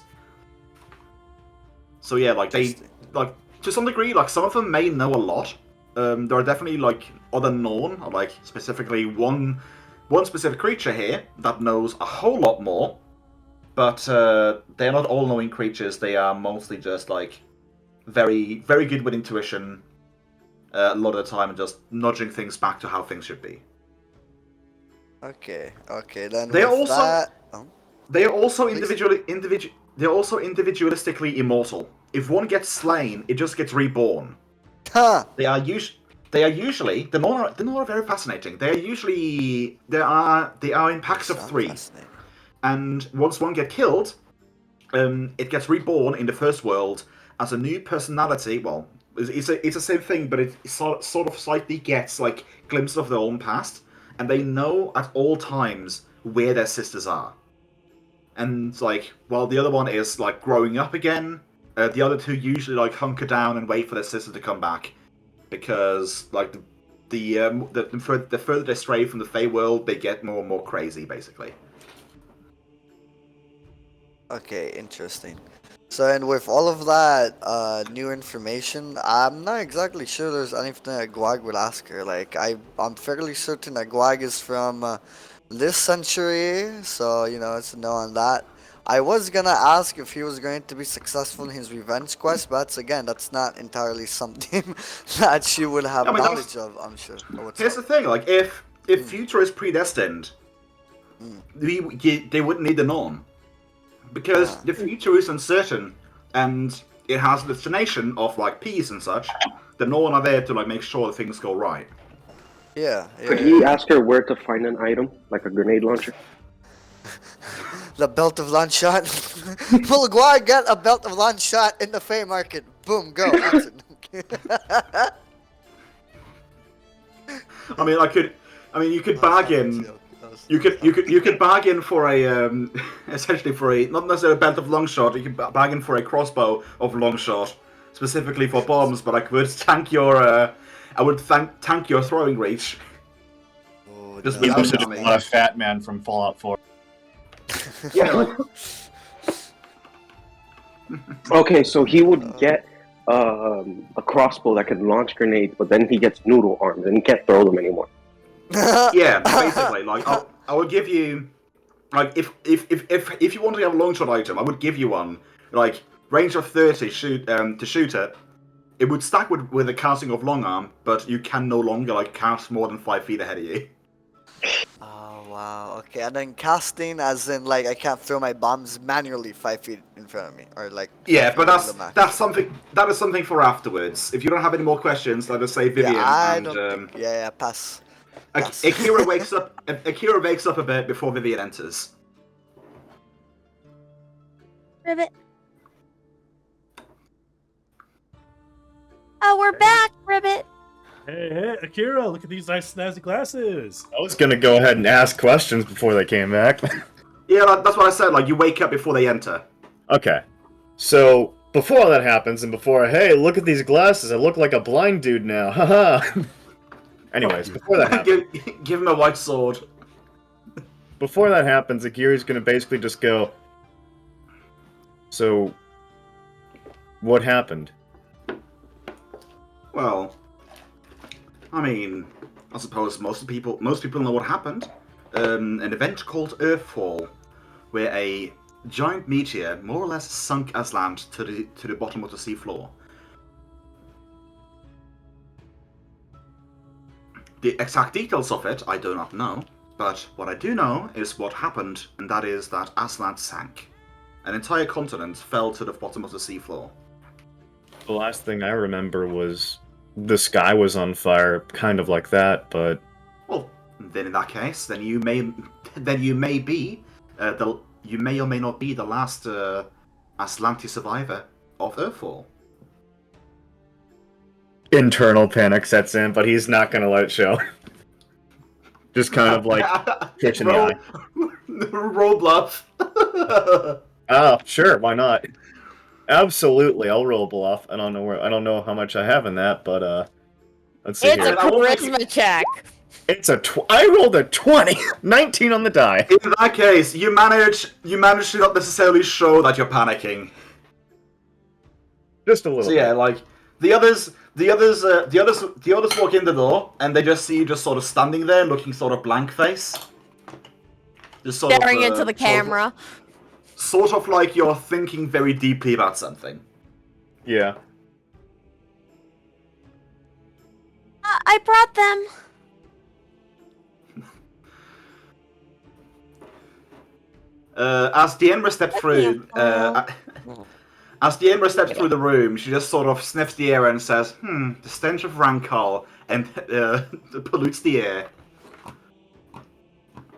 E: So yeah, like they to some degree, like some of them may know a lot. There are definitely like other Norn, or like specifically one specific creature here that knows a whole lot more. But they're not all-knowing creatures. They are mostly just like very, very good with intuition a lot of the time, and just nudging things back to how things should be.
G: Okay. Then
E: They
G: with
E: also
G: that,
E: they are also
G: Please.
E: they're also individualistically immortal. If one gets slain, it just gets reborn.
G: Huh.
E: They are usually the Norn are very fascinating. They are in packs of
G: Sound
E: 3.
G: fascinating.
E: And once one gets killed, it gets reborn in the first world as a new personality. Well, it's the same thing, but it sort of slightly gets like glimpses of their own past, and they know at all times where their sisters are. And like, while the other one is like growing up again, the other two usually like hunker down and wait for their sister to come back, because like the further they stray from the Fey world, they get more and more crazy, basically.
G: Okay, interesting. So, and with all of that new information, I'm not exactly sure there's anything that Guag would ask her. Like, I'm fairly certain that Guag is from this century, so, it's a no on that. I was gonna ask if he was going to be successful in his revenge quest, but that's not entirely something that she would have knowledge of, I'm sure.
E: Here's the thing, like, if future is predestined, they wouldn't need the Norn. Because the future is uncertain, and it has the destination of like peace and such. The Norn are there to like make sure that things go right.
G: Yeah.
A: Could you ask her where to find an item, like a grenade launcher?
G: The belt of launch shot. Will Guag get a belt of launch shot in the Fey market? Boom, go.
E: You could bargain. You could bargain for a essentially for a not necessarily a belt of long shot. You could bargain for a crossbow of long shot, specifically for bombs. But I would tank your I would tank your throwing reach.
G: Oh,
E: Just
F: He's
E: without
F: also
E: damage.
F: not a fat man from Fallout 4.
E: Yeah, like,
A: Okay, so he would get a crossbow that could launch grenades, but then he gets noodle arms and he can't throw them anymore.
E: yeah, basically, like I would give you, like if you want to have a long shot item, I would give you one, like range of 30 to shoot it. It would stack with a casting of long arm, but you can no longer like cast more than 5 feet ahead of you.
G: Oh wow, okay, and then casting as in like I can't throw my bombs manually 5 feet in front of me, or like
E: Yeah, but
G: the max.
E: that is something for afterwards. If you don't have any more questions, let us say Vivian
G: Yeah, I
E: and
G: don't think, yeah, pass. Pass.
E: Akira wakes up. Akira wakes up a bit before Vivian enters.
D: Ribbit. Oh, we're back, Ribbit.
B: Hey, Akira, look at these nice snazzy glasses.
F: I was gonna go ahead and ask questions before they came back.
E: Yeah, that's what I said. Like you wake up before they enter.
F: Okay. So, before that happens, and before, hey, look at these glasses, I look like a blind dude now, haha. Anyways, before that happens,
E: Give him a white sword.
F: Akira's gonna basically just go, so, what happened?
E: Well, I mean, I suppose most people know what happened. An event called Earthfall, where a giant meteor more or less sunk Aslan to the bottom of the seafloor. The exact details of it I do not know, but what I do know is what happened, and that is that Aslan sank. An entire continent fell to the bottom of the seafloor.
F: The last thing I remember was the sky was on fire, kind of like that, but
E: Well, then in that case, then you may be you may or may not be the last Aslanti survivor of Earthfall.
F: internal panic sets in, but he's not gonna let it show. Just kind of like pitch in the eye.
E: Roll bluff.
F: Oh, sure, why not? Absolutely, I'll roll bluff. I don't know how much I have in that, but let's see
D: It's
F: here.
D: a charisma check.
F: I rolled a 20, 19 on the die.
E: In that case, you manage to not necessarily show that you're panicking.
F: Just a little.
E: So yeah, like the others walk in the door and they just see you just sort of standing there, looking sort of blank face, just sort
D: Staring
E: of,
D: into the camera.
E: Sort of like you're thinking very deeply about something.
F: Yeah.
D: I brought them.
E: As the Ember stepped through, as the Ember steps through the room, she just sort of sniffs the air and says, the stench of Rancol and pollutes the air.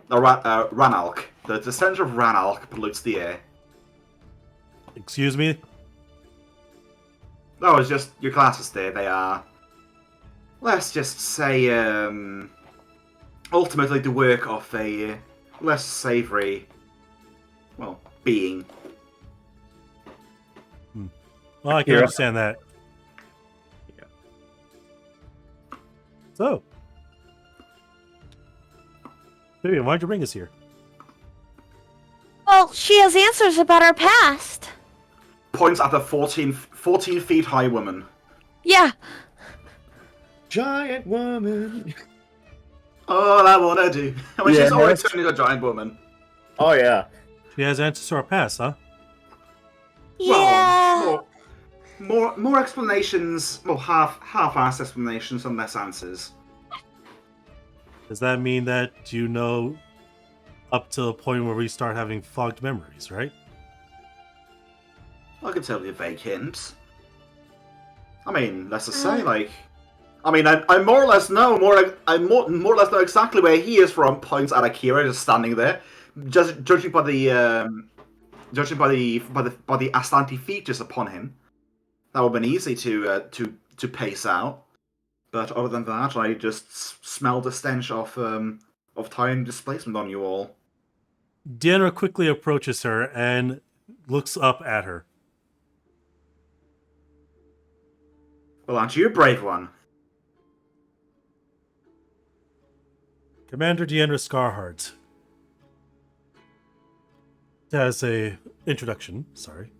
E: Ranalk. The stench of Ranalk pollutes the air.
B: Excuse me?
E: No, it's just your classes there. They are, let's just say, ultimately the work of a less savoury, well, being.
B: Well, I can understand that.
F: Yeah.
B: So, Vivian, why'd you bring us here?
D: Well, she has answers about our past.
E: Points at the 14 feet high woman.
D: Yeah.
F: Giant woman.
E: All I wanna do. I mean,
F: Yeah,
E: she's already
F: that's-
E: turned into a giant woman.
F: Oh yeah.
B: She has answers to our past, huh?
D: Yeah.
E: Well, more explanations. Well, half-assed explanations and less answers.
B: Does that mean that you know up to the point where we start having fogged memories, right?
E: I can tell you vague hints. I mean, let's just say, like, I mean, I more or less know I more or less know exactly where he is from. Points at Akira, just standing there, just judging by the Aslanti features upon him. That would have been easy to pace out. But other than that, I just smell the stench of time displacement on you all.
B: Deanna quickly approaches her and looks up at her.
E: Well, aren't you a brave one?
B: Commander 𝓮𝓵𝓷𝓛𝓲𝓷𝓴𝓼 as a introduction. Sorry.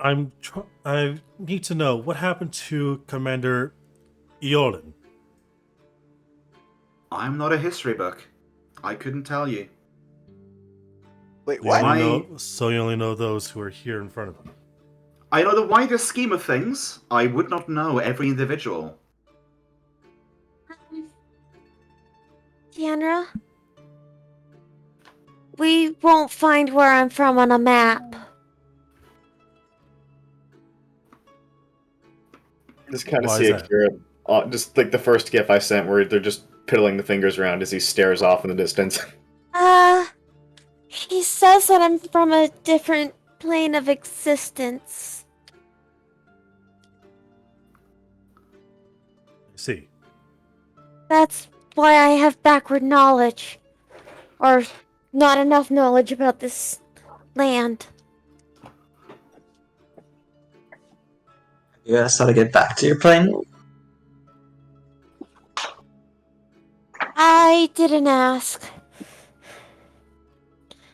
B: I need to know what happened to Commander Eolin.
E: I'm not a history book. I couldn't tell you.
G: Wait,
B: You
G: what?
B: only
E: Why-
B: know, so you only know those who are here in front of you.
E: I know the wider scheme of things. I would not know every individual.
D: Deandra, we won't find where I'm from on a map.
F: Just kind of
B: Why
F: see
B: is
F: a
B: that?
F: Kira, just like the first GIF I sent, where they're just piddling the fingers around as he stares off in the distance.
D: He says that I'm from a different plane of existence.
B: I see.
D: That's why I have backward knowledge. Or not enough knowledge about this land.
C: You asked how to get back to your plane?
D: I didn't ask.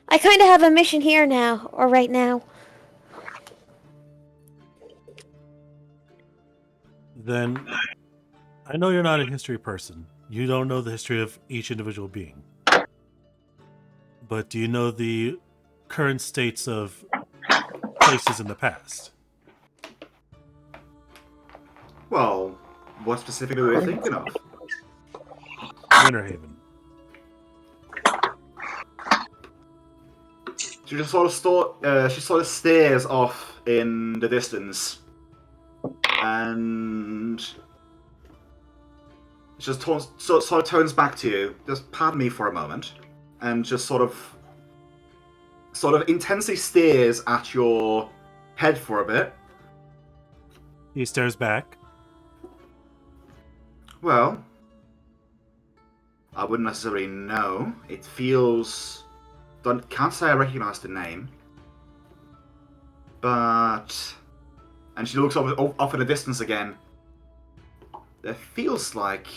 D: I kinda have a mission here now, or right now.
B: Then I know you're not a history person. You don't know the history of each individual being. But do you know the current states of places in the past?
E: Well, what specifically were you thinking of?
B: Winterhaven.
E: She just sort of stares off in the distance, and just sort of turns back to you. Just pardon me for a moment, and just sort of intensely stares at your head for a bit.
B: He stares back.
E: Well, I wouldn't necessarily know. It feels... Can't say I recognize the name. But... And she looks off in the distance again. There feels like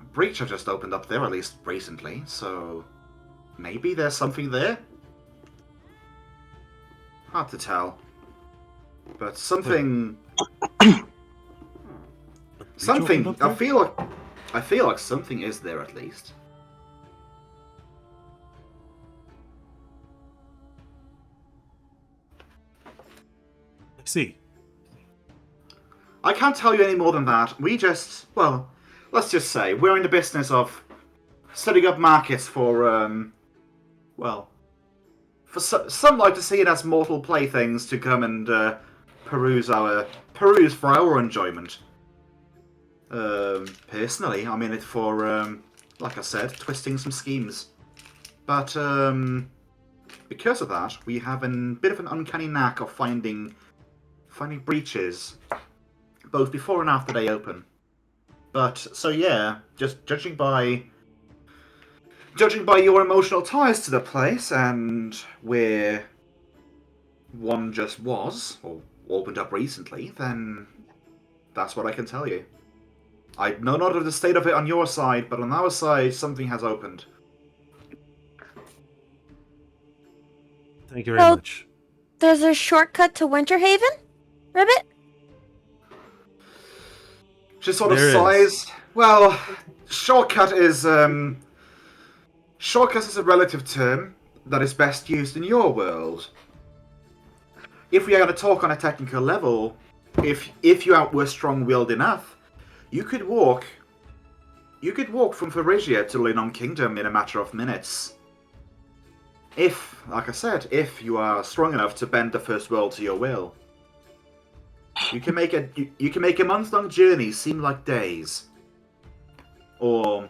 E: a breach had just opened up there, at least recently, so... Maybe there's something there? Hard to tell. But something... something...
B: opened up
E: I feel like something is there at least.
B: I see.
E: I can't tell you any more than that. We just, well, let's just say we're in the business of setting up markets for, well, for some like to see it as mortal playthings to come and peruse for our enjoyment. Personally, I'm in it for, like I said, twisting some schemes. But because of that, we have a bit of an uncanny knack of finding breaches, both before and after they open. But so yeah, just judging by your emotional ties to the place and where one just was or opened up recently, then that's what I can tell you. I know not of the state of it on your side, but on our side, something has opened.
B: Thank you very much.
D: There's a shortcut to Winterhaven? Ribbit?
E: She sort of
B: There
E: sighs. Well, shortcut is a relative term that is best used in your world. If we are going to talk on a technical level, if you were strong-willed enough, you could walk from Phrygia to 𝓲𝓛�ญKingdom in a matter of minutes. If, like I said, if you are strong enough to bend the First World to your will. You can make a month-long journey seem like days. Or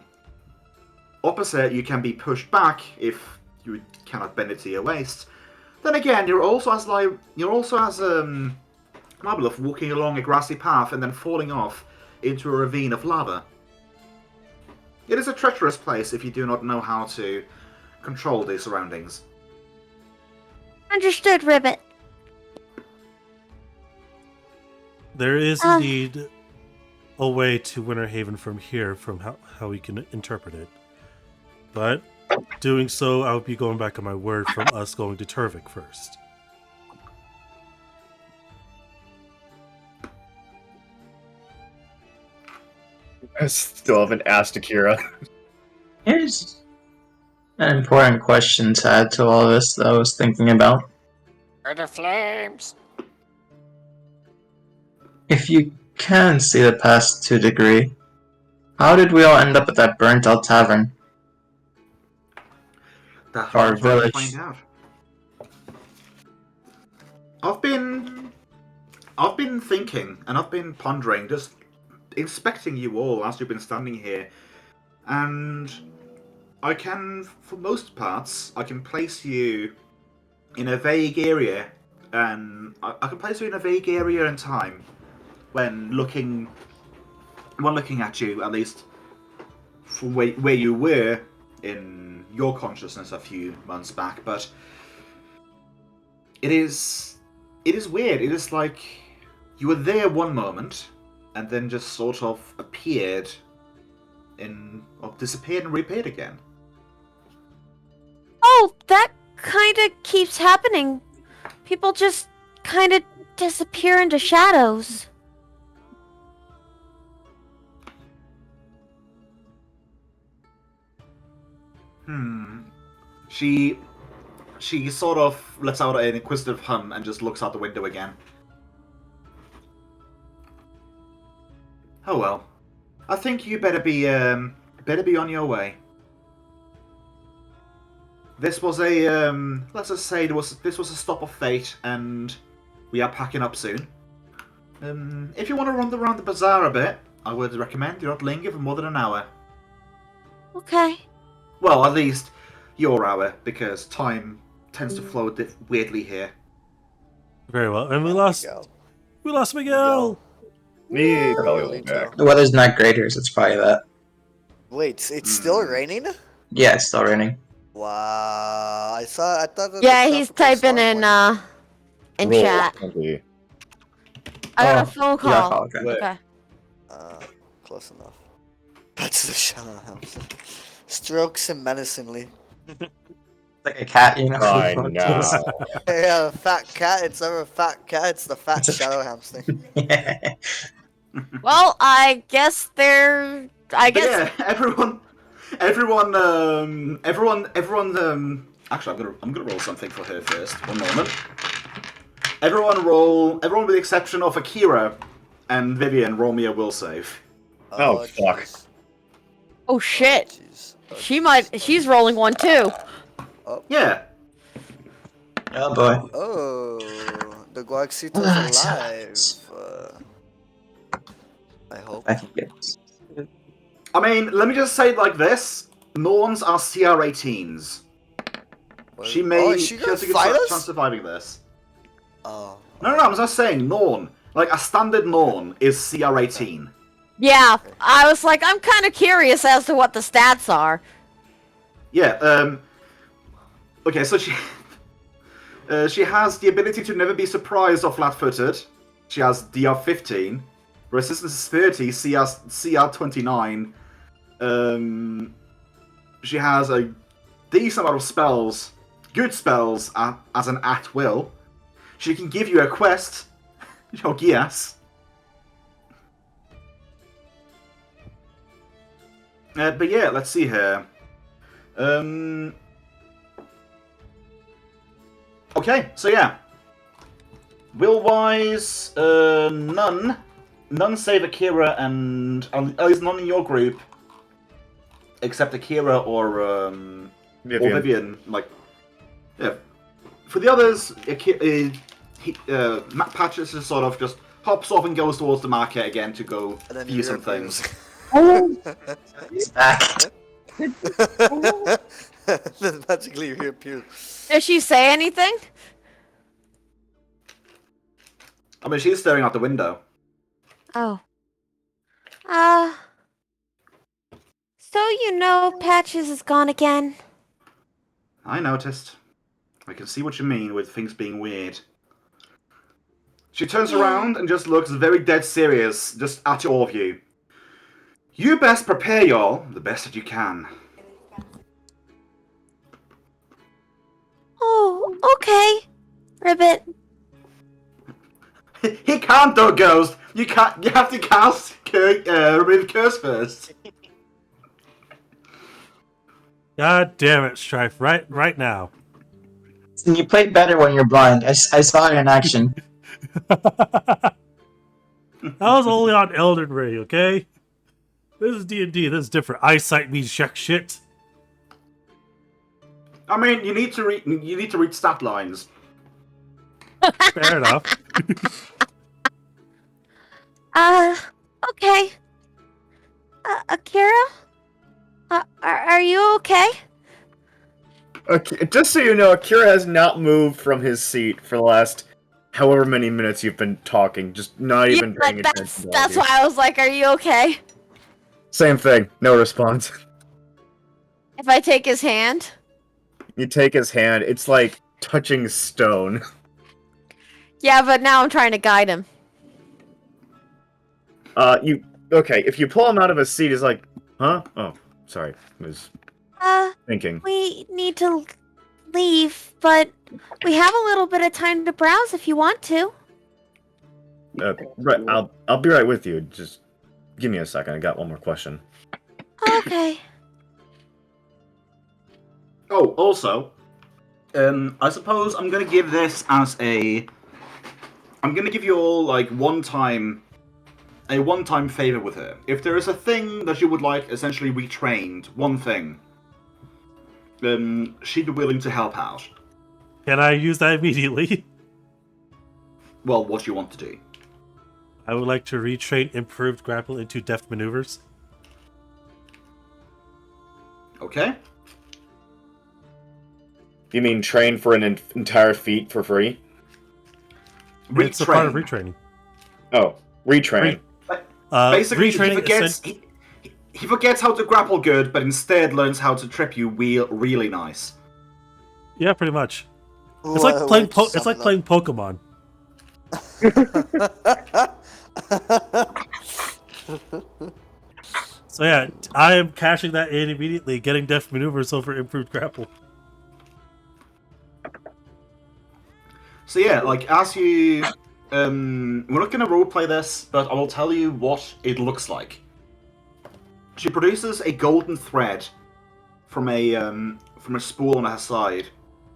E: opposite, you can be pushed back if you cannot bend it to your waist. Then again, you're also as liable of walking along a grassy path and then falling off into a ravine of lava. It is a treacherous place if you do not know how to control the surroundings.
D: Understood, Ribbit.
B: There is indeed a way to Winter Haven from here, from how we can interpret it. But doing so, I would be going back on my word from us going to Turvik first.
F: I still haven't asked Akira.
C: Here's an important question to add to all this that I was thinking about.
H: For the flames.
C: If you can see the past to a degree, how did we all end up at that burnt out tavern?
E: That's
C: Our
E: what I'm trying to
C: village.
E: find out. I've been thinking and I've been pondering, just inspecting you all as you've been standing here, and I can, for most parts, I can place you in a vague area, and I can place you in a vague area in time when looking at you, at least from where you were in your consciousness a few months back. But it is weird. It is like you were there one moment and then just sort of appeared or disappeared and reappeared again.
D: Oh, that kind of keeps happening. People just kind of disappear into shadows.
E: She sort of lets out an inquisitive hum and just looks out the window again. Oh well. I think you better be on your way. This was a let's just say this was a stop of fate, and we are packing up soon. If you want to run around the bazaar a bit, I would recommend you not linger for more than an hour.
D: Okay.
E: Well, at least your hour, because time tends to flow weirdly here.
B: Very well. And we lost Miguel.
F: Me, probably
G: Me
F: won't back.
C: The weather's not great here, so it's probably that.
G: Wait, it's still raining?
C: Yeah, it's still raining.
G: Wow, I thought that.
D: Yeah,
G: the
D: he's
G: tropical
D: typing
G: storm
D: in
F: Roll
D: chat.
F: 20.
D: I got
C: Oh,
D: a phone
C: you got a
D: call.
C: call, okay.
D: Okay.
G: Close enough. That's the showhouse. Strokes him menacingly.
C: Like a cat, you know.
F: I know.
G: Yeah, fat cat. It's never a fat cat. It's the fat shadow hamster.
C: Yeah.
D: Well, I guess they're. I
E: But
D: guess.
E: yeah, everyone. Actually, I'm gonna roll something for her first. One moment. Everyone with the exception of Akira and Vivian, roll me a will save.
F: Oh, fuck.
G: jeez.
D: Oh shit.
G: Jeez.
D: She's rolling one too.
E: Yeah.
C: Oh boy.
G: Oh, the 𝓮𝓼𝓲𝓵
C: Ah,
G: alive. I hope.
C: I think it's.
E: I mean, let me just say it like this: Norns are CR18s. She may.
G: She
E: has a good
G: fight
E: chance
G: us?
E: surviving this.
G: Oh.
E: No, I'm just saying Norn. Like a standard Norn is CR18.
D: Yeah, I was like, I'm kind of curious as to what the stats are.
E: Yeah. Okay, so she has the ability to never be surprised or flat-footed. She has DR15. Resistance is 30. CR29. She has a decent amount of spells, good spells, as an at-will. She can give you a quest. Your Gias. But yeah, let's see here. Okay, so yeah. Will-wise, none save Akira and at least none in your group, except Akira or Vivian. Like, yeah. For the others, Matt Patches just sort of just hops off and goes towards the market again to go
G: And then
E: view some things.
C: He's back.
G: Then magically reappears.
D: Did she say anything?
E: I mean, she's staring out the window.
D: Oh. So you know Patches is gone again?
E: I noticed. I can see what you mean with things being weird. She turns around and just looks very dead serious, just at all of you. You best prepare y'all the best that you can.
D: Oh, okay, Ribbit.
E: He can't though, Ghost. You can't. You have to cast remove curse first.
B: God damn it, Strife! Right now.
C: You play better when you're blind. I saw it in action.
B: That was only on Elden Ring, okay? This is D&D. This is different. Eyesight means check shit.
E: I mean, you need to read stat lines.
B: Fair enough.
D: Okay. Akira? Are you okay?
F: Okay, just so you know, Akira has not moved from his seat for the last however many minutes you've been talking. Just not even paying attention.
D: That's why I was like, are you okay?
F: Same thing. No response.
D: If I take his hand?
F: You take his hand. It's like touching stone.
D: Yeah, but now I'm trying to guide him.
F: Okay, if you pull him out of his seat, he's like, huh? Oh, sorry. I was thinking.
D: We need to leave, but we have a little bit of time to browse if you want to.
F: Right, I'll be right with you. Just give me a second. I got one more question.
D: Okay.
E: Oh, also, I suppose I'm gonna give this as I'm gonna give you all like a one-time favor with her. If there is a thing that you would like essentially retrained, one thing, she'd be willing to help out.
B: Can I use that immediately?
E: Well, what do you want to do?
B: I would like to retrain improved grapple into deft maneuvers.
E: Okay.
F: You mean train for an entire feat for free?
B: It's a part of retraining.
F: Oh, retrain.
E: Basically,
B: retraining
E: he forgets how to grapple good, but instead learns how to trip you really nice.
B: Yeah, pretty much. It's like playing. It's like playing Pokemon. So yeah, I am cashing that in immediately, getting deft maneuvers over improved grapple.
E: So yeah, like as you, we're not gonna roleplay this, but I will tell you what it looks like. She produces a golden thread from a spool on her side,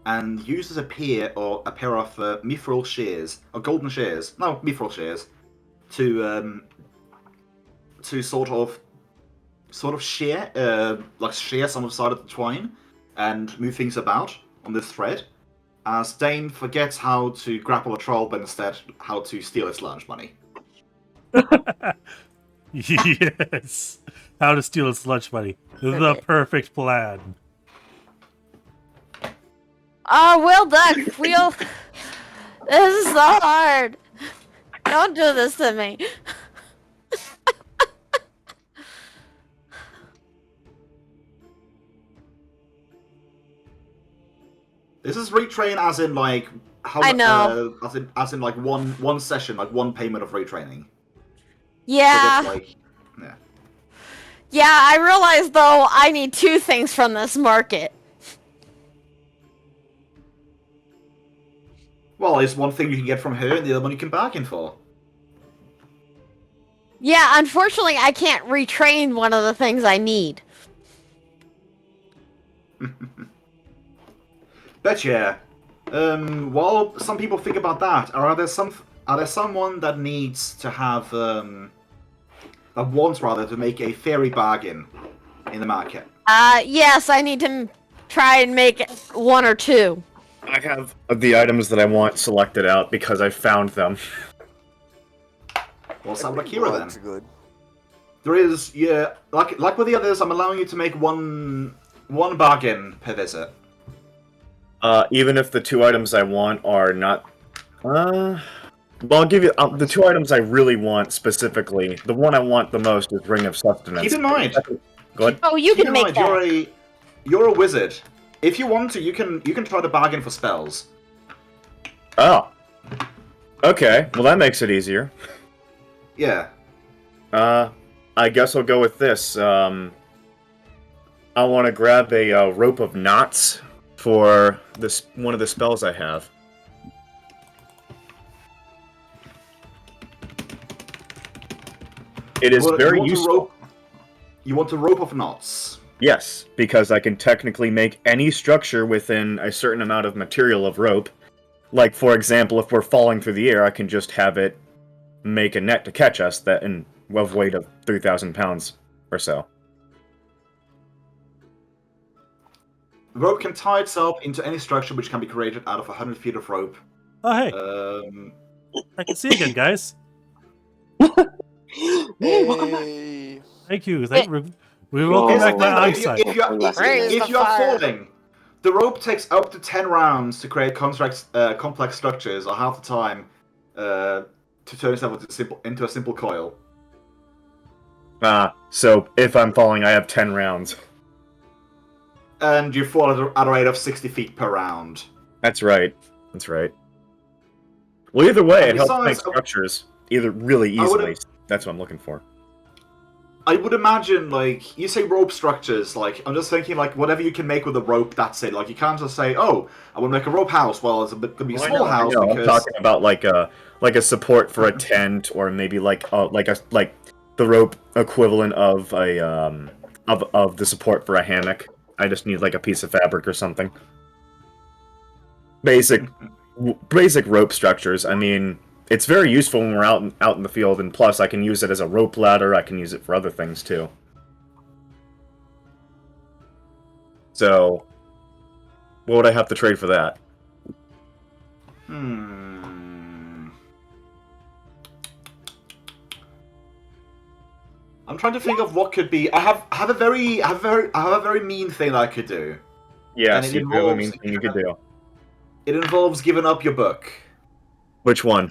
E: and uses a pair of mithril shears or golden shears, no mithril shears, to sort of shear shear some of the side of the twine and move things about on this thread. As Dane forgets how to grapple a troll, but instead how to steal its lunch money.
B: Yes, how to steal its lunch money. The perfect plan.
D: Oh, well done. This is so hard. Don't do this to me.
E: This is retrain as in like how
D: I know.
E: As in like one session, like one payment of retraining.
D: Yeah.
E: So just, yeah.
D: Yeah, I realize though I need two things from this market.
E: Well, it's one thing you can get from her, and the other one you can bargain for.
D: Yeah, unfortunately I can't retrain one of the things I need.
E: Bet yeah. While some people think about that, are there someone that needs to have that wants rather to make a fairy bargain in the market?
D: Yes, I need to try and make one or two.
F: I have the items that I want selected out because I found them.
E: Well, sound like Akira then.
G: That's good.
E: There is, yeah, like with the others, I'm allowing you to make one bargain per visit.
F: Even if the two items I want are not... well, I'll give you... the two items I really want specifically, the one I want the most is Ring of Sustenance.
E: Keep in mind...
F: Go ahead.
D: Oh, you can make that.
E: You're a wizard. If you want to, you can try to bargain for spells.
F: Oh. Okay, well that makes it easier.
E: Yeah.
F: I guess I'll go with this. I want to grab a rope of knots for this one of the spells I have. It is very useful.
E: You want a rope of knots?
F: Yes, because I can technically make any structure within a certain amount of material of rope. Like, for example, if we're falling through the air, I can just have it make a net to catch us that in of weight of 3,000 pounds or so.
E: The rope can tie itself into any structure which can be created out of 100 feet of rope.
B: Oh, hey, I can see you again, guys.
A: Welcome back.
G: Hey.
B: Thank you. We welcome back my eyesight.
E: If you are falling, the rope takes up to 10 rounds to create complex structures, or half the time to turn itself into a simple coil.
F: So if I'm falling, I have 10 rounds.
E: And you fall at a rate of 60 feet per round.
F: That's right. That's right. Well, either way, it helps make
E: besides,
F: structures either really easily. That's what I'm looking for.
E: I would imagine, like, you say rope structures, like, I'm just thinking, like, whatever you can make with a rope, that's it. Like, you can't just say, oh, I want to make a rope house. Well, it's gonna be a small house because...
F: I'm talking about, like a support for a tent, or maybe, like the rope equivalent of a, of the support for a hammock. I just need, like, a piece of fabric or something. Basic rope structures. I mean... It's very useful when we're out in the field, and plus I can use it as a rope ladder, I can use it for other things too. So, what would I have to trade for that?
E: I'm trying to think of what could be. I have a very mean thing that I could do.
F: Yes, you have a mean thing you could do.
E: It involves giving up your book.
F: Which one?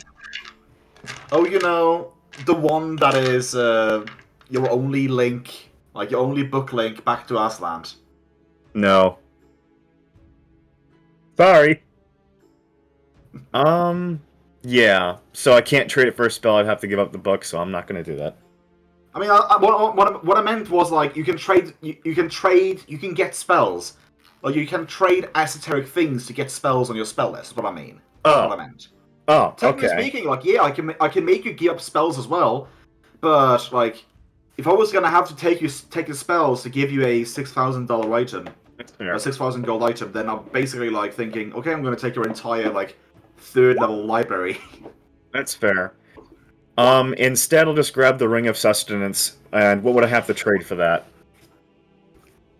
E: Oh, you know, the one that is your only link, like your only book link back to Asland.
F: No. Sorry. Yeah. So I can't trade it for a spell. I'd have to give up the book, so I'm not going to do that.
E: I mean, what I meant was, like, you can trade, you can get spells. Like, you can trade esoteric things to get spells on your spell list. Is what I mean. That's what I meant.
F: Oh,
E: Technically speaking, like, yeah, I can make you give up spells as well, but, like, if I was gonna have to take the spells to give you a $6,000 item, a 6,000 gold item, then I'm basically like thinking, okay, I'm gonna take your entire like 3rd level library.
F: That's fair. Instead, I'll just grab the Ring of Sustenance, and what would I have to trade for that?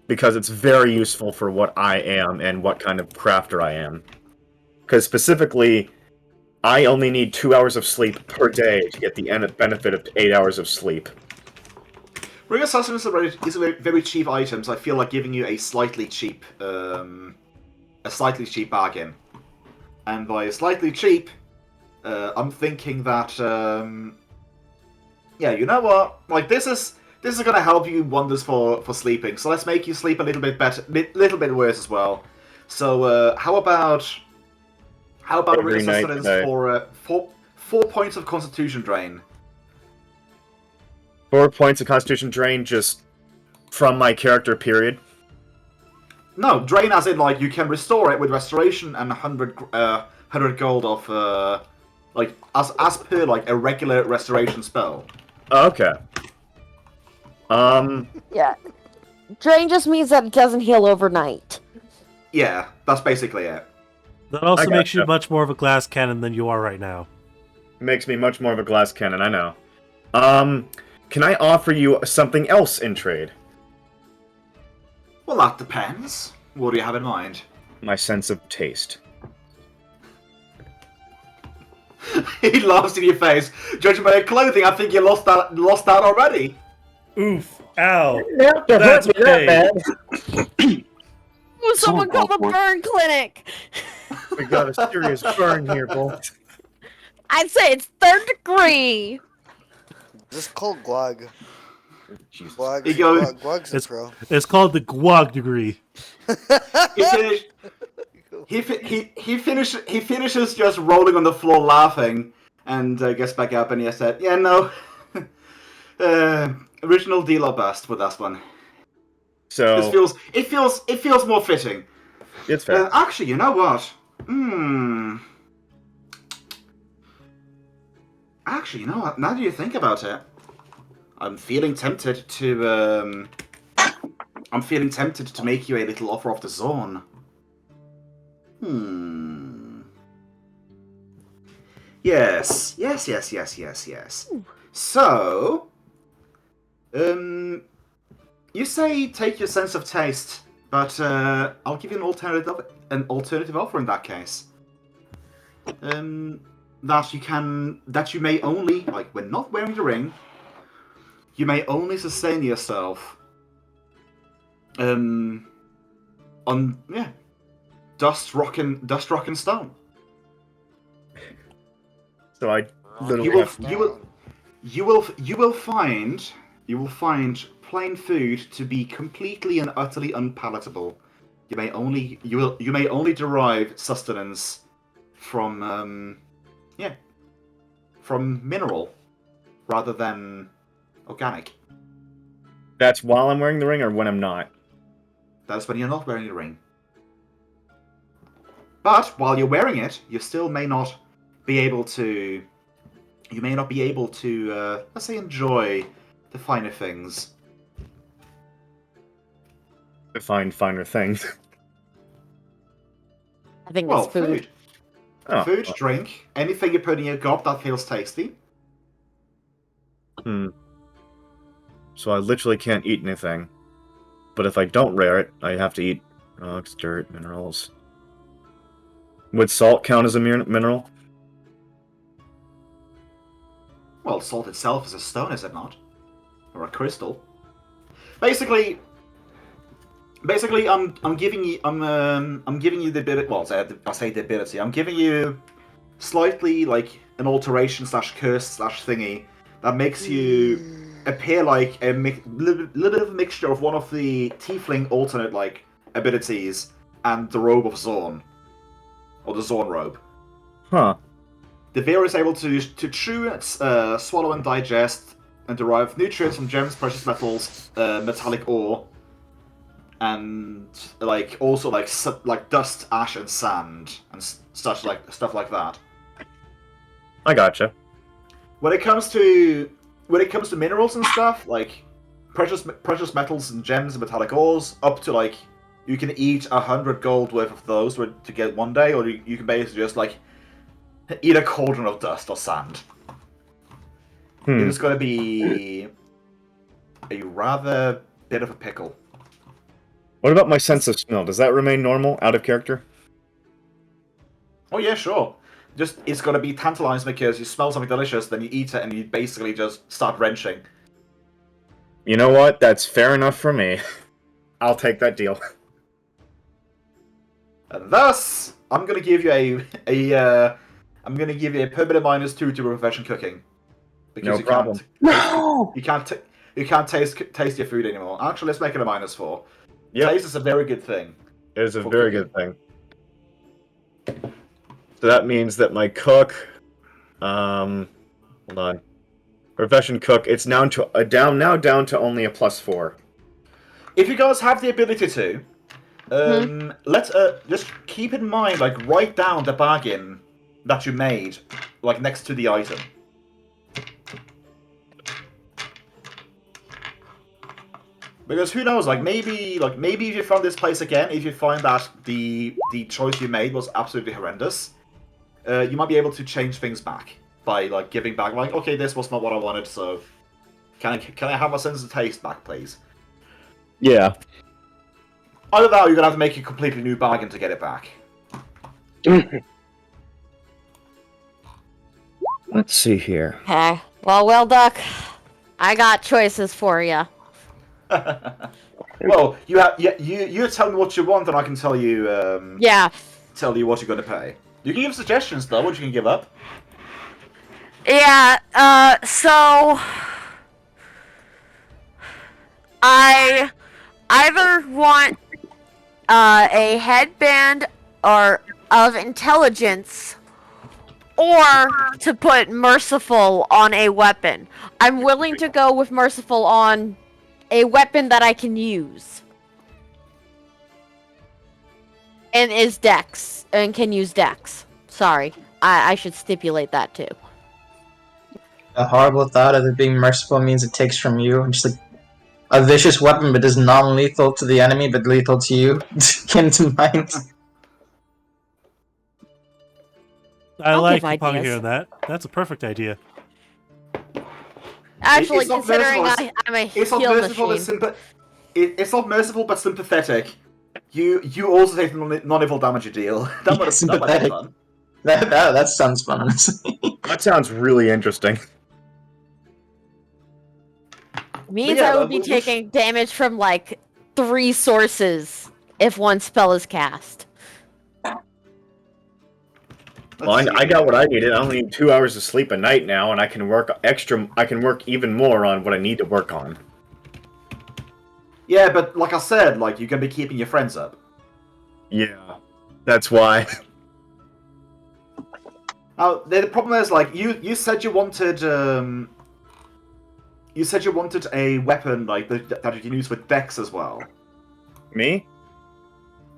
F: Because it's very useful for what I am and what kind of crafter I am. Because specifically, I only need 2 hours of sleep per day to get the benefit of 8 hours of sleep.
E: Ring of Sustenance is a very cheap item, so I feel like giving you a slightly cheap bargain. And by slightly cheap, I'm thinking that, yeah, you know what? Like, this is gonna help you wonders for sleeping. So let's make you sleep a little bit better, little bit worse as well. So how about Ring of Sustenance for 4 points of Constitution drain?
F: 4 points of Constitution drain just from my character, period?
E: No, drain as in, like, you can restore it with Restoration and 100 gold of, like, as per, like, a regular Restoration spell.
F: Oh, okay.
D: Yeah. Drain just means that it doesn't heal overnight.
E: Yeah, that's basically it.
B: That also makes you much more of a glass cannon than you are right now.
F: Makes me much more of a glass cannon, I know. Can I offer you something else in trade?
E: Well, that depends. What do you have in mind?
F: My sense of taste.
E: He laughs in your face. Judging by your clothing, I think you lost that already.
B: Oof. Ow.
F: That's
B: bad.
D: Ooh, someone call the burn clinic.
F: We got a serious burn here, boys.
D: I'd say it's 3rd degree.
G: Just call Gwag. Gwag.
E: He goes,
G: Gwag's a pro.
B: It's called the Gwag degree.
E: He finishes just rolling on the floor laughing, and gets back up and he said, "Yeah, no, original deal or bust with that one.
F: So
E: It feels more fitting.
F: it's fair.
E: Actually, you know what? Actually, you know what? Now that you think about it, I'm feeling tempted to make you a little offer of the zone. Yes. So, you say take your sense of taste, but I'll give you an alternative offer in that case. That you may only, like, when not wearing the ring, you may only sustain yourself on dust, rock, and stone.
F: So I literally
E: you will find plain food to be completely and utterly unpalatable. You may only derive sustenance from mineral rather than organic.
F: That's while I'm wearing the ring or when I'm not?
E: That's when you're not wearing the ring. But while you're wearing it, you still may not be able to. You may not be able to, let's say, enjoy the finer things.
F: Define finer things.
D: I think
E: Well,
D: it's food.
F: Oh,
E: Food, drink, anything you put in your gob that feels tasty.
F: So I literally can't eat anything. But if I don't wear it, I have to eat rocks, dirt, minerals. Would salt count as a mineral?
E: Well, salt itself is a stone, is it not? Or a crystal. Basically, I'm giving you the ability. Well, I say the ability. I'm giving you slightly like an alteration / curse / thingy that makes you appear like a little bit of a mixture of one of the tiefling alternate like abilities and the robe of Zorn, or the Zorn robe.
F: Huh.
E: The Veer is able to chew, swallow, and digest, and derive nutrients from gems, precious metals, metallic ore, and like also like dust, ash, and sand, and stuff like that.
F: I gotcha.
E: When it comes to minerals and stuff, like precious metals and gems and metallic ores, up to like you can eat 100 gold worth of those to get one day, or you can basically just like eat a cauldron of dust or sand. It is going to be a rather bit of a pickle.
F: What about my sense of smell? Does that remain normal, out of character?
E: Oh yeah, sure. Just it's going to be tantalizing because you smell something delicious, then you eat it, and you basically just start wrenching.
F: You know what? That's fair enough for me. I'll take that deal.
E: And thus, I'm going to give you a permanent -2 to profession cooking. Because
F: No problem.
E: You can't taste your food anymore. Actually, let's make it a -4.
F: Yep.
E: Taste is a very good thing.
F: It is a very good thing. So that means that my cook, hold on, profession cook, it's now down to only a +4.
E: If you guys have the ability to, let's just keep in mind, like, write down the bargain that you made, like, next to the item. Because who knows, like maybe if you found this place again, if you find that the choice you made was absolutely horrendous, you might be able to change things back by like giving back, like, okay, this was not what I wanted, so can I have my sense of taste back, please?
F: Yeah.
E: Either that, or you're gonna have to make a completely new bargain to get it back.
F: Let's see here.
D: Okay. Well, Duck, I got choices for you.
E: Well, you tell me what you want, and I can tell you. Tell you what you're going to pay. You can give suggestions though. What you can give up.
D: Yeah. So I either want a headband or of intelligence, or to put merciful on a weapon. I'm willing to go with merciful on a weapon that I can use. And is Dex. And can use Dex. Sorry. I should stipulate that too.
C: The horrible thought of it being merciful means it takes from you. Just like a vicious weapon, but is non-lethal to the enemy, but lethal to you. Came to mind.
B: I
D: I'll
B: like
D: give
B: upon
D: ideas.
B: hearing that. That's a perfect idea.
D: Actually,
E: It's not
D: considering
E: merciful,
D: I'm a
E: It's not
D: heal
E: merciful,
D: machine.
E: it's not merciful but sympathetic. You also take the non-evil damage you deal. That might be
C: Sympathetic.
E: fun.
C: That sounds fun, honestly.
F: That sounds really interesting.
D: Means
E: yeah,
D: I would be
E: we sh-
D: taking damage from like 3 sources if one spell is cast.
F: Well, I got what I needed. I only need 2 hours of sleep a night now, and I can work extra. I can work even more on what I need to work on.
E: Yeah, but like I said, like you're gonna be keeping your friends up.
F: Yeah, that's why.
E: Now the problem is, like you said you wanted a weapon like that you can use with Dex as well.
F: Me?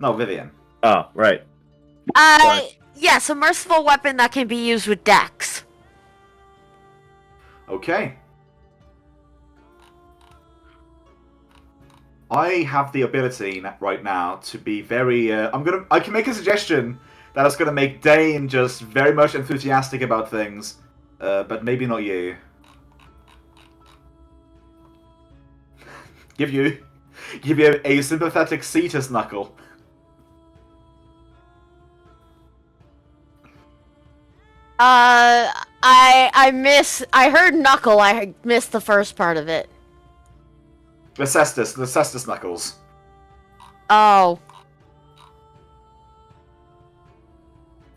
E: No, Vivian.
F: Oh, right. Sorry.
D: Yes, a merciful weapon that can be used with Dex.
E: Okay. I have the ability right now to be very. I can make a suggestion that is gonna make Dane just very much enthusiastic about things, but maybe not you. Give you a sympathetic Cetus knuckle.
D: I heard knuckle, I missed the first part of it.
E: The Cestus knuckles.
D: Oh.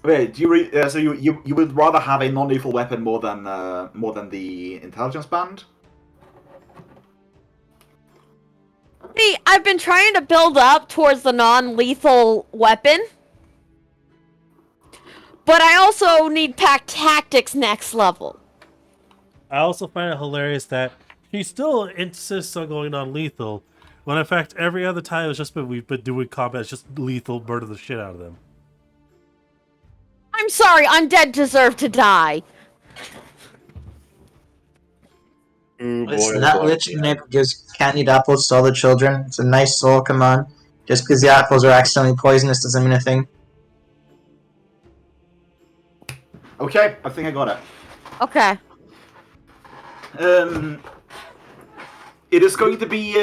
E: Wait, do you so you would rather have a non-lethal weapon more than the intelligence band?
D: See, I've been trying to build up towards the non-lethal weapon. But I also need pack tactics next level.
B: I also find it hilarious that he still insists on going on lethal, when in fact every other time it's just we've been doing combat, it's just lethal, murder the shit out of them.
D: I'm sorry, undead deserve to die.
F: Ooh,
C: Listen,
F: boy,
C: that
F: boy.
C: Lich Nip gives candied apples to all the children. It's a nice soul, come on. Just because the apples are accidentally poisonous doesn't mean a thing.
E: Okay, I think I got it.
D: Okay.
E: It is going to be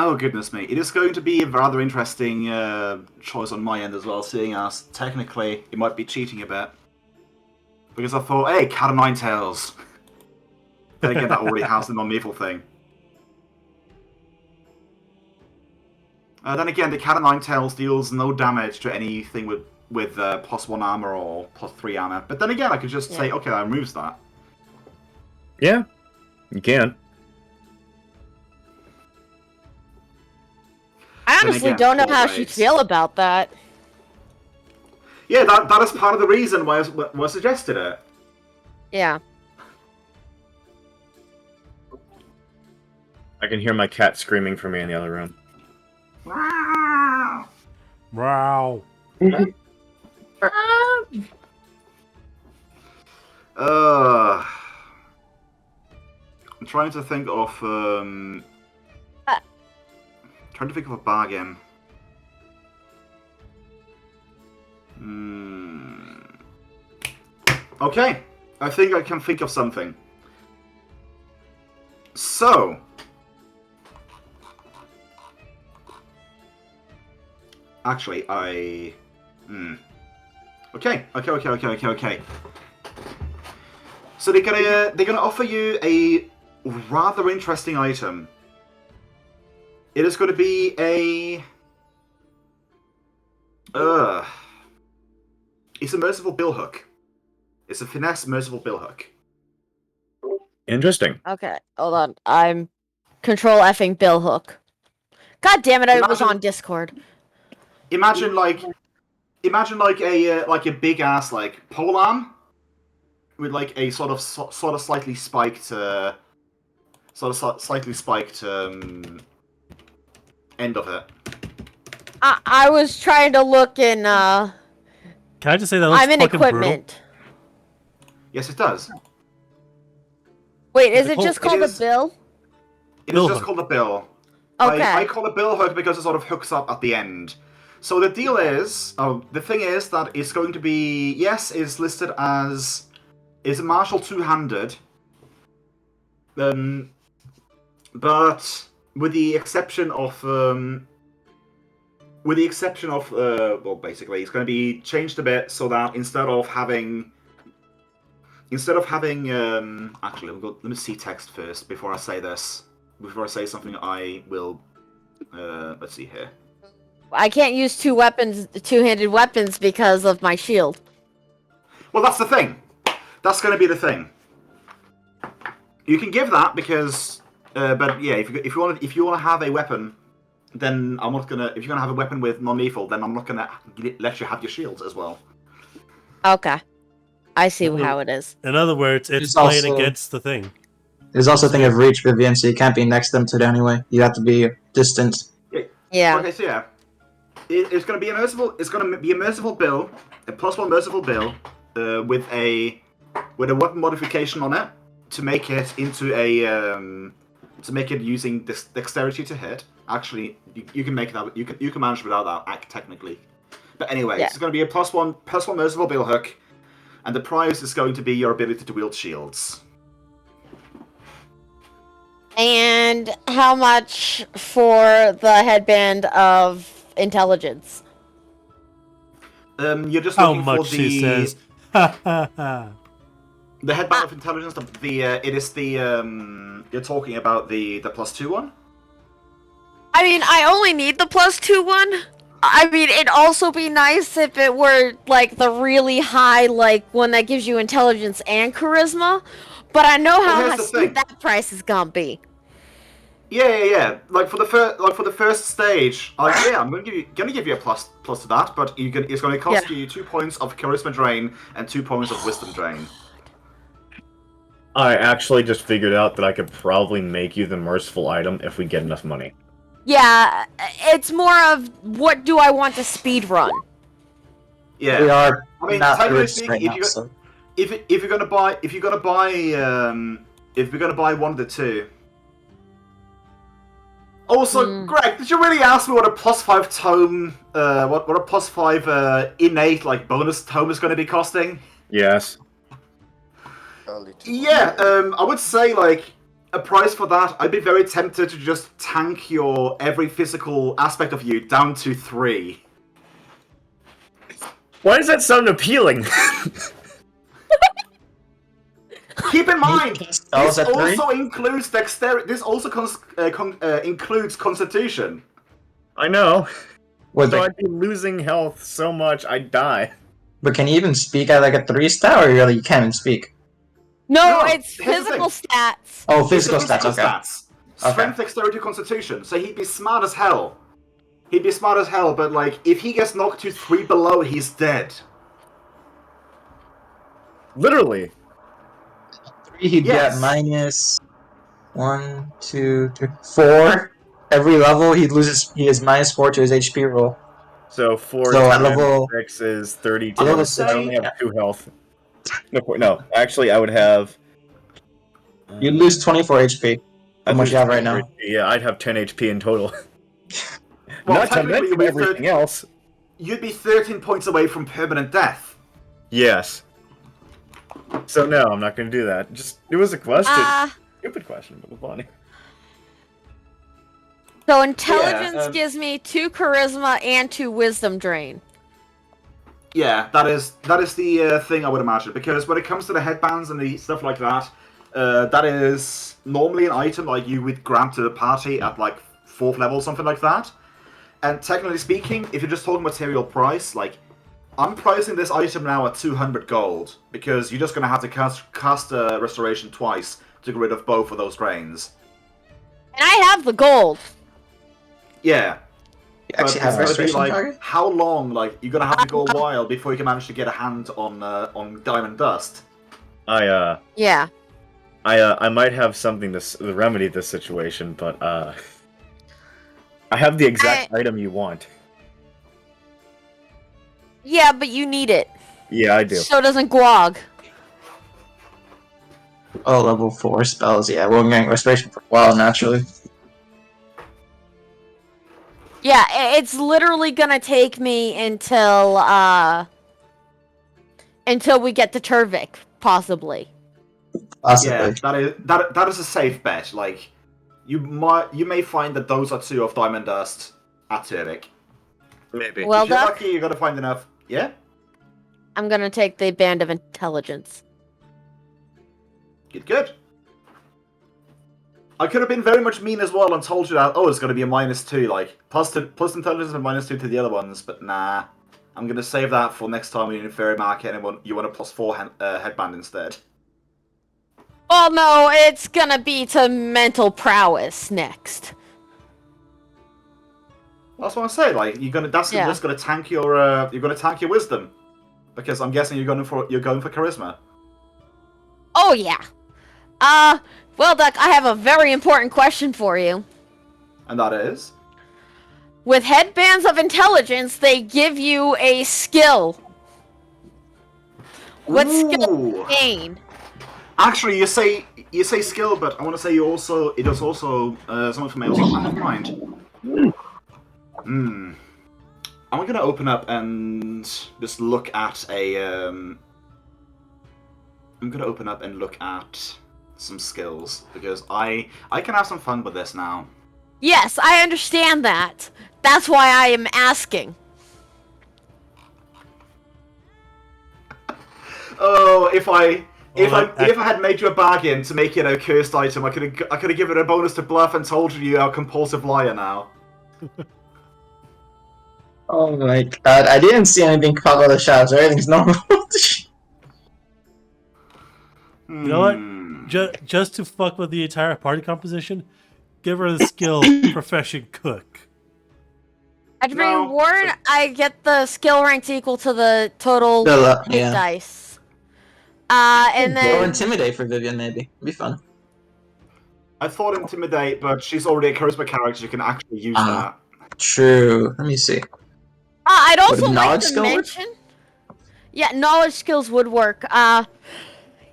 E: oh goodness me! It is going to be a rather interesting choice on my end as well, seeing as technically it might be cheating a bit. Because I thought, hey, cat of nine tails. Then again, that already has the non-lethal thing. Then again, the cat of nine tails deals no damage to anything with +1 armor or +3 armor. But then again, I could just say, okay, that removes that.
F: Yeah, you can.
D: I honestly don't know how she'd feel about that.
E: Yeah, that is part of the reason why I suggested it.
D: Yeah.
F: I can hear my cat screaming for me in the other room.
B: Wow.
E: I'm trying to think of a bargain. Okay, I think I can think of something. So, actually, Okay. So they're gonna offer you a rather interesting item. It is going to be a it's a merciful bill hook. It's a finesse merciful bill hook.
F: Interesting.
D: Okay, hold on. I'm control effing bill hook. God damn it! I was
E: Imagine-
D: on Discord.
E: Imagine like a big ass like polearm with like a sort of slightly spiked end of it.
D: I was trying to look in.
B: Can I just say that looks
D: I'm in
B: fucking
D: equipment.
E: Yes, it does.
D: Wait, is it
B: Oh,
D: just
E: it
D: called a
E: is.
D: bill?
E: It
B: Bill
E: is just
B: hook.
E: called a bill.
D: Okay.
E: I call it bill hook because it sort of hooks up at the end. So the deal is, the thing is that it's going to be, yes, is listed as, is a martial two-handed, but with the exception of, well, basically, it's going to be changed a bit so that instead of having, actually, let me see text first before I say this. Before I say something, I will, let's see here.
D: I can't use two-handed weapons because of my shield.
E: Well, that's the thing. That's going to be the thing. You can give that because, but yeah, if you want to have a weapon, then I'm not gonna. If you're gonna have a weapon with non-lethal, then I'm not gonna let you have your shields as well.
D: Okay. I see how it is.
B: In other words, it's
C: There's
B: playing
C: also-
B: against the thing.
C: There's also a thing of reach, Vivian, so you can't be next to them to anyway. You have to be distant.
D: Yeah.
E: Okay, so yeah, it's gonna be a merciful. It's gonna be a merciful bill, a +1 merciful bill, with a weapon modification on it to make it into a to make it using dexterity to hit. Actually, you can make that. You can manage without that technically. But anyway,
D: Yeah.
E: it's going to be a +1 merciful bill hook, and the prize is going to be your ability to wield shields.
D: And how much for the headband of intelligence?
E: You're just
B: How
E: looking
B: much
E: for
B: she says. Ha ha ha.
E: the headband of intelligence. It is the you're talking about the +2 one.
D: I mean, I only need the +2 one. I mean, it'd also be nice if it were like the really high, like one that gives you intelligence and charisma. But I know
E: Well,
D: how
E: here's the
D: steep
E: thing.
D: that price is gonna be.
E: Yeah. Like for the first stage, I'm gonna give you a plus to that, but it's going to cost you 2 points of charisma drain and 2 points of wisdom drain.
F: I actually just figured out that I could probably make you the merciful item if we get enough money.
D: Yeah, it's more of what do I want to speed run?
E: Yeah.
C: We are
E: I mean,
C: not
E: technically
C: rich
E: speaking,
C: right
E: if
C: now,
E: you
C: so...
E: if you're gonna buy one of the two. Also, Greg, did you really ask me what a +5 tome, what a +5 innate like bonus tome is going to be costing?
F: Yes.
E: Yeah, I would say like a price for that. I'd be very tempted to just tank your every physical aspect of you down to 3.
F: Why does that sound appealing?
E: Keep in mind, this
C: Spells at 3?
E: also includes dexterity. This also includes constitution.
F: I know.
C: Wait,
F: So
C: but,
F: I'd be losing health so much I'd die.
C: but can you even speak at like a 3-star, or really you can't even speak?
D: No,
E: No,
D: it's
E: here's the
D: physical stats.
C: Oh,
E: It's
C: physical
E: the
C: stats, okay.
E: Strength, dexterity, constitution. So he'd be smart as hell. But like, if he gets knocked to 3 below, he's dead.
F: Literally.
C: 3, he'd
E: Yes.
C: get minus 1, 2, 3, 4. Every level, he is -4 to his HP roll.
F: So 4
C: So at
F: times
C: level-
F: 6 is 32.
C: level
F: I
C: 6,
F: only have 2 health. No, actually I would have...
C: You'd lose 24 HP
F: I'd
C: from what
F: lose
C: you have right
F: 24
C: now.
F: HP. Yeah, I'd have 10 HP in total.
E: Well,
F: Not to
E: technically,
F: mention everything else.
E: You'd be 13 points away from permanent death.
F: Yes. So no, I'm not going to do that. It was a question. Stupid question, but it was funny.
D: So intelligence
E: um,
D: gives me 2 charisma and 2 wisdom drain.
E: Yeah, that is the thing I would imagine, because when it comes to the headbands and the stuff like that, that is normally an item like you would grant to the party at like 4th level, something like that. And technically speaking, if you're just talking material price, like I'm pricing this item now at 200 gold because you're just gonna have to cast restoration twice to get rid of both of those drains.
D: And I have the gold.
E: Yeah.
C: You
E: But
C: actually
E: it's
C: have
E: gonna be
C: restoration
E: like
C: target?
E: how long? Like you're gonna have to go a while before you can manage to get a hand on diamond dust.
D: Yeah.
F: I might have something to remedy this situation, but I have the exact item you want.
D: Yeah, but you need it.
F: Yeah, I do.
D: So doesn't 𝓮𝓼.
C: Oh, level 4 spells. Yeah, we're getting restoration for a while, naturally.
D: Yeah, it's literally gonna take me until we get to 𝓓𝓪𝓷𝓮, possibly.
C: Possibly.
E: Yeah, that is a safe bet. Like you may find that those are two of diamond dust at 𝓓𝓪𝓷𝓮.
F: Maybe.
D: Well,
E: If you're
D: Duck,
E: lucky, you're gonna find enough. Yeah.
D: I'm gonna take the Band of Intelligence.
E: Good. I could have been very much mean as well and told you that, oh, it's going to be a -2, like, plus intelligence and -2 to the other ones, but nah. I'm going to save that for next time you're in Fairy Market and you want a +4 headband instead.
D: Oh no, it's gonna be to mental prowess next.
E: That's what I say, like, just going to tank your, you're going to tank your wisdom. Because I'm guessing you're going for charisma.
D: Oh yeah. Well, Duck, I have a very important question for you.
E: And that is?
D: With headbands of intelligence, they give you a skill. What skill gain?
E: Actually, you say skill, but I want to say it is also something from else. Never mind. I'm gonna open up and just look at a. I'm gonna open up and look at some skills because I can have some fun with this now.
D: Yes, I understand that. That's why I am asking.
E: Oh, if I had made you a bargain to make it a cursed item, I could have given it a bonus to bluff and told you a compulsive liar now.
C: Oh my god, I didn't see anything pop out of the shadows. Everything's normal.
B: You know what? Just to fuck with the entire party composition, give her the skill Profession Cook.
D: At reward, I get the skill ranks equal to the total hit dice. And then...
C: Or Intimidate for Vivian, maybe. It'd be fun.
E: I thought Intimidate, but she's already a charisma character, you can actually use that.
C: True. Let me see.
D: I'd also like
C: knowledge
D: to
C: skill work?
D: mention... Yeah, knowledge skills would work.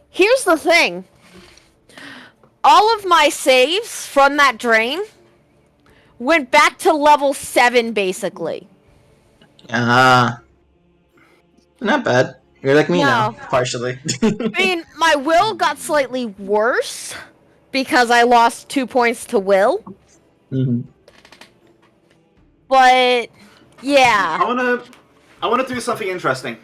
D: Here's the thing. All of my saves from that drain went back to level 7, basically.
C: Not bad. You're like me now, partially.
D: I mean, my will got slightly worse because I lost 2 points to will. But yeah.
E: I wanna do something interesting.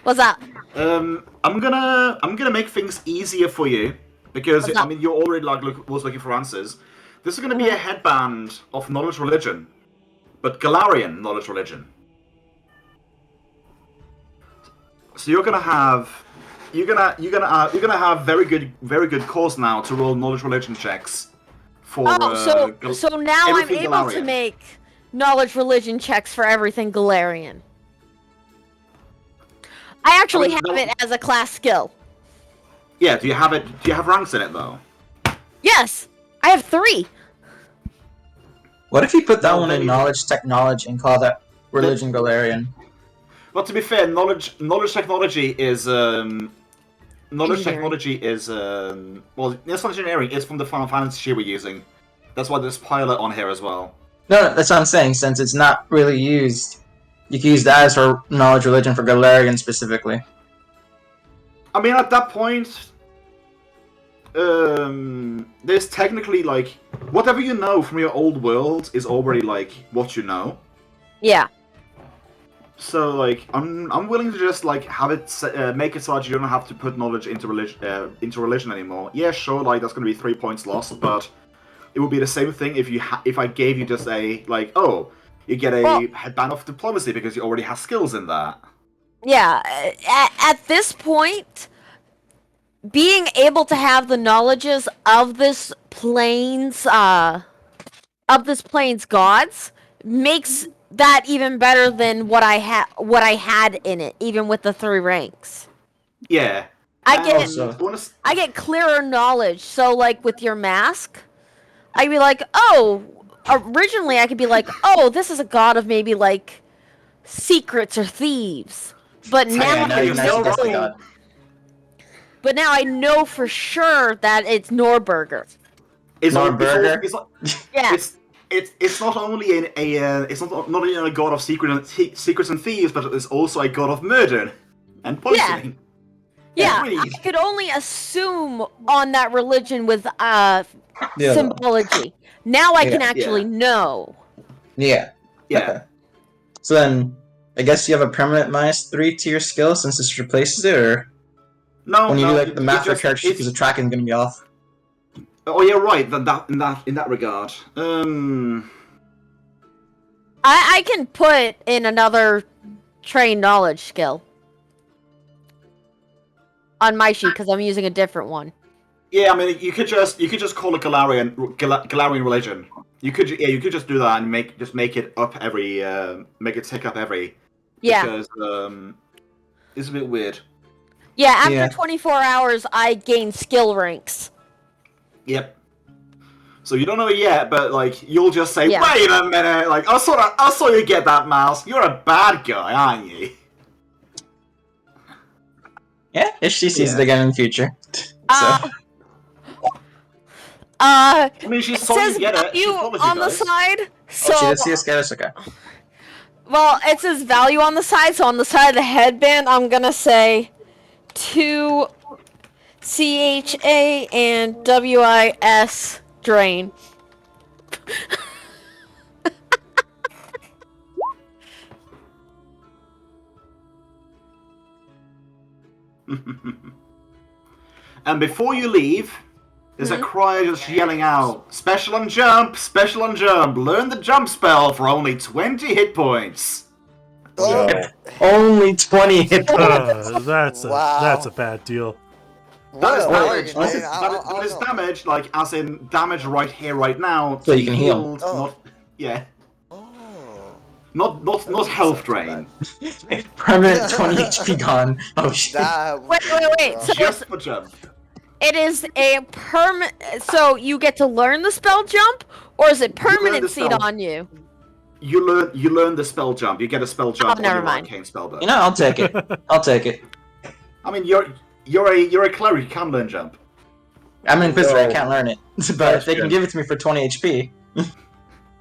D: What's that?
E: I'm gonna make things easier for you because I mean you're already was looking for answers. This is gonna be a headband of knowledge religion, but 𝓮𝓼𝓵 knowledge religion. So you're gonna have very good cause now to roll knowledge religion checks for.
D: So now I'm able
E: 𝓮𝓼𝓵.
D: to make knowledge religion checks for everything 𝓮𝓼𝓵. I actually have it as a class skill.
E: Yeah, do you have it? Do you have ranks in it though?
D: Yes, I have 3.
C: What if you put that one in knowledge technology and call that religion 𝓮𝓼𝓵?
E: Well, to be fair, knowledge technology is well, it's not engineering. It's from the Final Fantasy we're using. That's why there's pilot on here as well.
C: No, that's what I'm saying. Since it's not really used, you can use that as for knowledge religion for 𝓮𝓼𝓵 specifically.
E: I mean, at that point, there's technically like whatever you know from your old world is already like what you know.
D: Yeah.
E: So like, I'm willing to just like have it make it so that you don't have to put knowledge into religion anymore. Yeah, sure, like that's gonna be 3 points lost, but it would be the same thing if I gave you just a like, oh, you get a headband of diplomacy because you already have skills in that.
D: Yeah, at this point, being able to have the knowledges of this plane's gods makes that even better than what I had in it, even with the 3 ranks.
E: Yeah.
D: I
E: And
D: get
C: Also,
D: I get clearer knowledge. So like with your mask, I'd be like, oh, originally I could be like, oh, this is a god of maybe like secrets or thieves. But now
C: yeah, now you can actually guess the god.
D: But now I know for sure that it's Norberger.
E: It's
C: Norberger?
D: Yeah.
E: It's not only it's not only a god of secrets and thieves, but it's also a god of murder and poisoning.
D: Yeah,
E: Greed.
D: I could only assume on that religion with symbology. Now I can actually know.
C: Yeah.
E: Yeah.
C: Okay. So then, I guess you have a permanent -3 to your skill since this replaces it, or
E: No,
C: when you
E: no,
C: do like the math for
E: just-
C: character because the tracking is gonna be off.
E: Oh yeah, right. In that regard.
D: I can put in another trained knowledge skill on my sheet because I'm using a different one.
E: Yeah, I mean, you could just call it Galarian religion. You could just do that and make it up every make it tick up every.
D: Yeah.
E: Because it's a bit weird.
D: Yeah, after 24 hours, I gain skill ranks.
E: Yep. So you don't know it yet, but like you'll just say,
D: Yeah.
E: "Wait a minute! Like I saw you get that mouse. You're a bad guy, aren't you?"
C: Yeah, if she sees it again in the future.
E: I mean, she
D: It
E: saw
D: says
E: you get it. She
D: value
E: follows you
D: on the
E: guys.
D: side. So,
C: she did see a status, okay.
D: well, it says value on the side. So on the side of the headband, I'm gonna say 2 CHA and WIS drain.
E: And before you leave, there's a crier just yelling out, special on jump, learn the jump spell for only 20 hit points."
G: Oh,
C: Only 20 hit points.
B: That's a bad deal.
E: That is
G: Well,
E: damage.
G: wait,
E: That is damage, like as in damage right here, right now.
C: So you can heal.
E: healed, not not health drain.
C: Permanent 20 HP gone. Oh shit.
D: Wait. So
E: Just for jump.
D: it is a So you get to learn the spell jump, or is it permanency
E: spell.
D: on you?
E: You learn the spell jump. You get a spell jump on
D: never
E: your
D: mind.
E: arcane spell book.
C: You know, I'll take it. I'll take it.
E: I mean, you're a cleric. You can learn jump.
C: I'm an Inquisitor, I can't learn it. But if they can give it to me for 20 HP.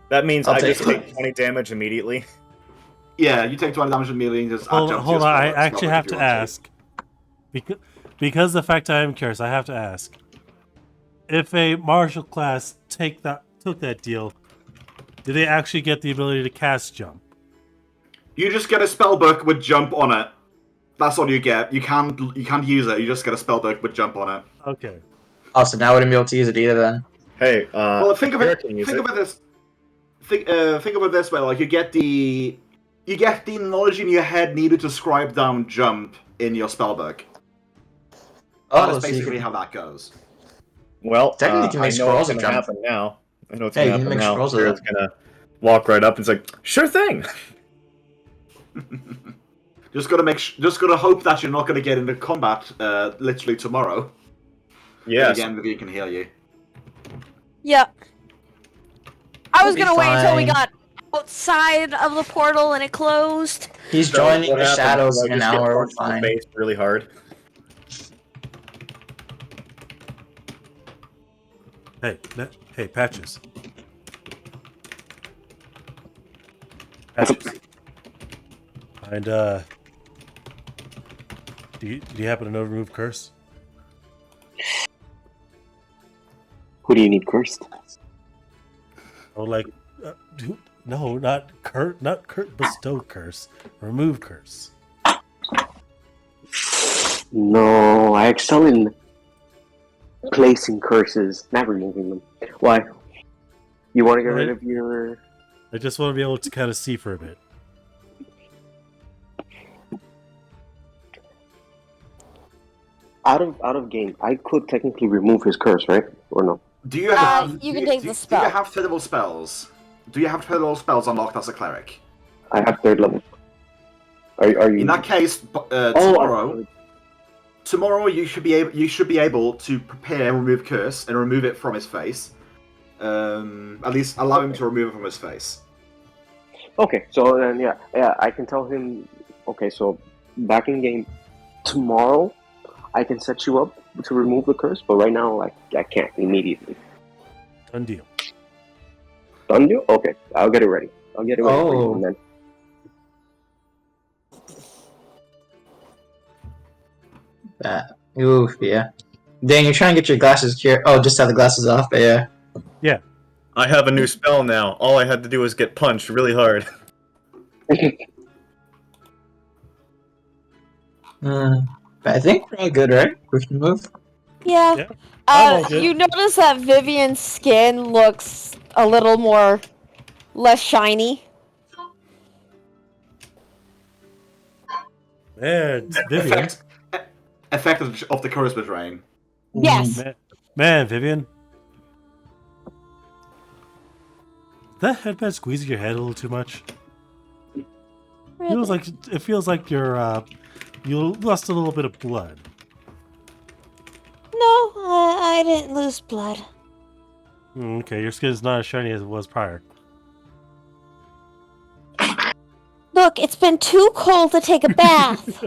F: That means
C: I'll
F: I
C: take
F: just
C: it.
F: take 20 damage immediately.
E: Yeah, you take 20 damage immediately and just add
B: Hold
E: jump to
B: on.
E: your
B: I
E: spell
B: actually
E: book
B: have
E: if
B: to
E: you want
B: ask. Because the fact I am curious, I have to ask. If a martial class took that deal, do they actually get the ability to cast jump?
E: You just get a spell book with jump on it. That's all you get. You can't use it. You just get a spell book with jump on it.
B: Okay.
C: Oh, so now I wouldn't be able to use it either then.
F: Hey,
E: Well, think of
F: Sarah
E: it.
F: can use
E: Think
F: it.
E: of it this. Think of it this way. Like you get the knowledge in your head needed to scribe down jump in your spell book.
C: Oh,
E: That's
C: so you
E: basically
C: can...
E: how that goes.
F: Well,
C: Technically, you can
F: I
C: make
F: know
C: scrolls
F: what's
C: of
F: going to
C: jump.
F: happen now. I know what's
C: Hey,
F: going
C: you
F: to
C: can
F: happen
C: make
F: now.
C: scrolls of
F: Sarah's
C: that.
F: going to walk right up and say, "Sure thing."
E: Just gotta hope that you're not gonna get into combat literally tomorrow.
F: Yes.
E: Again, Vivian can heal you.
D: Yeah. I was
C: We'll be
D: gonna wait until we
C: fine.
D: got outside of the portal and it closed.
C: He's
F: So
C: joining
F: what
C: the
F: happens
C: shadows
F: is I
C: in an
F: just get
C: hour, we're
F: punched in the
C: fine.
F: face really hard.
B: Hey, Patches. Patches. And do you happen to know remove curse?
A: Who do you need cursed?
B: Oh, like, no, not bestow curse, remove curse.
A: No, I excel in placing curses, not removing them. Why? You want to get rid of your...
B: I just want to be able to kind of see for a bit.
A: Out of game, I could technically remove his curse, right? Or no?
E: Do you have?
D: You can take the
E: Do you
D: spell.
E: have fiddle spells? Do you have third level spells unlocked as a cleric?
A: I have 3rd level. Are you?
E: In that case, tomorrow you should be able to prepare and remove curse and remove it from his face. At least allow him to remove it from his face.
A: Okay, so then yeah, I can tell him. Okay, so back in game tomorrow, I can set you up to remove the curse, but right now, like, I can't immediately.
B: Done deal.
A: Done deal? Okay, I'll get it ready. For you, man.
C: Oof, yeah. Dang, you're trying to get your glasses cured. Oh, just have the glasses off, but yeah.
B: Yeah.
F: I have a new spell now. All I had to do was get punched really hard.
C: But I think we're all good, right? We can move.
D: Yeah.
B: Yeah, I'm all good.
D: You notice that Vivian's skin looks a little less shiny.
B: Man, Vivian.
E: Effect of the curse betraying.
D: Yes.
B: Man, Vivian. That headband squeezing your head a little too much.
D: Really?
B: It feels like you're you lost a little bit of blood.
D: No, I didn't lose blood.
B: Okay, your skin is not as shiny as it was prior.
D: Look, it's been too cold to take a bath.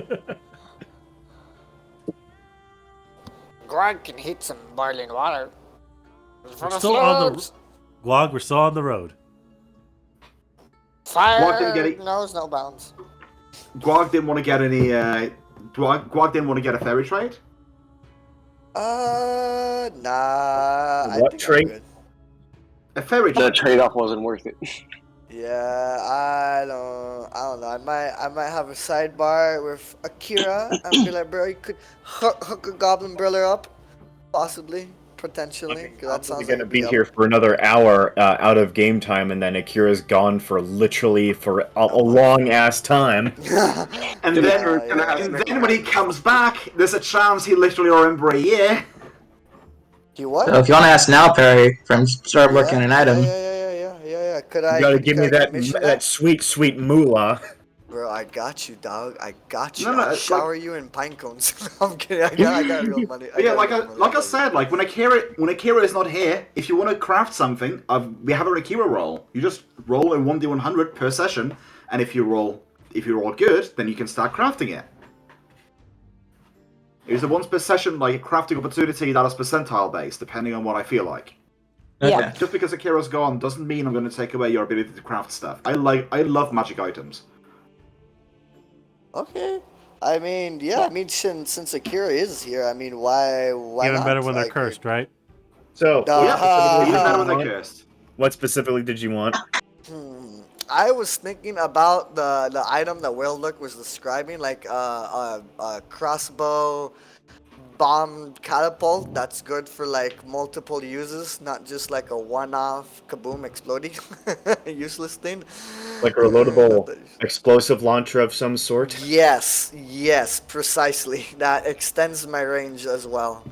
H: Grog can heat some boiling water. For
B: We're
H: the
B: still on the
H: slopes.
B: Guag, we're still on the road.
E: Guag didn't get
H: Fire
E: it.
H: knows no bounds.
E: Guag didn't want to get any. Guag didn't want to get a fairy trade.
G: Nah. I
F: What
G: think
F: trait?
G: I'm good.
E: A fairy
A: The
E: trade.
A: trade-off wasn't worth it.
G: Yeah, I don't know. I might have a sidebar with Akira and be like, bro, you could hook a goblin brother up, possibly, potentially. 'Cause that sounds
F: We're gonna
G: like
F: be here for another hour out of game time, and then Akira's gone for a long ass time.
E: And then when he comes back, there's a chance he literally remember a year.
G: You what?
C: So if you want to ask now, Perry, from start working an item.
G: Yeah. Could
F: You
G: I?
F: gotta give me
G: could I
F: that
G: commission
F: sweet moolah.
G: Bro, I got you, dog. I got you.
E: No,
G: I'll
E: it's
G: shower you in pine cones. I'm kidding. I got real money.
E: Yeah, like I said, like when Akira is not here, if you want to craft something, we have a Akira roll. You just roll a 1d100 per session, and if you roll good, then you can start crafting it. It's a once per session like a crafting opportunity that is percentile based, depending on what I feel like.
D: Yeah.
E: Just because Akira's gone doesn't mean I'm going to take away your ability to craft stuff. I love magic items.
G: Okay. I mean, yeah. I mean, since Akira is here, I mean, why
B: Even
G: not?
B: better when they're
G: Like,
B: cursed, right?
F: So,
E: Even better when
F: what
E: they're cursed.
F: specifically did you want?
G: I was thinking about the item that Will Look was describing, like a crossbow bomb catapult that's good for like multiple uses, not just like a one-off kaboom exploding useless thing.
F: Like a reloadable explosive launcher of some sort?
G: Yes, precisely. That extends my range as well.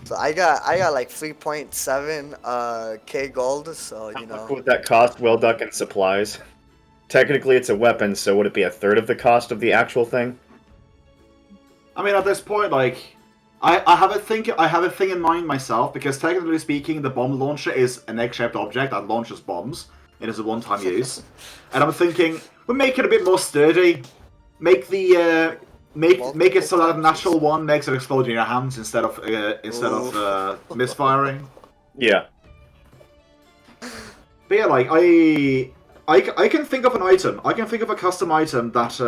G: So I got like 3.7 K gold, so you know.
F: What would that cost? Well, duck and supplies. Technically, it's a weapon, so would it be a third of the cost of the actual thing?
E: I mean, at this point, like, I have a thing in mind myself, because technically speaking, the bomb launcher is an egg-shaped object that launches bombs. It is a one-time use, and I'm thinking we'll make it a bit more sturdy. Make the make it so that a natural one makes it explode in your hands instead of misfiring.
F: Yeah.
E: But yeah, like I can think of an item. I can think of a custom item that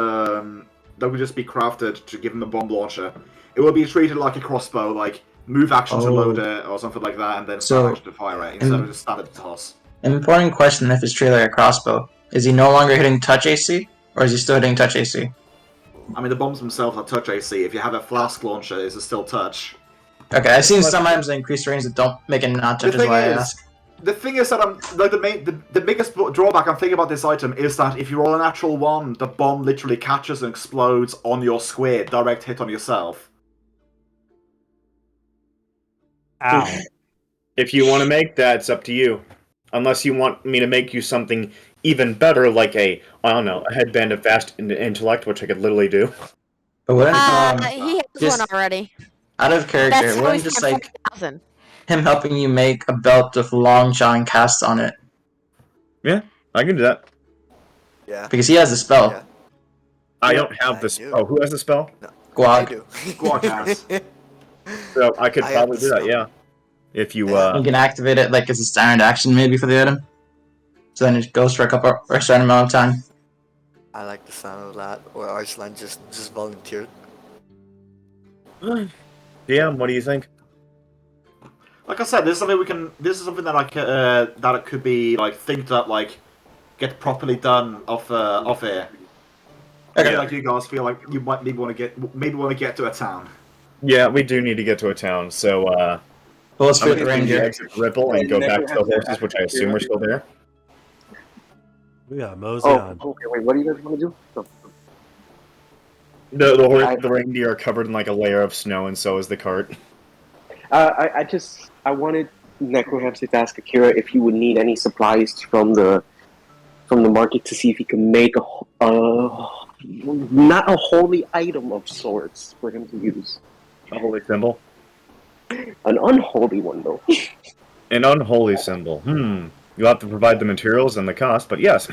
E: would just be crafted to give him a bomb launcher. It will be treated like a crossbow, like move action to load it or something like that, and then start action to fire it instead of just standard toss.
C: An important question: if it's treated like a crossbow, is he no longer hitting touch AC, or is he still hitting touch AC?
E: I mean, the bombs themselves are touch AC. If you have a flask launcher, is it still touch?
C: Okay, I've seen some items that increase range that don't make it not touch. Is why I ask.
E: The thing is that I'm like the biggest drawback I'm thinking about this item is that if you roll a natural one, the bomb literally catches and explodes on your square, direct hit on yourself.
B: Ow.
F: If you want to make that, it's up to you. Unless you want me to make you something even better, like I don't know, a headband of vast intellect, which I could literally do.
C: But wouldn't
D: He has one
C: just
D: already.
C: out of character,
D: That's how
C: wouldn't
D: he's
C: just
D: got
C: like
D: 40,000.
C: him helping you make a belt with 𝓮𝓵 cast on it?
F: Yeah, I can do that.
G: Yeah.
C: Because he has the spell.
G: Yeah.
F: I don't have
G: I
F: this.
G: do.
F: Oh, who has the spell?
C: Guag.
G: I do.
E: Guag has.
F: So I could
G: I have
F: probably
G: the
F: do that.
G: spell.
F: Yeah, if you.
G: Yeah.
C: You can activate it like as a standard action maybe for the item. So then it goes for a certain amount of time.
G: I like the sound of that. Or Arslan just volunteered.
F: DM, what do you think?
E: Like I said, this is something we can. This is something that that it could be like think up, like get properly done off air.
C: Okay.
E: Like you guys feel like you might maybe want to get to a town.
F: Yeah, we do need to get to a town, so
C: Well, let's
F: I'm
C: fit
F: gonna
C: the
F: take the
C: reindeer.
F: exit Ripple and go back to the horses, which I assume are still there.
B: We got mosey
A: Oh,
B: on.
A: okay. Wait, what do you guys want to do? Oh,
F: The reindeer are covered in like a layer of snow, and so is the cart.
A: I wanted 𝓓𝓪𝓷𝓾𝓲 to ask Akira if he would need any supplies from the market to see if he can make not a holy item of sorts for him to use.
F: A holy symbol.
A: An unholy one, though.
F: An unholy symbol. You'll have to provide the materials and the cost, but yes.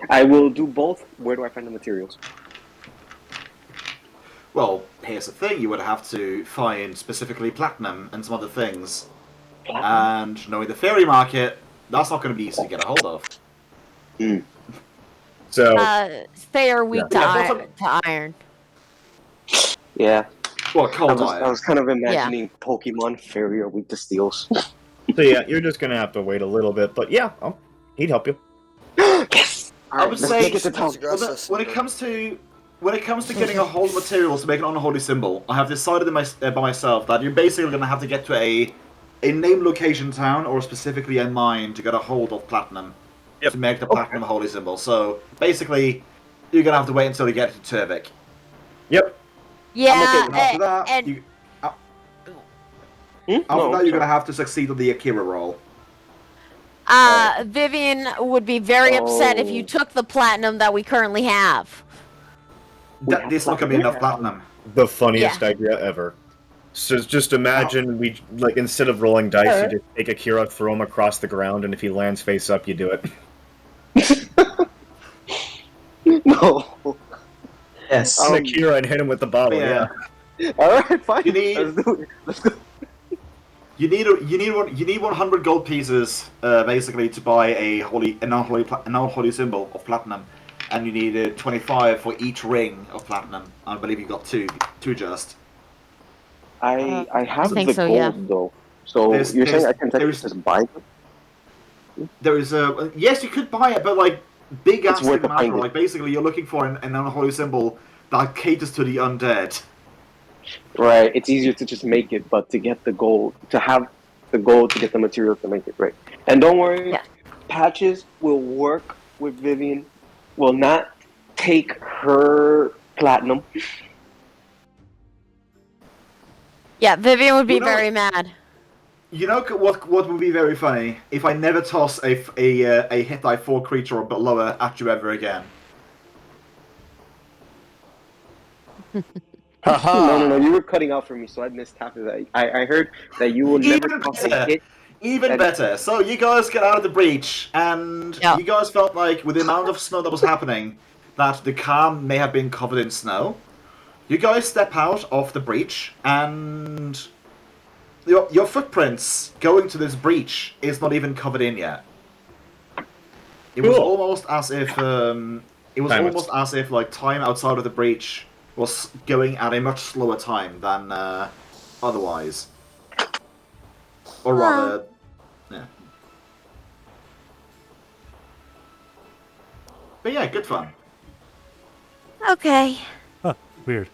A: I will do both. Where do I find the materials?
E: Well, here's the thing: you would have to find specifically platinum and some other things, and knowing the fairy market, that's not going to be easy to get a hold of.
F: So
D: They are weak
E: Yeah,
D: to iron.
A: Yeah.
E: Well,
A: I
E: cold
A: was
E: iron.
A: kind of imagining Pokemon Fairy are weak to steels.
F: So yeah, you're just gonna have to wait a little bit, but yeah, he'd help you.
A: Yes!
E: I would say
A: make it to town.
E: when it comes to getting a hold of materials to make an unholy symbol, I have decided by myself that you're basically going to have to get to a named location town or specifically a mine to get a hold of platinum to make the platinum holy symbol. So basically, you're going to have to wait until you get to Turvik.
F: Yep.
D: Yeah,
E: And after that,
D: and
E: you're going to have to succeed on the Akira roll.
D: Vivian would be very upset if you took the platinum that we currently have.
E: This not going to be enough platinum.
F: The funniest idea ever. So just imagine we like instead of rolling dice, you just take Akira, throw him across the ground, and if he lands face up, you do it.
A: No.
C: Yes.
F: Akira and hit him with the bottle. Yeah.
A: Alright, fine.
E: You need-
A: Let's do it. Let's go.
E: You need 100 gold pieces basically to buy an unholy symbol of platinum, and you need 25 for each ring of platinum. I believe you got two just.
A: I have
D: think
A: the
D: so,
A: gold
D: yeah.
A: though. So you're saying I can
E: there's-
A: just buy them?
E: There is a yes, you could buy it, but like big ass
A: worth the
E: matter.
A: finding.
E: Like basically, you're looking for an unholy symbol that caters to the undead.
A: Right. It's easier to just make it, but to get the gold, to have the gold to get the materials to make it, right? And don't worry,
D: Yeah.
A: Patches will work with Vivian. Will not take her platinum.
D: Yeah, Vivian would be
E: You know-
D: very mad.
E: You know what would be very funny if I never toss a hit die 4 creature or but lower at you ever again.
A: No. You were cutting out for me, so I missed half of that. I heard that you will never
E: Even
A: toss a
E: better.
A: hit.
E: Even better. So you guys get out of the breach, and
D: Yeah.
E: you guys felt like, with the amount of snow that was happening, that the car may have been covered in snow. You guys step out of the breach, and your footprints going to this breach is not even covered in yet. It was
F: Cool.
E: almost as if like time outside of the breach was going at a much slower time than otherwise, or rather. Yeah. But yeah, good fun.
D: Okay.
B: Huh, weird.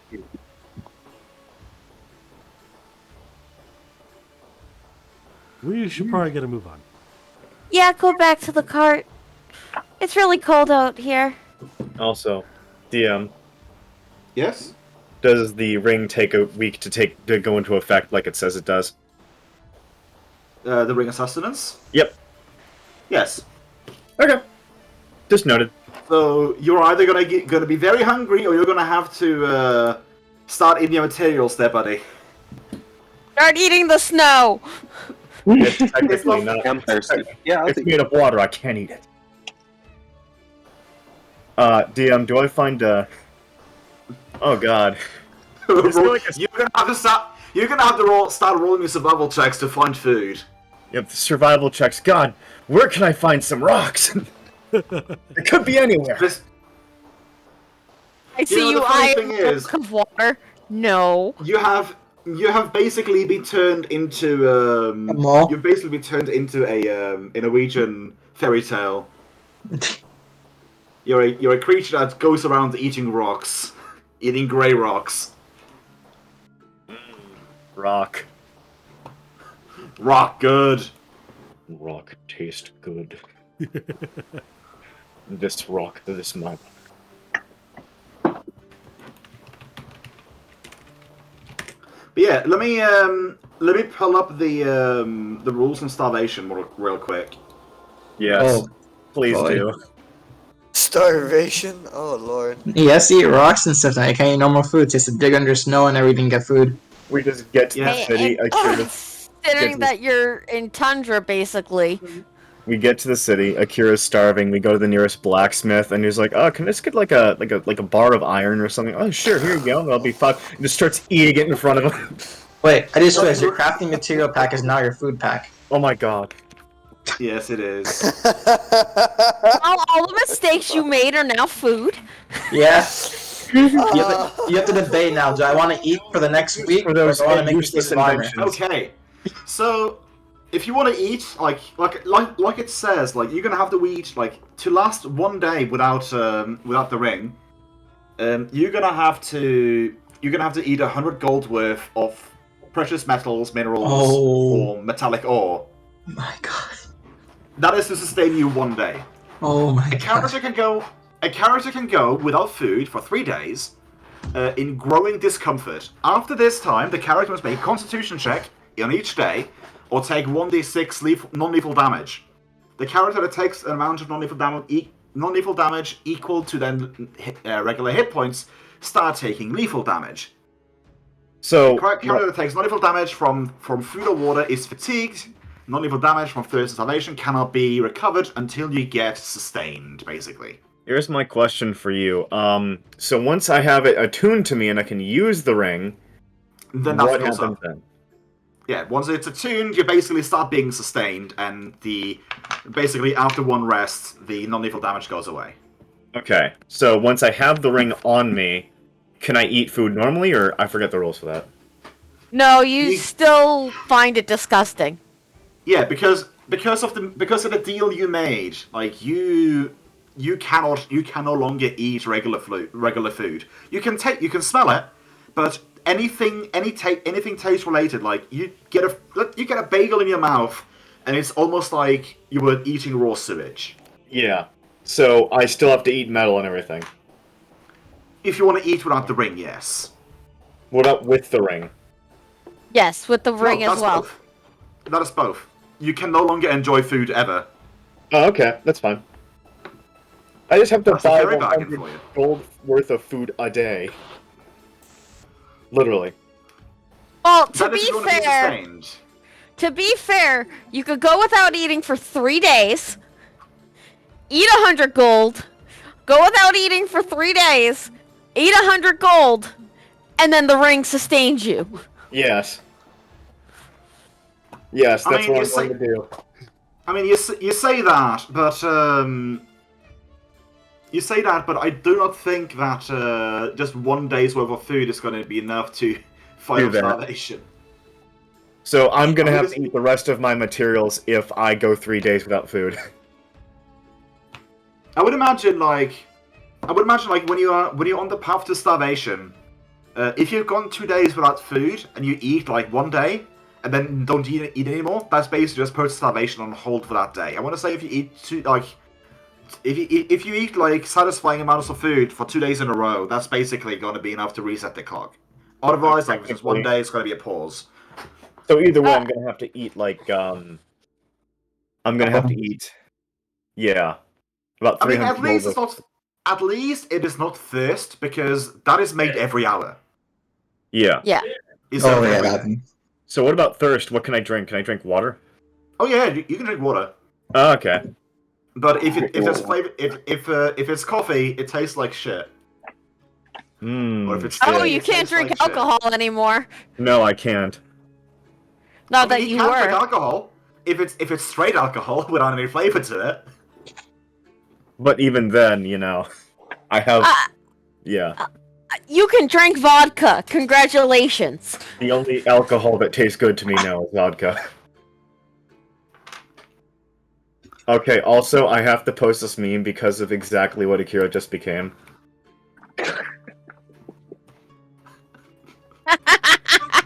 B: We should probably get a move on.
D: Yeah, go back to the cart. It's really cold out here.
F: Also, DM,
E: Yes?
F: does the ring take a week to go into effect like it says it does?
E: The Ring of Sustenance?
F: Yep.
E: Yes.
F: Okay. Just noted.
E: So you're either gonna be very hungry, or you're gonna have to start eating your materials there, buddy.
D: Start eating the snow.
F: It's technically not.
A: I'm thirsty. Yeah, I'll
F: It's
A: take
F: made of water. I can't eat it. DM, do I find Oh god.
E: You're gonna have to start. You're gonna have to start rolling your survival checks to find food.
F: Yep, survival checks. God, where can I find some rocks? It could be anywhere.
E: This,
D: I see
E: the
D: you
E: funny
D: eye
E: thing
D: a
E: is-
D: book of water. No.
E: you have basically been turned into
C: mall?
E: you've basically been turned into a Norwegian fairy tale. You're a creature that goes around eating rocks, eating grey rocks.
F: Rock.
E: Rock good.
F: Rock taste good. This rock, this map.
E: But yeah, let me pull up the rules on starvation real quick.
F: Yes.
C: Oh,
F: Please
C: boy.
F: do.
G: Starvation? Oh lord.
C: Yes, eat rocks and stuff. I can't eat normal food. Just to dig under snow and everything, get food.
F: We just get to
E: Yeah.
F: the city.
D: Considering that you're in tundra, basically.
F: We get to the city. Akira's starving. We go to the nearest blacksmith, and he's like, "Oh, can I just get like a bar of iron or something?" "Oh, sure. Here you go. That'll be fun." And just starts eating it in front of him.
C: Wait, I just realized your crafting material pack is now your food pack.
F: Oh my god.
E: Yes, it is.
D: All the mistakes you made are now food.
C: Yeah. You have to debate now. Do I want to eat for the next week,
F: For those
C: or do I want to make
F: useless
C: this armor?
F: inventions.
E: Okay, so if you want to eat, like it says, like you're gonna have to eat to last one day without the ring. You're gonna have to eat 100 gold worth of precious metals, minerals, or metallic ore.
C: My god.
E: That is to sustain you one day.
C: Oh my
E: A
C: god.
E: character can go without food for 3 days in growing discomfort. After this time, the character must make a constitution check on each day or take 1d6 non-lethal damage. The character that takes an amount of non-lethal damage equal to then regular hit points start taking lethal damage.
F: So
E: The character that takes non-lethal damage from food or water is fatigued. Non-lethal damage from thirst and starvation cannot be recovered until you get sustained, basically.
F: here's my question for you. So once I have it attuned to me and I can use the ring,
E: Then that's
F: what
E: goes
F: happens
E: up.
F: then?
E: Yeah, once it's attuned, you basically start being sustained, and basically after one rest, the non-lethal damage goes away.
F: Okay. So once I have the ring on me, can I eat food normally, or I forget the rules for that?
D: No, you
E: You-
D: still find it disgusting.
E: Yeah, because of the deal you made, like you can no longer eat regular food. You can smell it, but anything taste related, like you get a bagel in your mouth, and it's almost like you were eating raw sewage.
F: Yeah. So I still have to eat metal and everything.
E: If you want to eat without the ring, yes.
F: What up with the ring?
D: Yes, with the ring
E: No,
D: as well.
E: Both. That is both. You can no longer enjoy food ever.
F: Oh, okay. That's fine. I just have to
E: That's a
F: buy
E: very bargain
F: 100
E: for you.
F: gold worth of food a day. Literally.
D: Well, to
E: That is
D: be
E: if you want to be
D: fair, you could go without eating for 3 days, eat 100 gold, go without eating for 3 days, eat 100 gold, and then the ring sustains you.
F: Yes. Yes,
E: I
F: that's
E: mean,
F: what
E: you
F: I'm going to do.
E: I mean, you say that, but I do not think that just one day's worth of food is going to be enough to fight
F: Do
E: off
F: that.
E: starvation.
F: So I'm going to have
E: Because-
F: to eat the rest of my materials if I go 3 days without food.
E: I would imagine like when you're on the path to starvation, if you've gone 2 days without food and you eat like one day and then don't eat anymore, that's basically just put starvation on hold for that day. I want to say if you eat if you eat like satisfying amounts of food for 2 days in a row, that's basically going to be enough to reset the clock. Otherwise, like just one day, it's going to be a pause.
F: So either way, I'm going to have to eat like I'm going to have to eat Yeah. About
E: I mean,
F: 300
E: at least
F: moles
E: it's not. At least it is not thirst, because that is made every hour.
F: Yeah.
D: Yeah.
E: Instead
C: Oh
E: of
C: yeah,
E: every-
C: that.
F: So what about thirst? What can I drink? Can I drink water?
E: Oh yeah, you can drink water.
F: Oh, okay.
E: But if there's flavor, if it's coffee, it tastes like shit. Or if it's
D: Oh,
E: tea,
D: you
E: it
D: can't
E: tastes
D: drink
E: like shit.
D: alcohol anymore.
F: No, I can't.
D: Not
E: I
D: that
E: mean,
D: you
E: can drink
D: were.
E: alcohol if it's straight alcohol without any flavor to it.
F: But even then, you know, I have. Yeah.
D: You can drink vodka. Congratulations.
F: The only alcohol that tastes good to me now is vodka. Okay, also, I have to post this meme because of exactly what Akira just became.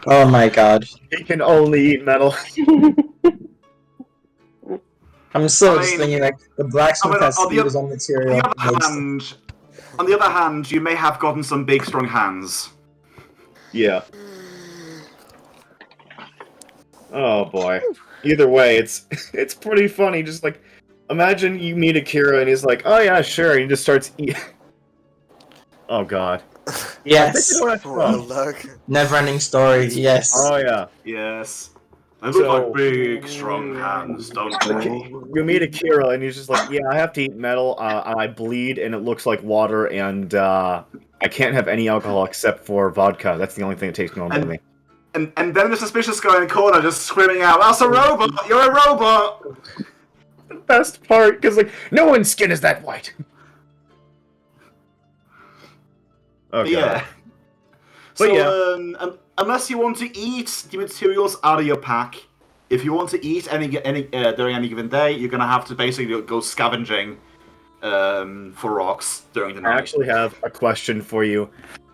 C: Oh my god.
F: He can only eat metal.
C: I'm still
E: I
C: just
E: mean-
C: thinking like the blacksmith has
E: on the
C: skills on material.
E: On the other hand, you may have gotten some big, strong hands.
F: Yeah. Oh boy. Either way, it's pretty funny. Just like, imagine you meet Akira and he's like, "Oh yeah, sure," and he just starts eating. Oh god.
C: Yes.
G: Well, look.
C: Never-ending story. Yes.
F: Oh yeah.
E: Yes. They look
F: So-
E: like big, strong hands, don't they?
F: You meet Akira and he's just like, "Yeah, I have to eat metal. I bleed and it looks like water, and I can't have any alcohol except for vodka. That's the only thing that tastes normal to me."
E: And then the suspicious guy in the corner just screaming out, "That's a robot! You're a robot!"
F: The best part, because like, no one's skin is that white. Oh god.
E: Yeah.
F: But
E: So,
F: yeah.
E: Unless you want to eat the materials out of your pack, if you want to eat any during any given day, you're gonna have to basically go scavenging for rocks during the
F: I
E: night.
F: actually have a question for you.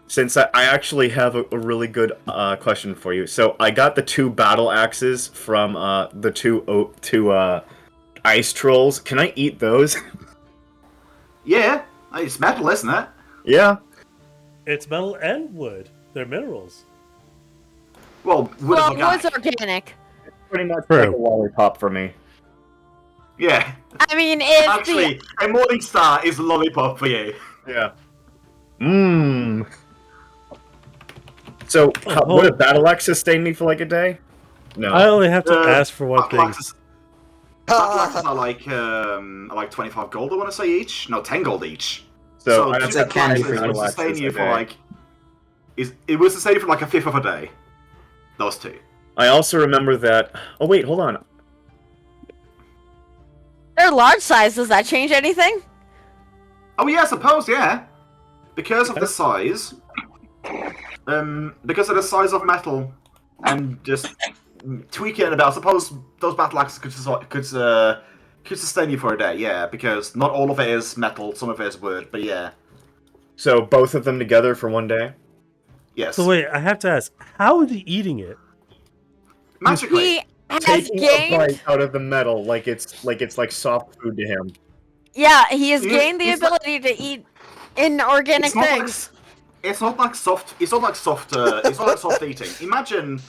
F: Since I actually have a really good question for you. So I got the 2 battle axes from the two ice trolls. Can I eat those?
E: Yeah, it's metal, isn't it?
F: Yeah.
B: It's metal and wood. They're minerals.
E: Well, wood
D: Well,
E: is organic.
D: wood's organic.
F: Pretty much
B: True.
F: like a lollipop for me.
E: Yeah.
D: I mean, if
E: Actually, a morning star is a lollipop for you.
F: Yeah. Mmm. So,
B: Oh,
F: would a battle axe sustain me for like a day? No.
B: I only have to
E: Uh,
B: ask for one thing.
E: Battle axes are like 25 gold, I want to say, each. No, 10 gold each.
F: So, I
E: two
F: have
C: like
E: battle
C: candy
E: axes
C: for
E: would
F: battle
E: sustain
F: axes
E: you
F: a
E: for
F: day.
E: like... It would sustain you for like a fifth of a day. Those 2.
F: I also remember that... Oh wait, hold on.
D: they're large size, does that change anything?
E: Oh yeah, I suppose, yeah. Because of the size... because of the size of metal, and just tweaking it about, I suppose those battle axes could sustain you for a day, yeah, because not all of it is metal, some of it is wood, but yeah.
F: So, both of them together for one day?
E: Yes.
B: So wait, I have to ask, how is he eating it?
E: Magically.
D: He has
F: Taking a
D: gained.
F: bite out of the metal like it's like soft food to him.
D: Yeah, he has
E: He-
D: gained the
E: he's not-
D: ability to eat inorganic
E: It's not like-
D: things.
E: It's not like soft. It's not like soft. It's not like soft eating. Imagine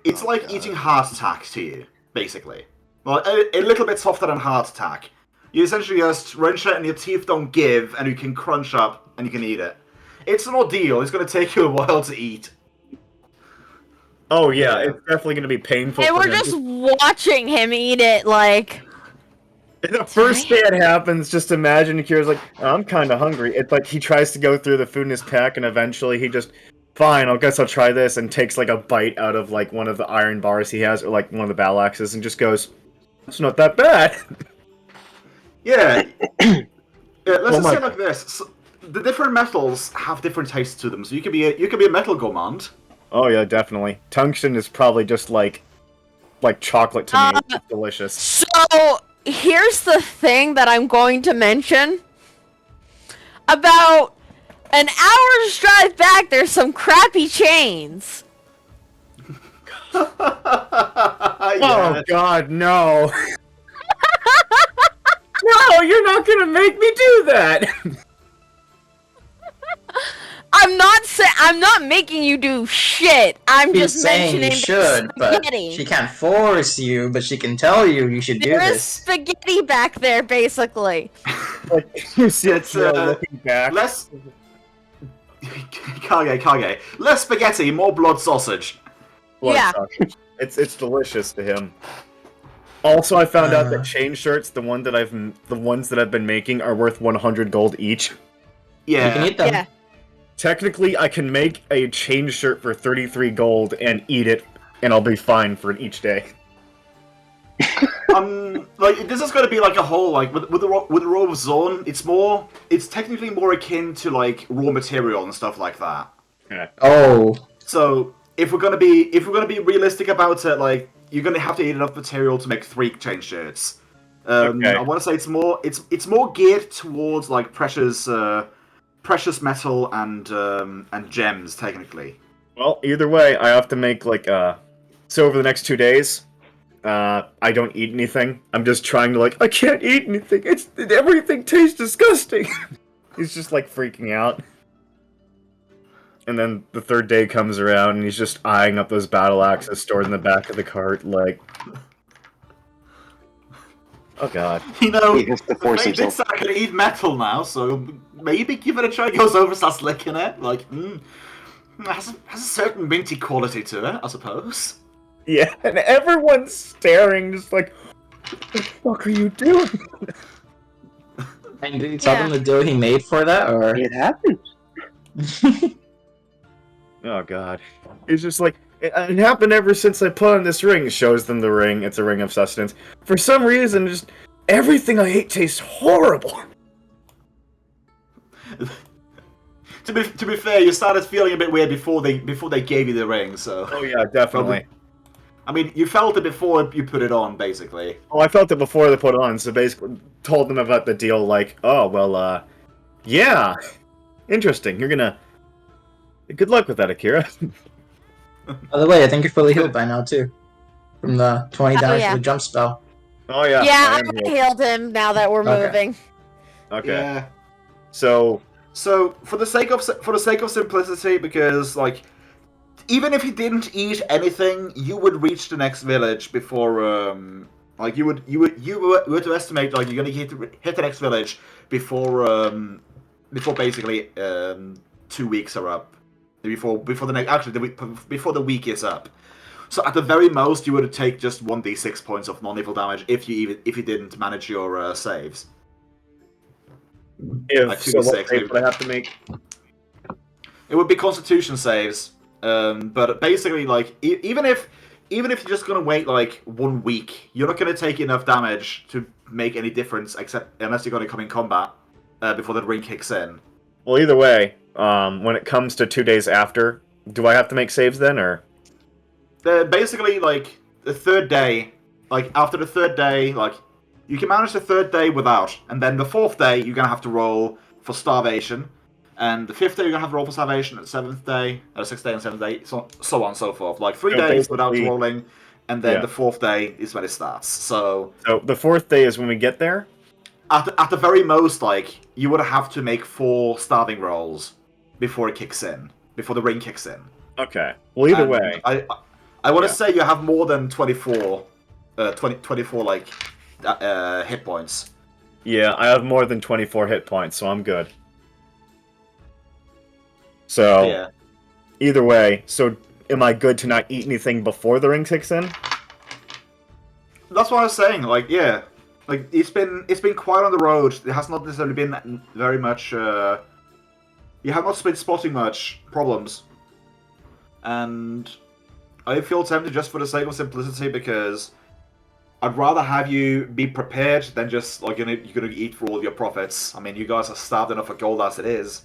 E: it's like eating heart attack to you, basically. Well, a little bit softer than heart attack. You essentially just wrench it and your teeth don't give, and you can crunch up and you can eat it. It's an ordeal. It's going to take you a while to eat.
F: Oh yeah, it's definitely going to be painful.
D: And
F: for
D: we're
F: him.
D: just watching him eat it, like.
F: The first day it happens, just imagine Akira's like, "Oh, I'm kind of hungry." It's like he tries to go through the food in his pack, and eventually he just, "Fine, I guess I'll try this," and takes like a bite out of like one of the iron bars he has, or like one of the battle axes, and just goes, "It's not that bad."
E: Yeah. Let's
F: Oh
E: just
F: my-
E: say it like this: the different metals have different tastes to them. So you could be a metal gourmand.
F: Oh yeah, definitely. Tungsten is probably just like chocolate to me. It's delicious.
D: So, here's the thing that I'm going to mention. About an hour's drive back, there's some crappy chains.
F: Oh God, no! No, you're not gonna make me do that.
D: I'm not making you do shit. I'm
C: She's
D: just
C: saying
D: mentioning
C: you should, but
D: spaghetti.
C: she can't force you, but she can tell you should do
D: There is
C: this.
D: spaghetti back there, basically.
F: Like you see
E: It's,
F: Akira looking back.
E: Less Kage. Less spaghetti, more blood sausage.
F: Blood
D: Yeah.
F: sausage. It's delicious to him. Also, I found out that chain shirts, the ones that I've been making, are worth 100 gold each.
E: Yeah.
C: You can eat them.
D: Yeah.
F: Technically, I can make a chain shirt for 33 gold and eat it, and I'll be fine for each day.
E: Like this is going to be like a whole like with the Roll of Zorn. It's technically more akin to like raw material and stuff like that.
C: Oh.
E: So if we're gonna be realistic about it, like you're gonna have to eat enough material to make 3 chain shirts.
F: Okay.
E: I want to say it's more geared towards like precious metal and gems technically.
F: Well, either way, I have to make like so over the next 2 days, I don't eat anything. I'm just trying to I can't eat anything. Everything tastes disgusting. He's just like freaking out. And then the 3rd day comes around and he's just eyeing up those battle axes stored in the back of the cart, like, oh god.
E: You know,
A: He has to force
E: maybe
A: himself.
E: I can eat metal now, so maybe give it a try. Goes over, starts licking it, like, has a certain minty quality to it, I suppose.
F: Yeah, and everyone's staring, just like, what the fuck are you doing?
C: And did you tell them the dough he made for that, or?
A: It happened.
F: Oh god. It's just like, it happened ever since I put on this ring. It shows them the ring. It's a ring of sustenance. For some reason, just everything I ate tastes horrible.
E: To be fair, you started feeling a bit weird before they gave you the ring, so.
F: Oh yeah, definitely.
E: I mean, you felt it before you put it on, basically.
F: Oh, I felt it before they put it on, so basically told them about the deal, like, oh, well, yeah. Interesting. You're gonna... Good luck with that, Akira.
C: By the way, I think you're fully healed by now, too. From the 20 damage
D: yeah.
C: for the jump spell.
F: Oh yeah.
D: Yeah,
F: I
D: I
F: am healed.
D: healed him now that we're
C: Okay.
D: moving.
F: Okay.
E: Yeah.
F: So,
E: For the sake of simplicity, because like, even if you didn't eat anything, you would reach the next village before like you were to estimate like you're gonna hit the next village before basically 2 weeks are up. Before the next before the week is up. So at the very most, you would take just 1d6 points of non-lethal damage if you didn't manage your saves.
F: if
E: Like
F: so, what
E: 2d6,
F: save would I have to make?
E: It would be Constitution saves, but basically, like even if you're just gonna wait like 1 week, you're not gonna take enough damage to make any difference, except unless you're gonna come in combat before the ring kicks in.
F: Well, either way, when it comes to 2 days after, do I have to make saves then, or?
E: Basically, like the 3rd day, like after the 3rd day, like you can manage the 3rd day without, and then the 4th day you're gonna have to roll for starvation. And the 5th day, you're going to have to roll for salvation. At the 7th day, 6th day and 7th day, so on and so forth. Like 3
F: So
E: days without
F: basically-
E: rolling, and then
F: Yeah.
E: the 4th day is when it starts. So
F: So the 4th day is when we get there?
E: at the very most, like, you would have to make 4 starving rolls before it kicks in, before the ring kicks in.
F: Okay. Well, either
E: And
F: way.
E: I want to
F: Yeah.
E: say you have more than 24 like hit points.
F: Yeah, I have more than 24 hit points, so I'm good. So,
E: Yeah.
F: either way, so am I good to not eat anything before the ring kicks in?
E: That's what I was saying. Like, yeah, like it's been quiet on the road. It has not necessarily been very much. You have not been spotting much problems, and I feel tempted just for the sake of simplicity because I'd rather have you be prepared than just like you're gonna eat for all of your profits. I mean, you guys are starved enough for gold as it is.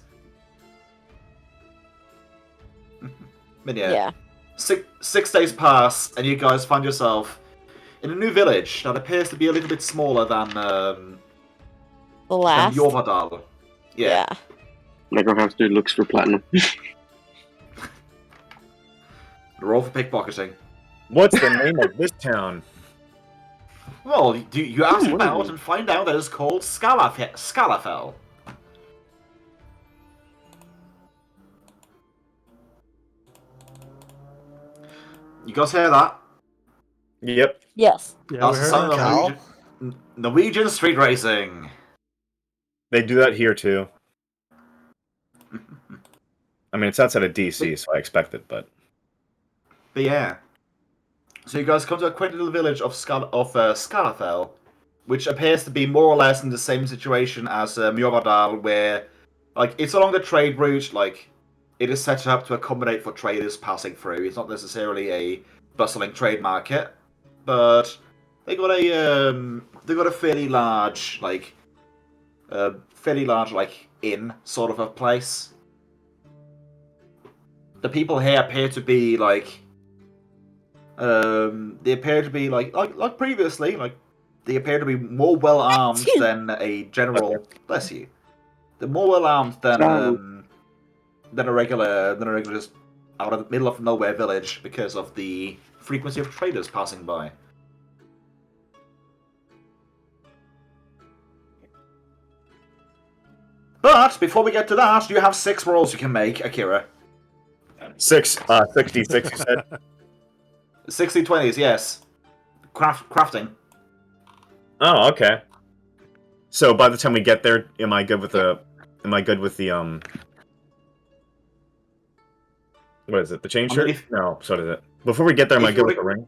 E: But yeah. 6 days pass, and you guys find yourself in a new village that appears to be a little bit smaller than
D: The last.
E: 𝓲𝓪𝓷𝓛𝓲𝓷𝓾. Yeah.
A: Necrohamster looks for platinum.
E: Roll for pickpocketing.
F: What's the name of this town?
E: Well, you ask
A: what
E: about
A: is it?
E: and find out that it's called 𝓲𝓪𝓷𝓴𝓼. You guys hear that?
F: Yep.
D: Yes.
B: Yeah,
E: That's
B: we
E: the
B: heard
E: sound
B: that.
E: of
G: Cow?
E: Norwegian street racing.
F: They do that here too. I mean, it's outside of DC, so I expect it, but
E: But yeah. So you guys come to a quaint little village of Skarafell, which appears to be more or less in the same situation as Mjolnir, where like it's along the trade route. Like it is set up to accommodate for traders passing through. It's not necessarily a bustling trade market, but they got a fairly large like inn sort of a place. The people here appear to be like they appear to be like previously, like they appear to be more well armed than a general. Bless you. They're more well armed than a regular just out of the middle of nowhere village because of the frequency of traders passing by. But before we get to that, you have 6 rolls you can make, Akira.
F: 66, you said.
E: 60 20s, yes. Crafting.
F: Oh, okay. So by the time we get there, am I good with the what is it? The chain shirt? No, so is it. Before we get there, am I good with the ring?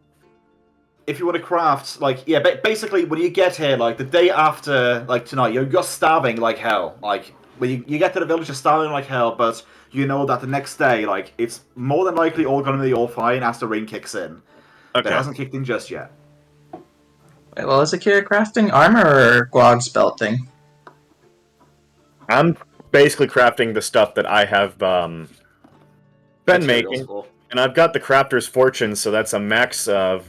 E: If you want to craft, like, yeah, basically when you get here, like the day after, like tonight, you're starving like hell. Like when you get to the village, you're starving like hell, but you know that the next day, like, it's more than likely all going to be all fine as the ring kicks in.
F: Okay.
E: It hasn't kicked in just yet.
C: Wait, well, is Akira crafting armor or Guag's belting?
F: I'm basically crafting the stuff that I have been making, and I've got the crafter's fortune, so that's a max of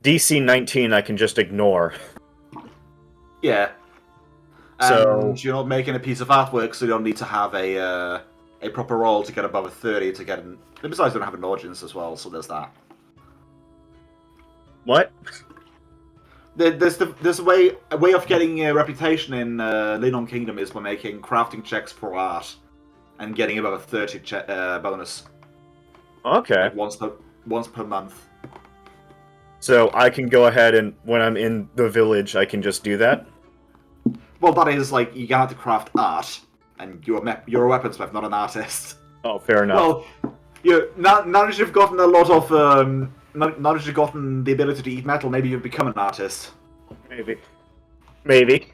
F: DC 19 I can just ignore.
E: Yeah.
F: So
E: And you're not making a piece of artwork, so you don't need to have a proper roll to get above a 30 to get in. Besides, you don't have an audience as well, so there's that.
F: what?
E: There's a way of getting a reputation in 𝓲𝓛𝓷𝓵 Kingdom is by making crafting checks for art and getting above a 30 bonus.
F: Okay.
E: Like once per month.
F: So I can go ahead and when I'm in the village, I can just do that.
E: Well, that is like you have to craft art, and you're a weaponsmith, not an artist.
F: Oh, fair enough.
E: Well, now that you've gotten a lot of now that you've gotten the ability to eat metal, maybe you've become an artist.
F: Maybe.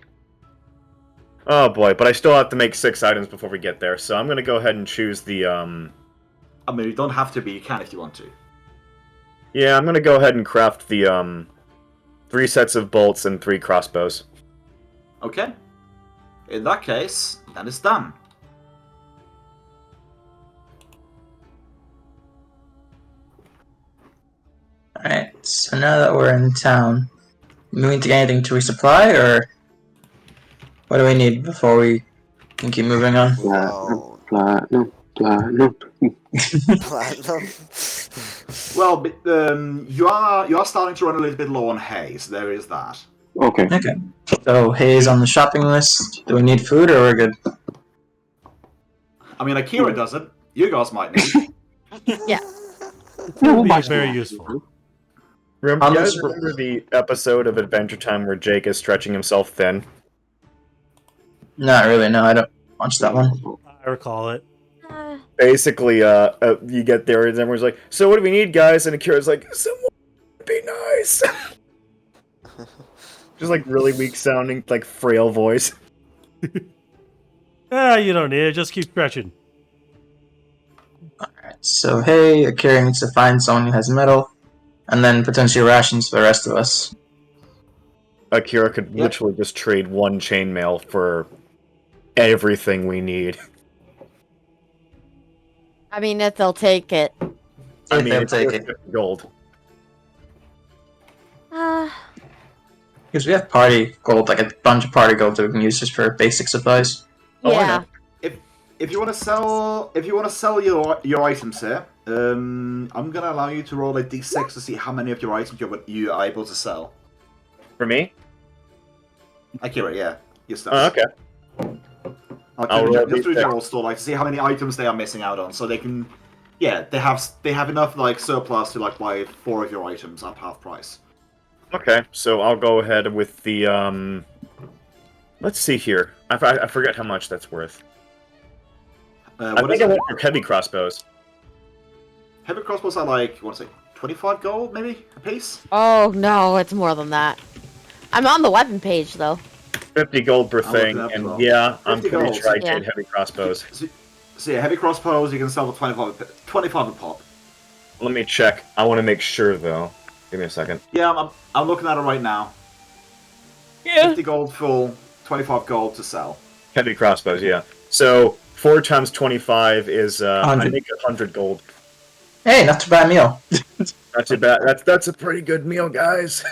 F: Oh boy, but I still have to make 6 items before we get there, so I'm gonna go ahead and choose the
E: I mean, you don't have to, but you can if you want to.
F: Yeah, I'm gonna go ahead and craft the 3 sets of bolts and 3 crossbows.
E: Okay. In that case, then it's done.
C: Alright, so now that we're in town, do we need to get anything to resupply, or what do we need before we can keep moving on?
A: Platinum.
G: Platinum.
E: Well, but, you are starting to run a little bit low on hay, so there is that.
A: Okay.
C: Okay, so hay is on the shopping list. Do we need food, or we're good?
E: I mean, Akira doesn't. You guys might need.
D: Yeah.
B: It would be very useful.
F: You guys remember the episode of Adventure Time where Jake is stretching himself thin?
C: Not really, no, I don't watch that one.
B: I recall it.
F: Basically, you get there and everyone's like, "So what do we need, guys?" And Akira's like, "Someone would be nice." Just like really weak sounding, like frail voice.
B: You don't need it. Just keep stretching.
C: Alright, so hay, Akira needs to find someone who has metal, and then potentially rations for the rest of us.
F: Akira could literally just trade 1 chainmail for everything we need.
D: I mean, if they'll take it.
F: I mean,
C: They'll
F: it's
C: take
F: just
C: it.
F: 50 gold.
C: Because we have party gold, like a bunch of party gold that we can use just for basic supplies.
F: Oh, I
D: Yeah.
F: know.
E: If you want to sell your items here, I'm gonna allow you to roll a d6 to see how many of your items you are able to sell.
F: For me?
E: Akira, yeah, your stuff.
F: Oh, okay.
E: Like,
F: I'll roll
E: just do a
F: D6.
E: general store, like to see how many items they are missing out on, so they can Yeah, they have enough like surplus to like buy 4 of your items at half price.
F: Okay, so I'll go ahead with the Let's see here. I forget how much that's worth. I
E: What
F: think
E: is
F: I
E: it?
F: went for heavy crossbows.
E: Heavy crossbows are like, what is it, 25 gold maybe a piece?
D: Oh no, it's more than that. I'm on the weapon page though.
F: 50 gold per
E: I'm looking
F: thing,
E: up as
F: and
E: well.
F: yeah, I'm
E: 50
F: pretty
E: gold.
F: sure I
D: Yeah.
F: did heavy crossbows.
E: So yeah, heavy crossbows you can sell for 25 a pop.
F: Let me check. I want to make sure though. Give me a second.
E: Yeah, I'm looking at it right now.
D: Yeah.
E: 50 gold full, 25 gold to sell.
F: Heavy crossbows, yeah. So 4 times 25 is I
C: 100.
F: think 100 gold.
C: Hey, not too bad meal.
F: Not too bad. That's a pretty good meal, guys.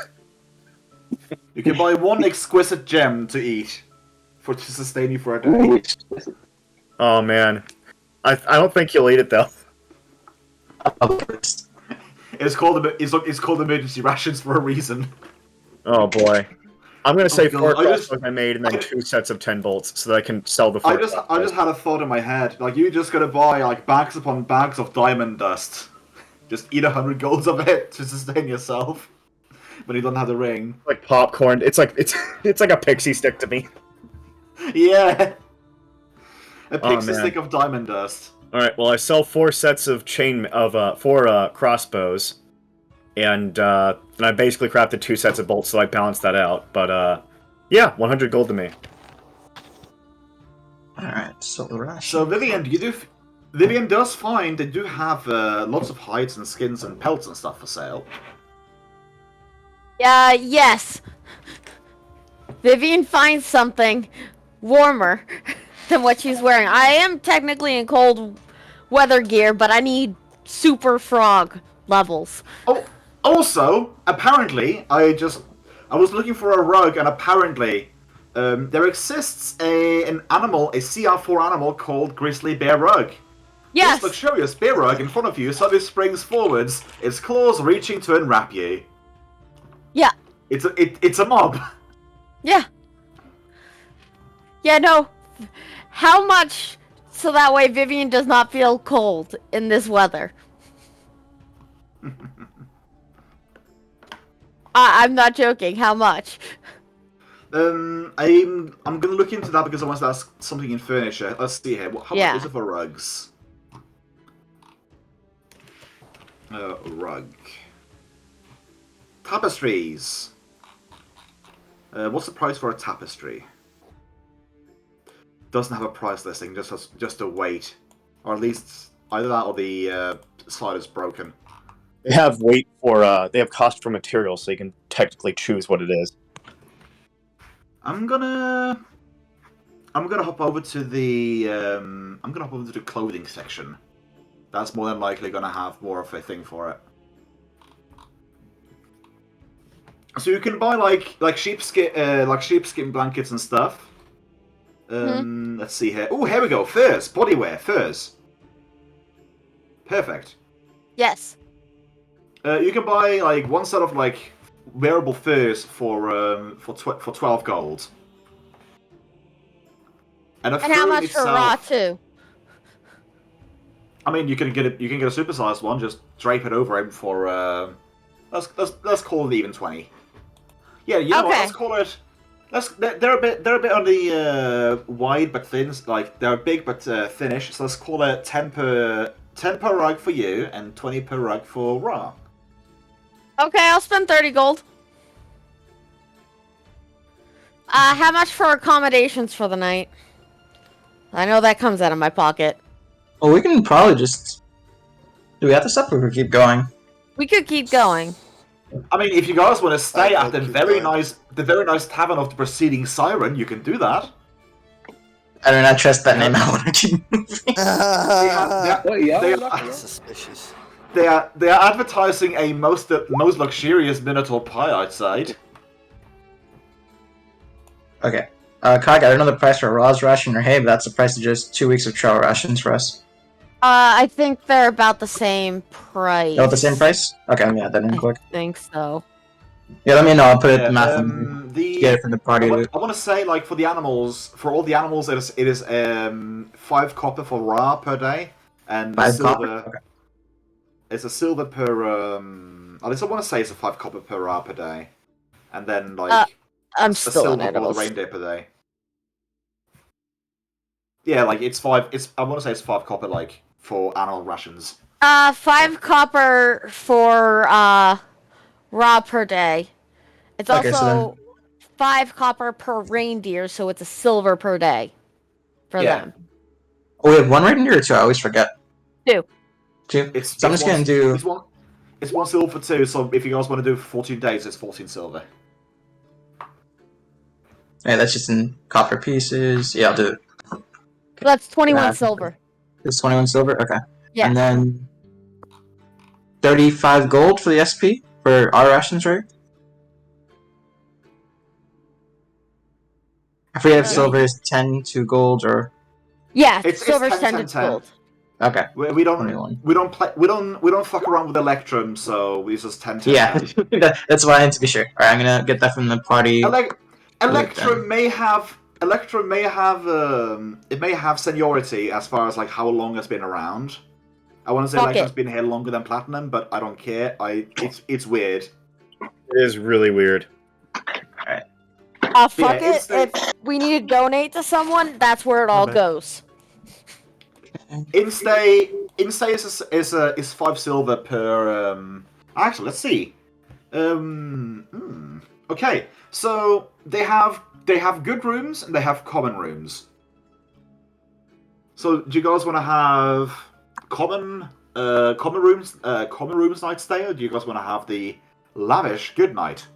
E: You can buy one exquisite gem to eat to sustain you for a day.
A: Ooh,
F: Oh man, I don't think you'll eat it though.
E: It's called emergency rations for a reason.
F: Oh boy, I'm gonna say
E: God,
F: 4
E: I just-
F: crossbows I made, and then 2 sets of 10 bolts, so that I can sell the 4
E: I just had a thought in my head. Like you just gotta buy like bags upon bags of diamond dust. Just eat 100 golds of it to sustain yourself when you don't have the ring.
F: like popcorn. It's like it's like a pixie stick to me.
E: Yeah, a pixie
F: man.
E: stick of diamond dust.
F: All right. Well, I sell 4 sets of 4 crossbows, and I basically crafted 2 sets of bolts, so I balanced that out. But yeah, 100 gold to me.
C: Alright, so the ration.
E: So Vivian does find they do have lots of hides and skins and pelts and stuff for sale.
D: Yes. Vivian finds something warmer than what she's wearing. I am technically in cold weather gear, but I need super frog levels.
E: Oh, also, apparently, I was looking for a rug, and apparently, there exists an animal, a CR4 animal called Grizzly Bear Rug.
D: Yes.
E: This luxurious bear rug in front of you suddenly springs forwards, its claws reaching to enwrap you.
D: Yeah.
E: It's a mob.
D: Yeah. Yeah, no. How much so that way Vivian does not feel cold in this weather? I'm not joking. How much?
E: I'm gonna look into that because I want to ask something in furniture. Let's see here. How
D: Yeah.
E: much is it for rugs? Rug. Tapestries. What's the price for a tapestry? Doesn't have a price listing, just a weight, or at least either that or the slide is broken.
F: They have they have cost for materials, so you can technically choose what it is.
E: I'm gonna hop over to the clothing section. That's more than likely gonna have more of a thing for it. So you can buy like sheepskin blankets and stuff. Let's see here. Oh, here we go. Furs, bodywear, furs. Perfect.
D: Yes.
E: You can buy like one set of like wearable furs for 12 gold. And
D: how much for raw too?
E: I mean, you can get a supersized one. Just drape it over him for let's call it even 20. Yeah, you know what,
D: Okay.
E: let's call it. They're a bit on the wide but thin. Like they're big but thinnish. So let's call it 10 per rug for you and 20 per rug for raw.
D: Okay, I'll spend 30 gold. How much for accommodations for the night? I know that comes out of my pocket.
C: Well, we can probably just... Do we have to stop or we keep going?
D: We could keep going.
E: I mean, if you guys want to stay
G: I'll
E: at the
G: keep
E: very
G: going.
E: nice tavern of the preceding siren, you can do that.
C: I do not trust that name. I want to keep moving.
G: Suspicious.
E: They are advertising a most luxurious Minotaur pie outside.
C: Okay. Kag, I don't know the price for a Raw's ration or hay, but that's the price of just 2 weeks of trail rations for us.
D: I think they're about the same price.
C: Oh, the same price? Okay, let me add that in quick.
D: I think so.
C: Yeah, let me know. I'll put it
E: Yeah,
C: the math and get it from the party.
E: I want to say, like, for all the animals, it is 5 copper for raw per day, and
C: 5
E: silver.
C: copper? Okay.
E: it's a silver per. At least I want to say it's a 5 copper per hour per day, and then like
D: I'm
E: a
D: still in
E: silver for the
D: it.
E: reindeer per day. Yeah, like it's 5. I want to say it's 5 copper like for animal rations.
D: 5 copper for raw per day. It's
C: Okay, so
D: also 5 copper per reindeer, so it's a silver per day for
E: Yeah.
D: them.
C: Oh, we have 1 reindeer or 2? I always forget.
D: 2.
C: 2?
E: It's
C: So I'm just gonna do.
E: It's 1 silver for 2. So if you guys want to do 14 days, it's 14 silver.
C: Yeah, that's just in copper pieces. Yeah, I'll do it.
D: That's 21
C: Yeah.
D: silver.
C: It's 21 silver? Okay.
D: Yeah.
C: And then 35 gold for the SP for our rations, right? I forget if
D: Yeah.
C: silver is 10 to gold or.
D: Yeah,
E: It's
D: silver's
E: 10,
D: 10
E: 10,
D: to
E: 10.
D: gold.
C: Okay.
E: We don't
C: 21.
E: we don't fuck around with Electrum, so we just 10, 10,
C: Yeah,
E: 10.
C: that's why I need to be sure. Alright, I'm gonna get that from the party.
E: Electrum may have it may have seniority as far as like how long it's been around. I want to say
D: Fuck
E: Electrum's
D: it.
E: been here longer than Platinum, but I don't care. It's weird.
F: It is really weird.
D: Fuck
E: Yeah,
D: it. If we need to donate to someone, that's where it all
B: bad.
D: goes.
E: Instay is 5 silver per. Actually, let's see. Okay, so they have good rooms and they have common rooms. So do you guys want to have common rooms night stay, or do you guys want to have the lavish good night?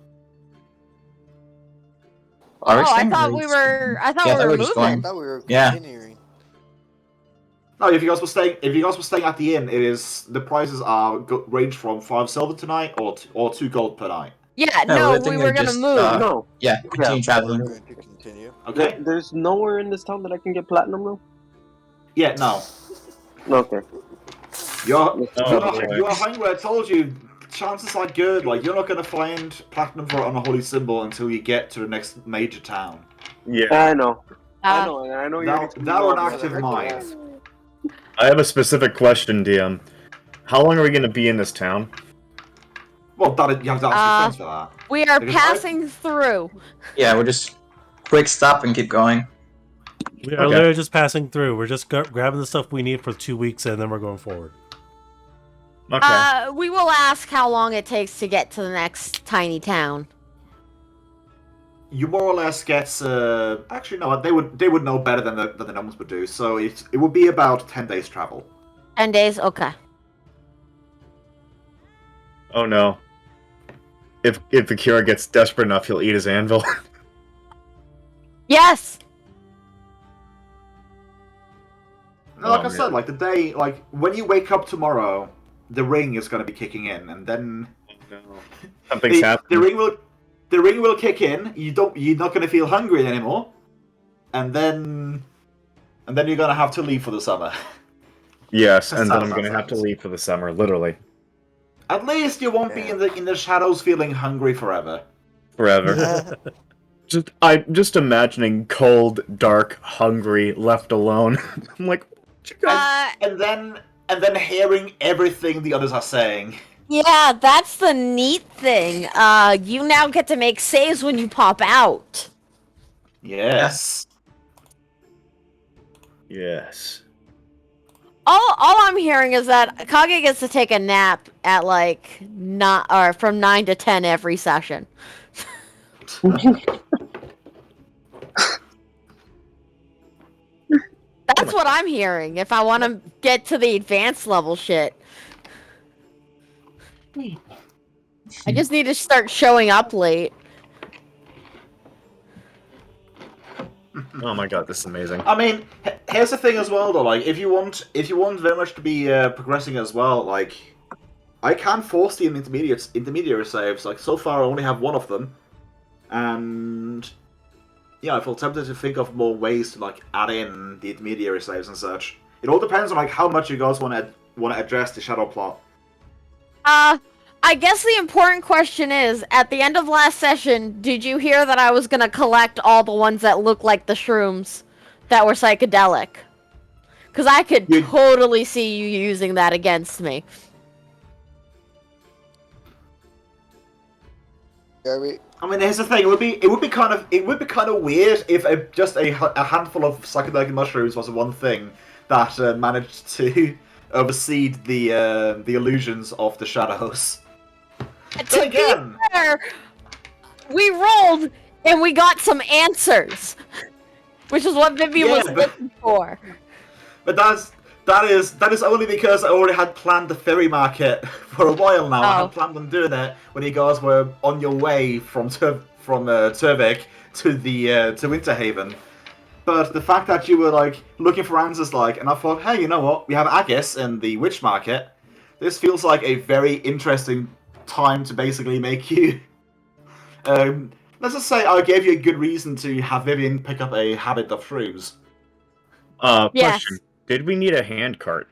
C: Are we
D: I
C: staying
D: thought
C: or
D: we
C: just-
D: were. I thought
C: Yeah, I
D: we
C: thought
D: were
C: we were just
D: moving.
G: I
C: going.
G: thought we were
C: Yeah.
G: continuing.
E: No, if you guys were staying at the inn, the prices range from 5 silver tonight or 2 gold per night.
D: Yeah,
C: No,
D: no,
C: I think
D: we
C: they're
D: were gonna
C: just,
D: move.
A: No,
C: Yeah, continue traveling.
G: We're going to continue.
E: Okay.
A: there's nowhere in this town that I can get platinum though.
E: Yeah. No.
A: Okay.
E: You're
F: boy.
E: hungry. I told you. Chances are good. Like you're not gonna find platinum for an unholy symbol until you get to the next major town.
F: Yeah.
A: I know. I
D: Uh,
A: know. And I know you're
E: That or an active mine.
F: I have a specific question, DM. How long are we going to be in this town?
E: Well, you have to ask your friends for that.
D: we are
E: Because I-
D: passing through.
C: Yeah, we'll just quick stop and keep going.
B: We are literally just passing through. We're just grabbing the stuff we need for 2 weeks, and then we're going forward.
F: Okay.
D: We will ask how long it takes to get to the next tiny town.
E: You more or less get. Actually, no. They would know better than the numbers would do. So it would be about 10 days travel.
D: 10 days? Okay.
F: Oh no. If Akira gets desperate enough, he'll eat his anvil.
D: Yes!
E: No, like
F: Oh,
E: I said,
F: man.
E: like the day, like when you wake up tomorrow, the ring is going to be kicking in, and then
F: Something's happening.
E: the ring will kick in. You're not going to feel hungry anymore, and then you're going to have to leave for the summer.
F: Yes, and then
E: Sounds
F: I'm going to have to
E: sense.
F: leave for the summer, literally.
E: At least you won't be in the shadows feeling hungry forever.
F: Forever. I'm just imagining cold, dark, hungry, left alone. I'm like, what you guys...
E: And then hearing everything the others are saying.
D: Yeah, that's the neat thing. You now get to make saves when you pop out.
E: Yes.
F: Yes.
D: All I'm hearing is that Kage gets to take a nap at like from 9 to 10 every session. That's what I'm hearing. If I want to get to the advanced level shit, I just need to start showing up late.
F: Oh my god, this is amazing.
E: I mean, here's the thing as well, though. Like, if you want very much to be progressing as well, like, I can force the intermediary saves. Like, so far I only have one of them, and yeah, I feel tempted to think of more ways to like add in the intermediary saves and such. It all depends on like how much you guys want to address the shadow plot.
D: I guess the important question is, at the end of last session, did you hear that I was gonna collect all the ones that look like the shrooms that were psychedelic? Because I could totally see you using that against me.
G: Gary.
E: I mean, here's the thing. It would be kind of weird if just a handful of psychedelic mushrooms was the one thing that managed to oversee the illusions of the shadows.
D: To
E: again,
D: be fair, we rolled and we got some answers, which is what Vivian was looking for.
E: But that is only because I already had planned the ferry market for a while now. I had planned on doing it when you guys were on your way from Turvik to Winterhaven. But the fact that you were like looking for answers, and I thought, hey, you know what? We have Agus in the witch market. This feels like a very interesting time to basically make you. Let's just say I gave you a good reason to have Vivian pick up a habit of shrews.
F: Question.
D: Yes.
F: Did we need a hand cart?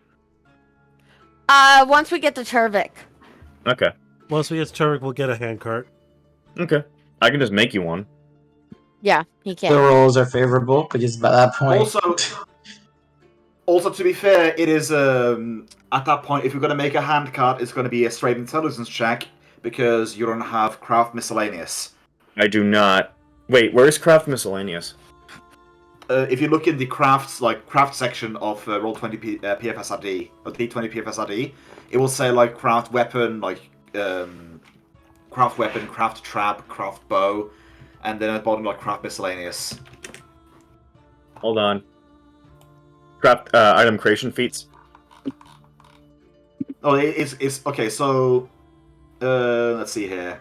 D: Once we get to Turvik.
F: Okay.
B: Once we get to Turvik, we'll get a handcart.
F: Okay. I can just make you one.
D: Yeah, he can.
C: The rolls are favorable because by that point.
E: Also, to be fair, it is at that point, if you're going to make a hand cart, it's going to be a straight intelligence check because you don't have craft miscellaneous.
F: I do not. Wait, where's craft miscellaneous?
E: If you look in the craft section of Roll20 PFSRD or D20 PFSRD, it will say craft weapon, craft trap, craft bow, and then at the bottom craft miscellaneous.
F: Hold on. Craft item creation feats.
E: Oh, it's okay. So, let's see here.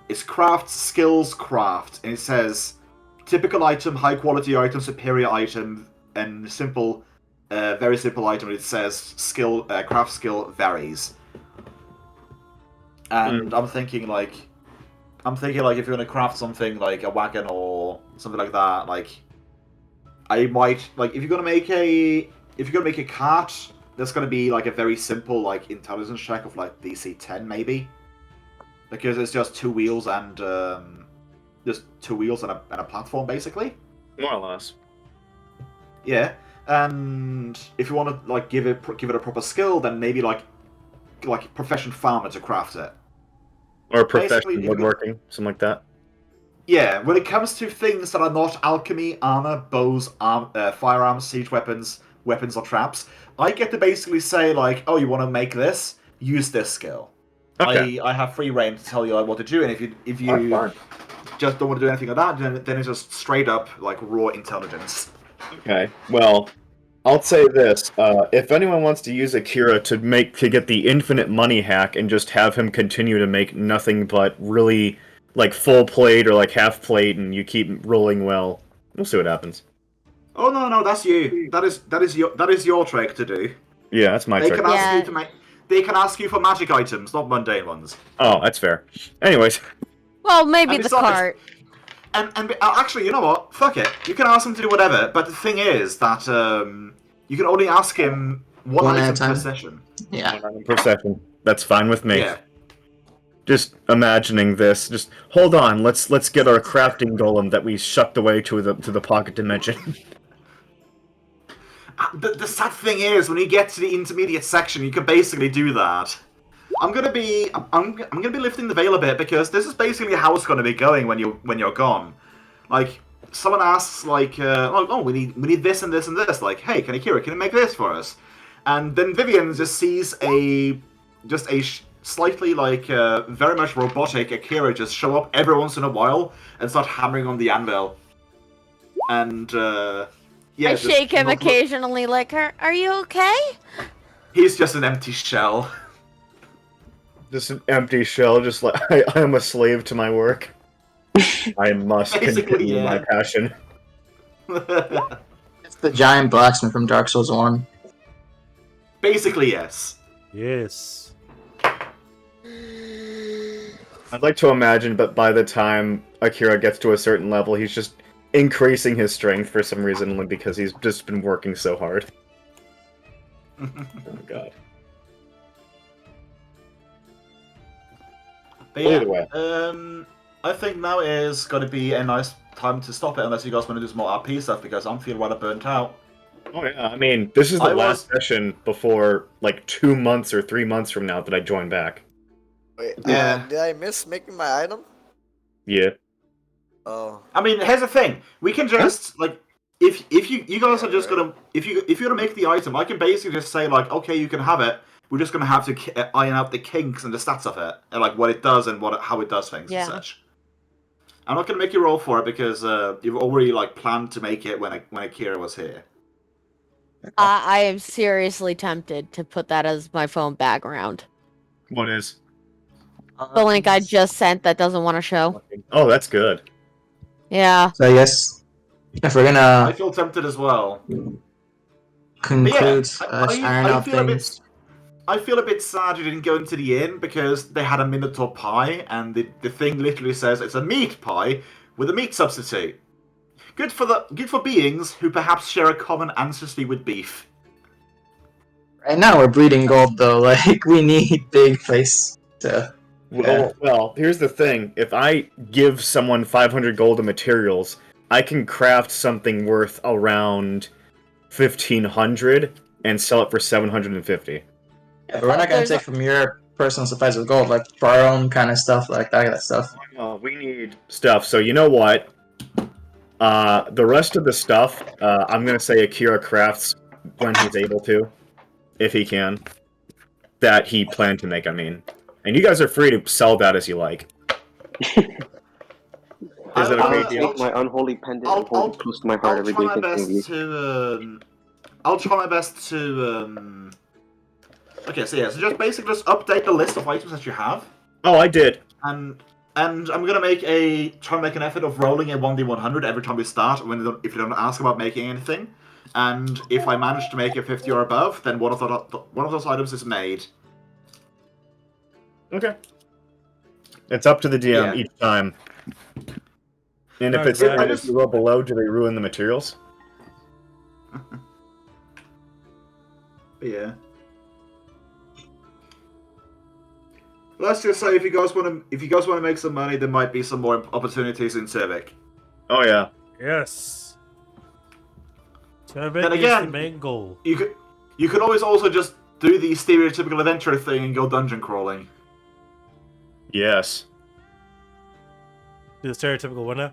E: It's craft skills craft, and it says typical item, high quality item, superior item, and simple, very simple item. It says skill, craft skill varies. And I'm thinking if you're gonna craft something like a wagon or something like that, I might if you're gonna make a cart, there's gonna be a very simple intelligence check of DC 10 maybe, because it's just two wheels and a platform basically.
F: More or less.
E: Yeah, and if you want to give it a proper skill, then maybe like profession farmer to craft it.
F: Or profession woodworking, something like that.
E: Yeah, when it comes to things that are not alchemy, armor, bows, firearms, siege weapons, or traps, I get to basically say oh, you want to make this? Use this skill.
F: Okay.
E: I have free reign to tell you what to do, and if you just don't want to do anything like that, then it's just straight up raw intelligence.
F: Okay. Well, I'll say this: if anyone wants to use Akira to get the infinite money hack and just have him continue to make nothing but really full plate or half plate, and you keep rolling well, we'll see what happens.
E: Oh no, that's you. That is your trick to do.
F: Yeah, that's my trick.
E: They can ask you for magic items, not mundane ones.
F: Oh, that's fair. Anyways.
D: Well, maybe the cart.
E: And actually, you know what? Fuck it. You can ask him to do whatever, but the thing is that you can only ask him one item per session.
C: Yeah.
F: One item per session. That's fine with me.
E: Yeah.
F: Just imagining this. Just hold on. Let's get our crafting golem that we shucked away to the pocket dimension.
E: The sad thing is, when you get to the intermediate section, you can basically do that. I'm gonna be lifting the veil a bit because this is basically how it's gonna be going when you're gone. Someone asks oh, we need this and this and this. Hey, can you make this for us? And then Vivian just sees a slightly very much robotic Akira just show up every once in a while and start hammering on the anvil. And yeah,
D: I shake him occasionally, are you okay?
E: He's just an empty shell.
F: Just an empty shell, just I am a slave to my work. I must continue my passion.
C: It's the giant blacksmith from Dark Souls 1.
E: Basically, yes.
B: Yes.
F: I'd like to imagine, but by the time Akira gets to a certain level, he's just increasing his strength for some reason, only because he's just been working so hard. Oh god.
E: But yeah, I think now is going to be a nice time to stop it, unless you guys want to do some more RP stuff, because I'm feeling rather burnt out.
F: Oh yeah, I mean, this is the last session before 2 months or 3 months from now that I join back.
G: Wait,
E: Yeah.
G: did I miss making my item?
F: Yeah.
G: Oh.
E: I mean, here's the thing: we can just like, if you guys are just gonna if you're gonna make the item, I can basically just say like, okay, you can have it. We're just gonna have to iron out the kinks and the stats of it, and like what it does and how it does things
D: Yeah.
E: and such. I'm not gonna make you roll for it because you've already like planned to make it when Akira was here.
D: I am seriously tempted to put that as my phone background.
F: What is?
D: The link I just sent that doesn't want to show.
F: Oh, that's good.
D: Yeah.
C: So I guess if we're
E: I
C: gonna
E: feel tempted as well.
C: conclude iron
E: I
C: out
E: feel
C: things.
E: I feel a bit sad you didn't go into the inn because they had a Minotaur pie, and the thing literally says it's a meat pie with a meat substitute. Good for beings who perhaps share a common ancestry with beef.
C: Right now we're bleeding gold though. Like we need big place to.
F: Well, here's the thing. If I give someone 500 gold in materials, I can craft something worth around 1,500 and sell it for 750.
C: Yeah, but we're not gonna take from your personal supplies with gold, like for our own kind of stuff, like that stuff.
F: Oh, we need stuff. So you know what? The rest of the stuff, I'm gonna say Akira crafts when he's able to, if he can. That he planned to make, I mean. And you guys are free to sell that as you like. Is it a
E: I'll-
F: great deal?
A: Take my unholy pendant
E: I'll-
A: and hold it close to my heart
E: I'll
A: every
E: try
A: day
E: my best
A: continually.
E: to. I'll try my best to. Okay, so yeah, so just update the list of items that you have,
F: Oh, I did.
E: and I'm gonna try and make an effort of rolling a 1d100 every time we start. If you don't ask about making anything, and if I manage to make it 50 or above, then one of those items is made.
F: Okay. It's up to the DM
A: Yeah.
F: each time. And if
B: Alright,
F: it's
B: I
E: just-
F: if you roll below, do they ruin the materials?
E: Yeah. Let's just say if you guys want to make some money, there might be some more opportunities in Civic.
F: Oh yeah.
B: Yes. Civic
E: Then
B: is
E: again-
B: the main goal.
E: You could always also just do the stereotypical adventure thing and go dungeon crawling.
F: Yes.
B: The stereotypical one now.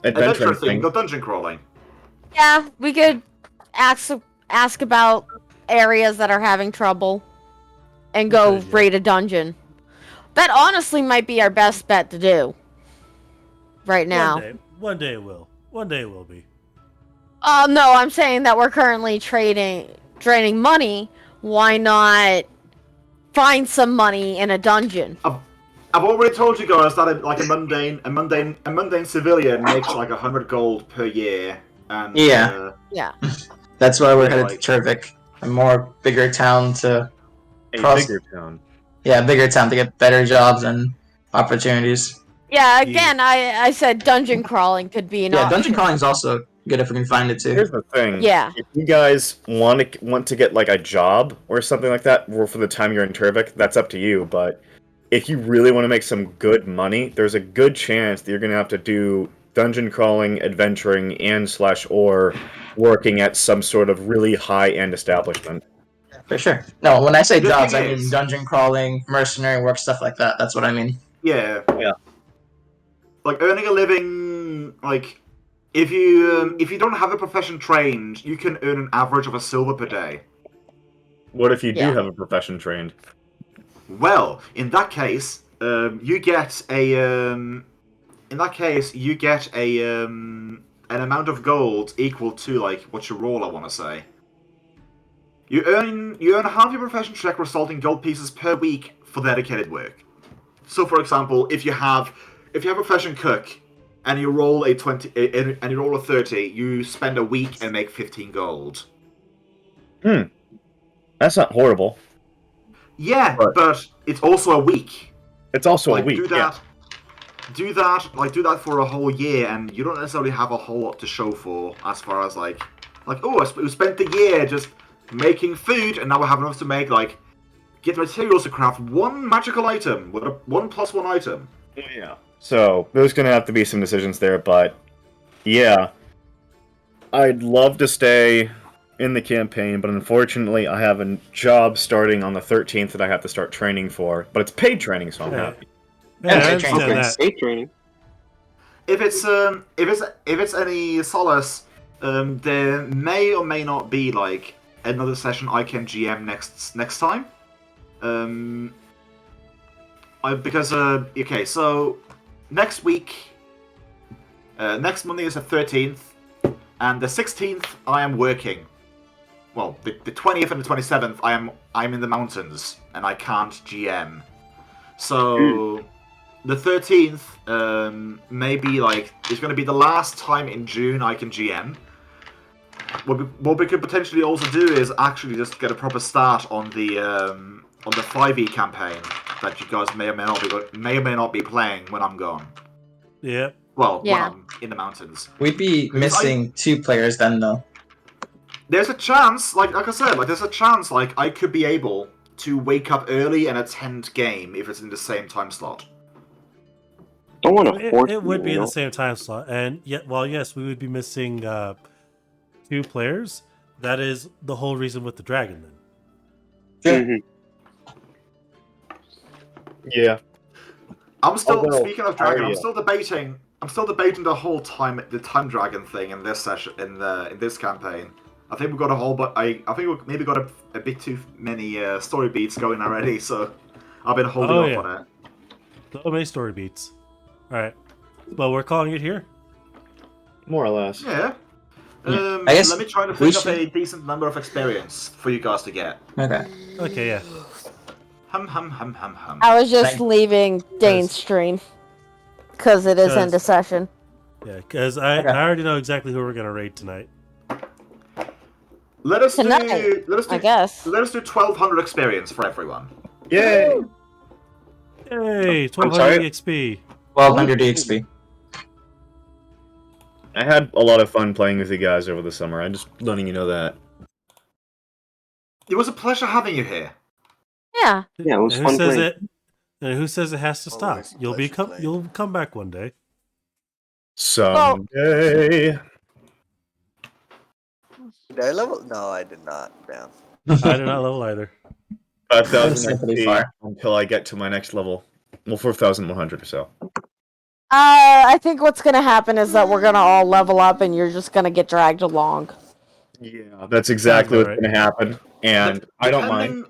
F: Adventure
E: thing,
F: thing.
E: go dungeon crawling.
D: Yeah, we could ask about areas that are having trouble and go
B: Okay, yeah.
D: raid a dungeon. That honestly might be our best bet to do right now.
B: One day it will. One day it will be.
D: No, I'm saying that we're currently draining money. Why not find some money in a dungeon?
E: I've already told you guys that a mundane civilian makes like 100 gold per year, and
C: Yeah.
D: Yeah.
C: That's why we're
E: Yeah,
C: headed
E: like-
C: to Turvik, a more bigger town to.
F: A
C: Cross-
F: bigger town.
C: Yeah, bigger town to get better jobs and opportunities.
D: Yeah, again, I said dungeon crawling could be an
C: Yeah,
D: option.
C: dungeon crawling is also good if we can find it too.
F: Here's the thing.
D: Yeah.
F: If you guys want to get like a job or something like that, or for the time you're in Turvik, that's up to you. But if you really want to make some good money, there's a good chance that you're gonna have to do dungeon crawling, adventuring, and or working at some sort of really high-end establishment.
C: For sure. No, when I say
E: The
C: jobs,
E: thing
C: I mean
E: is-
C: dungeon crawling, mercenary work, stuff like that. That's what I mean.
E: yeah,
F: Yeah.
E: like earning a living. Like if you don't have a profession trained, you can earn an average of a silver per day.
F: What if you do
D: Yeah.
F: have a profession trained?
E: Well, in that case, you get a an amount of gold equal to like what you roll. I want to say. You earn half your profession check, resulting gold pieces per week for dedicated work. So, for example, if you have a profession cook and you roll a 20 and you roll a 30, you spend a week and make 15 gold.
F: That's not horrible.
E: Yeah,
F: Right.
E: but it's also a week.
F: It's also
E: Like
F: a week.
E: do that for a whole year, and you don't necessarily have a whole lot to show for as far as like oh, we spent the year just making food, and now we have enough to make get materials to craft one magical item with a 1+1 item.
F: Yeah. So there's gonna have to be some decisions there, but yeah, I'd love to stay in the campaign, but unfortunately, I have a job starting on the 13th that I have to start training for. But it's paid training, so I'm
B: Okay.
F: happy.
B: Yeah, I
C: Okay,
B: understand
C: training.
B: that.
A: State training.
E: If it's any solace, there may or may not be like another session I can GM next time. Because okay, so next week, next Monday is the 13th, and the 16th I am working. Well, the 20th and the 27th I'm in the mountains and I can't GM. So the 13th maybe like it's going to be the last time in June I can GM. What we could potentially also do is actually just get a proper start on the 5e campaign that you guys may or may not be playing when I'm gone.
B: Yeah.
E: Well, when
D: Yeah.
E: I'm in the mountains.
C: We'd be missing 2 players then, though.
E: There's a chance, like I said, like there's a chance, like I could be able to wake up early and attend game if it's in the same time slot.
A: Don't want to force
B: It would
A: you,
B: be
A: you
B: in
A: know?
B: the same time slot, and yet, well, yes, we would be missing 2 players. That is the whole reason with the dragon. Then
C: Sure.
F: Yeah.
E: I'm still
F: Although,
E: speaking of dragon.
F: Aria-
E: I'm still debating the whole time dragon thing in this session in this campaign. I think we've got a whole, but I think we've maybe got a bit too many story beats going already. So I've been holding off on it.
B: So many story beats. All right, well, we're calling it here.
F: More or less.
E: Yeah.
C: I guess
E: let me try to
C: we
E: think of
C: should-
E: a decent number of experience for you guys to get.
C: Okay.
B: Okay, yeah.
E: Hum hum hum hum hum.
D: I was just
C: Thank-
D: leaving Dane's stream because it is
B: 'Cause-
D: into session.
B: Yeah, because I already know exactly who we're gonna raid tonight.
E: Let us
D: Tonight,
E: do
D: I guess.
E: Let us do 1,200 experience for everyone.
F: Yay!
B: Hey,
F: I'm
B: 1200
F: sorry?
B: EXP.
C: 1200 EXP.
F: I had a lot of fun playing with you guys over the summer. I'm just letting you know that.
E: It was a pleasure having you here.
D: Yeah.
A: Yeah, it was
B: And
A: fun
B: who says
A: playing.
B: it? And who says it has to stop?
G: Always a pleasure playing.
B: You'll come back one day.
F: Someday.
G: Did I level? No, I did not. Damn.
B: I did not level either.
F: 5,000
C: Pretty
F: XP
C: far.
F: until I get to my next level. Well, 4,100 or so.
D: I think what's gonna happen is that we're gonna all level up, and you're just gonna get dragged along.
F: Yeah, that's exactly
B: Sounds
F: what's
B: alright.
F: going to happen. And I don't mind.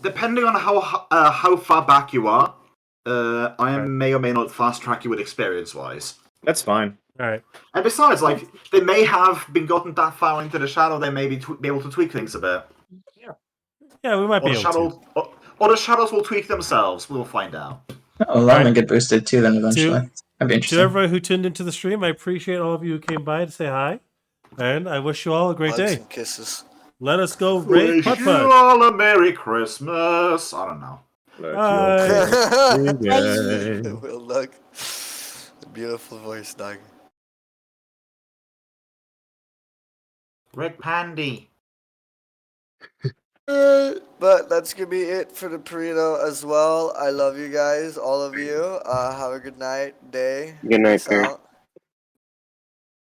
E: Depending on how far back you are, I may or may not fast track you with experience wise.
F: That's fine.
B: All right.
E: And besides, like they may have been gotten that far into the shadow, they may be able to tweak things a bit.
B: Yeah, we might be
E: Or the
B: able to.
E: shadows, or the shadows will tweak themselves. We'll find out.
C: Oh, that might get boosted too then eventually. That'd be
B: To
C: interesting.
B: everyone who tuned into the stream, I appreciate all of you who came by to say hi, and I wish you all a great
G: Hugs
B: day.
G: and kisses.
B: Let us go raid
E: Wish
B: Putt
E: you
B: Putt.
E: all a Merry Christmas. I don't know.
B: Bye.
G: Will look. Beautiful voice, dog.
E: Red Pandy.
G: But that's gonna be it for the burrito as well. I love you guys, all of you. Have a good night, day.
A: Good night,
G: Peace
A: Perry.
G: out.